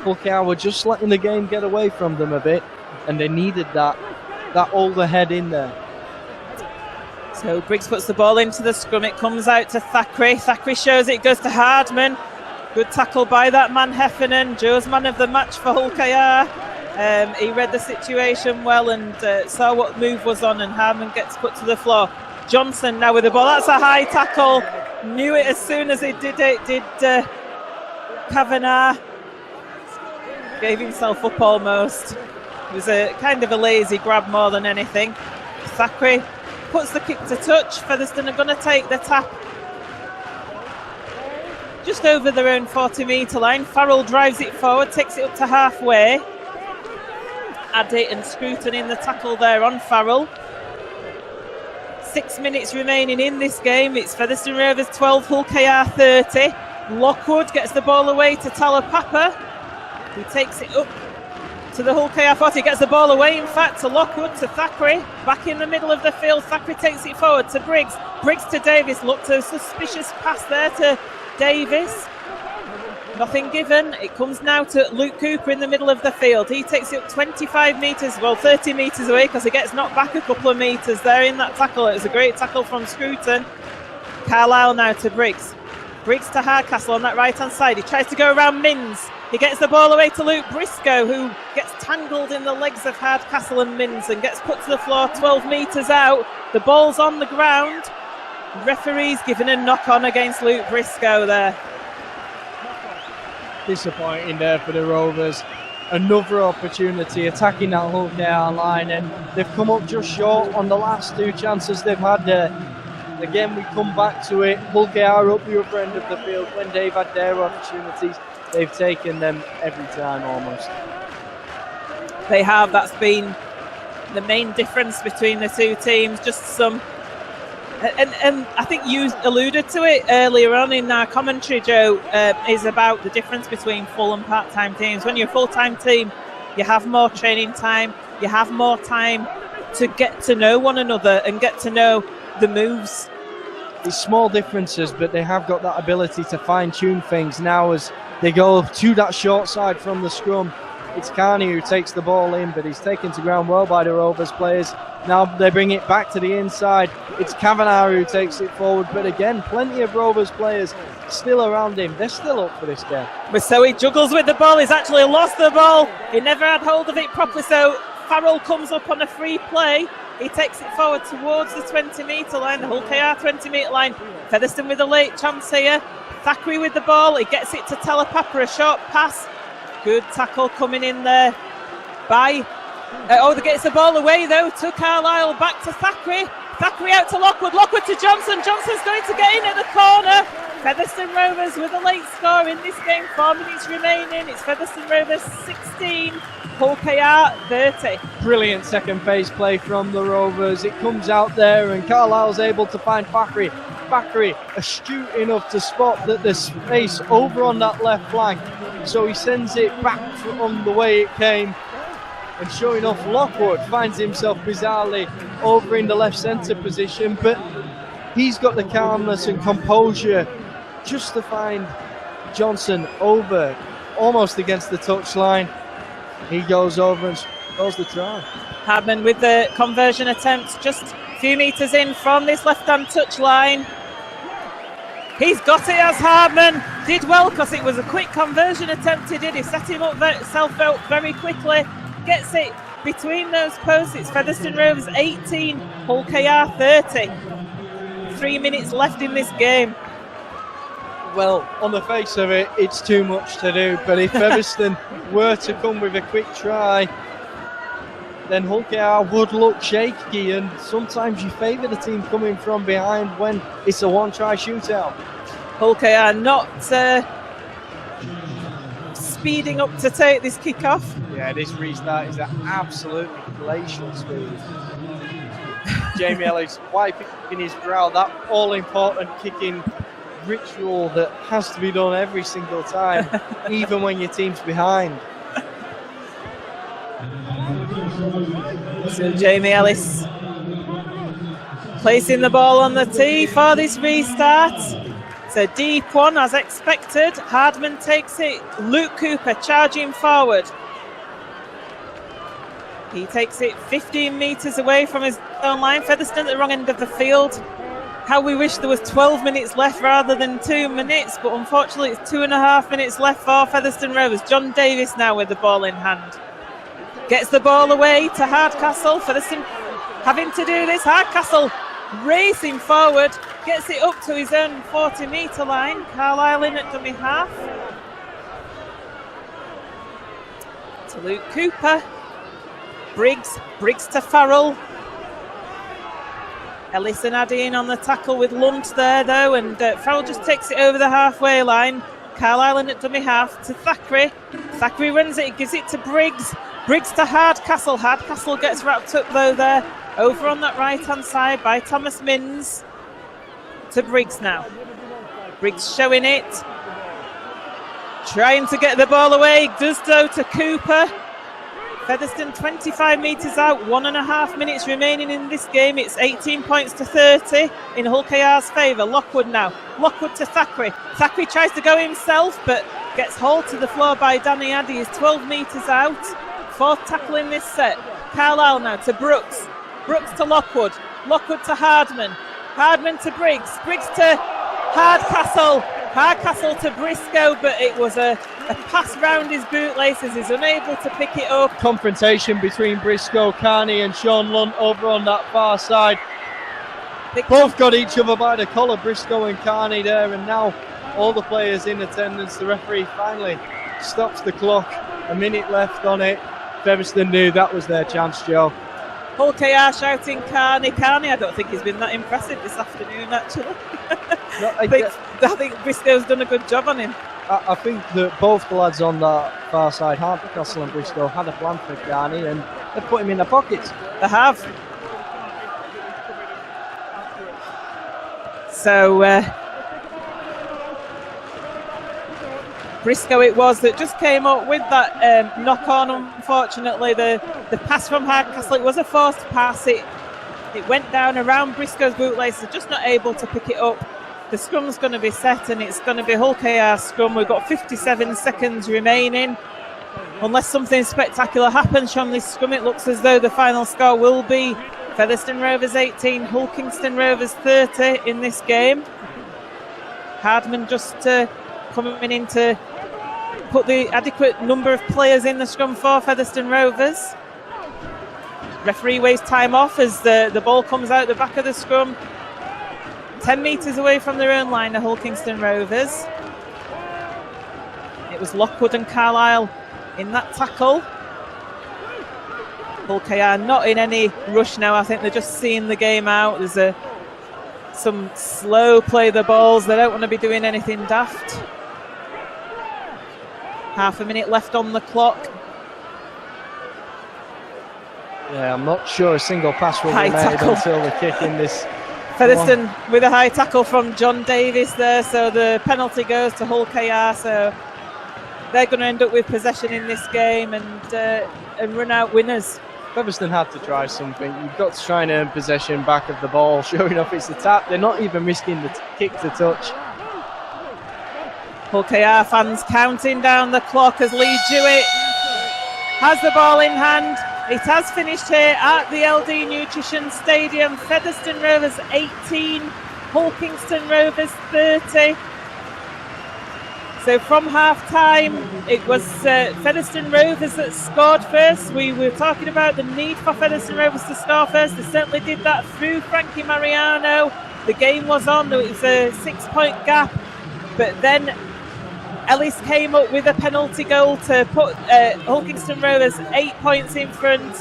Hull KR were just letting the game get away from them a bit, and they needed that older head in there. So Briggs puts the ball into the scrum. It comes out to Thackeray. Thackeray shows it, goes to Hardman. Good tackle by that man Heffernan. Joe's man of the match for Hull KR. He read the situation well and saw what move was on, and Hardman gets put to the floor. Johnson now with the ball. That's a high tackle. Knew it as soon as he did it. Did Kavanagh. Gave himself up almost. It was a kind of a lazy grab more than anything. Thackeray puts the kick to touch. Featherstone are going to take the tap just over their own 40-metre line. Farrell drives it forward, takes it up to halfway. Addy and Scruton in the tackle there on Farrell. 6 minutes remaining in this game. It's Featherstone Rovers 12, Hull KR 30. Lockwood gets the ball away to Talapapa, who takes it up to the Hull KR 40, gets the ball away, in fact, to Lockwood, to Thackeray, back in the middle of the field. Thackeray takes it forward to Briggs, Briggs to Davis, looked a suspicious pass there to Davis, nothing given. It comes now to Luke Cooper in the middle of the field. He takes it up 25 metres, well 30 metres away, because he gets knocked back a couple of metres there in that tackle. It was a great tackle from Scruton. Carlisle now to Briggs, Briggs to Hardcastle on that right hand side. He tries to go around Minns. He gets the ball away to Luke Briscoe, who gets tangled in the legs of Hardcastle and Minns and gets put to the floor 12 metres out. The ball's on the ground. Referee's given a knock-on against Luke Briscoe there. Disappointing there for the Rovers. Another opportunity attacking that Hull KR line, and they've come up just short on the last 2 chances they've had there. Again, we come back to it. Hull KR up the upper end of the field when they've had their opportunities. They've taken them every time almost. They have. That's been the main difference between the two teams. Just some, and I think you alluded to it earlier on in our commentary, Joe, is about the difference between full and part-time teams. When you're a full-time team, you have more training time, you have more time to get to know one another and get to know the moves. It's small differences, but they have got that ability to fine-tune things now as they go to that short side from the scrum. It's Carney who takes the ball in, but he's taken to ground well by the Rovers players. Now they bring it back to the inside. It's Kavanagh who takes it forward, but again, plenty of Rovers players still around him. They're still up for this game. So he juggles with the ball. He's actually lost the ball. He never had hold of it properly, so Farrell comes up on a free play. He takes it forward towards the 20-metre line, the Hull KR 20-metre line. Featherstone with a late chance here. Thackeray with the ball. He gets it to Talapapa, a short pass. Good tackle coming in there by... they gets the ball away though to Carlisle, back to Thackeray. Thackeray out to Lockwood. Lockwood to Johnson. Johnson's going to get in at the corner. Featherstone Rovers with a late score in this game. 4 minutes remaining. It's Featherstone Rovers 16, Hull KR 30. Brilliant second phase play from the Rovers. It comes out there and Carlisle's able to find Thackeray. Thackeray astute enough to spot that there's space over on that left flank. So he sends it back from the way it came. And sure enough, Lockwood finds himself bizarrely over in the left centre position, but he's got the calmness and composure just to find Johnson over, almost against the touchline. He goes over and scores the try. Hardman with the conversion attempt, just a few metres in from this left-hand touchline. He's got it as Hardman. Did well because it was a quick conversion attempt he did. He set himself out very quickly. Gets it between those posts. It's Featherstone Rovers 18, Hull KR 30. 3 minutes left in this game. Well, on the face of it, it's too much to do. But if Featherstone were to come with a quick try, then Hull KR would look shaky. And sometimes you favour the team coming from behind when it's a one-try shootout. Hull KR not speeding up to take this kick-off. Yeah, this restart is at absolutely glacial speed. Jamie Ellis wiping his brow, that all-important kicking ritual that has to be done every single time, even when your team's behind. So Jamie Ellis placing the ball on the tee for this restart. It's a deep one as expected. Hardman takes it. Luke Cooper charging forward. He takes it 15 metres away from his own line. Featherstone at the wrong end of the field. How we wish there was 12 minutes left rather than 2 minutes, but unfortunately it's 2.5 minutes left for Featherstone Rovers. John Davis now with the ball in hand. Gets the ball away to Hardcastle. Featherstone having to do this. Hardcastle racing forward. Gets it up to his own 40-metre line. Carlisle in at dummy half. To Luke Cooper. Briggs to Farrell. Ellis and Addy in on the tackle with Lunt there though, and Farrell just takes it over the halfway line. Carlisle in at dummy half to Thackeray. Thackeray runs it, gives it to Briggs. Briggs to Hardcastle. Hardcastle gets wrapped up though there. Over on that right-hand side by Thomas Minns. To Briggs now. Briggs showing it. Trying to get the ball away. Does so to Cooper. Featherstone 25 metres out, 1.5 minutes remaining in this game. It's 18 points to 30 in Hull KR's favour. Lockwood now. Lockwood to Thackeray. Thackeray tries to go himself, but gets hauled to the floor by Danny Addy. He's 12 metres out. Fourth tackle in this set. Carlisle now to Brooks. Brooks to Lockwood. Lockwood to Hardman. Hardman to Briggs. Briggs to Hardcastle. Hardcastle to Briscoe, but it was a pass round his bootlaces. He's unable to pick it up. Confrontation between Briscoe, Carney and Sean Lunt over on that far side. Both got each other by the collar, Briscoe and Carney there, and now all the players in attendance. The referee finally stops the clock. A minute left on it. Featherstone knew that was their chance, Joe. Hull KR shouting Carney. Carney, I don't think he's been that impressive this afternoon, actually. No, I think Briscoe's done a good job on him. I think that both the lads on that far side, Hardcastle and Briscoe, had a plan for Carney and they put him in their pockets. They have. So Briscoe it was that just came up with that knock on. Unfortunately, the pass from Hardcastle, it was a forced pass. It went down around Briscoe's bootlaces, just not able to pick it up. The scrum's going to be set and it's going to be Hull KR scrum. We've got 57 seconds remaining. Unless something spectacular happens from this scrum, it looks as though the final score will be Featherstone Rovers 18, Hull Kingston Rovers 30 in this game. Hardman just coming in to put the adequate number of players in the scrum for Featherstone Rovers. Referee waves time off as the ball comes out the back of the scrum. 10 metres away from their own line, the Hull Kingston Rovers. It was Lockwood and Carlisle in that tackle. Hull KR not in any rush now. I think they're just seeing the game out. There's some slow play the balls. They don't want to be doing anything daft. Half a minute left on the clock. Yeah, I'm not sure a single pass will be made until the kick in this. Featherstone with a high tackle from John Davis there, so the penalty goes to Hull KR. So they're going to end up with possession in this game and run out winners. Featherstone had to try something. You've got to try and earn possession back of the ball. Sure enough, it's a tap. They're not even risking the kick to touch. Hull KR fans counting down the clock as Lee Jewett has the ball in hand. It has finished here at the LD Nutrition Stadium. Featherstone Rovers 18, Hull Kingston Rovers 30. So from half-time, it was Featherstone Rovers that scored first. We were talking about the need for Featherstone Rovers to score first. They certainly did that through Frankie Mariano. The game was on. It was a 6-point gap. But then Ellis came up with a penalty goal to put Hull Kingston Rovers 8 points in front.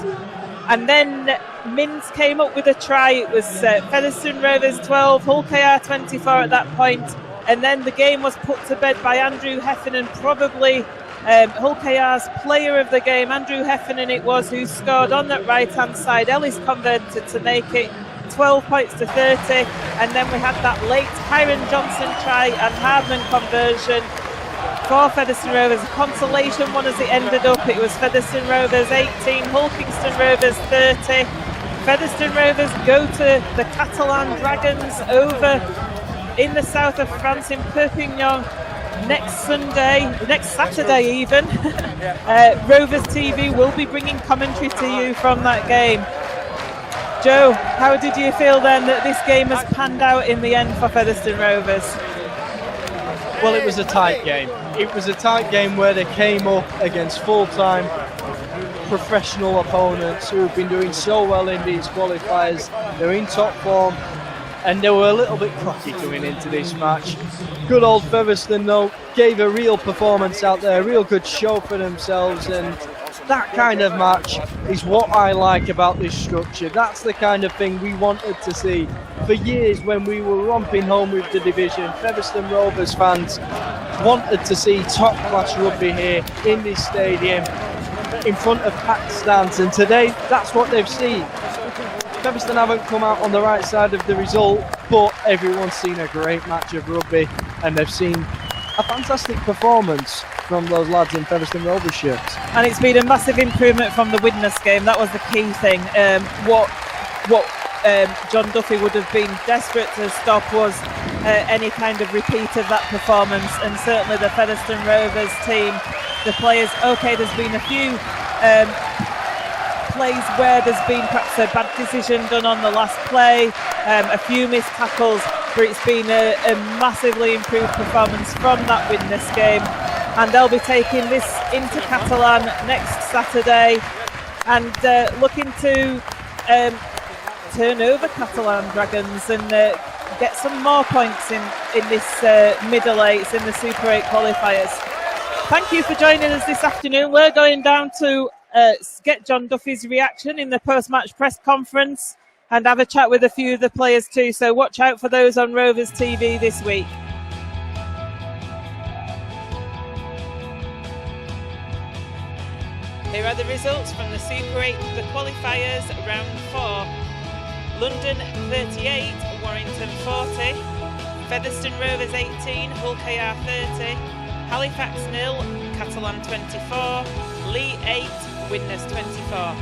And then Mins came up with a try. It was Featherstone Rovers 12, Hull KR 24 at that point. And then the game was put to bed by Andrew Heffernan, probably Hull KR's player of the game. Andrew Heffernan it was who scored on that right-hand side. Ellis converted to make it 12 points to 30. And then we had that late Kyron Johnson try and Hardman conversion for Featherstone Rovers. A consolation one as it ended up. It was Featherstone Rovers 18, Hull Kingston Rovers 30. Featherstone Rovers go to the Catalan Dragons over in the south of France in Perpignan next Saturday even. Rovers TV will be bringing commentary to you from that game. Joe, how did you feel then that this game has panned out in the end for Featherstone Rovers? Well, it was a tight game. It was a tight game where they came up against full-time professional opponents who have been doing so well in these qualifiers. They're in top form and they were a little bit cocky going into this match. Good old Featherstone though gave a real performance out there, a real good show for themselves, and that kind of match is what I like about this structure. That's the kind of thing we wanted to see. For years when we were romping home with the division, Featherstone Rovers fans wanted to see top-class rugby here in this stadium in front of packed stands, and today that's what they've seen. Featherstone haven't come out on the right side of the result, but everyone's seen a great match of rugby and they've seen a fantastic performance from those lads in Featherstone Rovers shirts. And it's been a massive improvement from the Widnes game. That was the key thing. What John Duffy would have been desperate to stop was any kind of repeat of that performance, and certainly the Featherstone Rovers team, the players, okay, there's been a few plays where there's been perhaps a bad decision done on the last play, a few missed tackles, but it's been a massively improved performance from that Widnes game, and they'll be taking this into Catalan next Saturday and looking to turn over Catalan Dragons and get some more points in this middle eights in the Super 8 qualifiers. Thank you for joining us this afternoon. We're going down to get John Duffy's reaction in the post-match press conference and have a chat with a few of the players too, so watch out for those on Rovers TV this week. Here are the results from the Super 8, the qualifiers, round 4. London 38, Warrington 40, Featherstone Rovers 18, Hull KR 30, Halifax 0, Catalan 24, Lee 8, Widnes 24.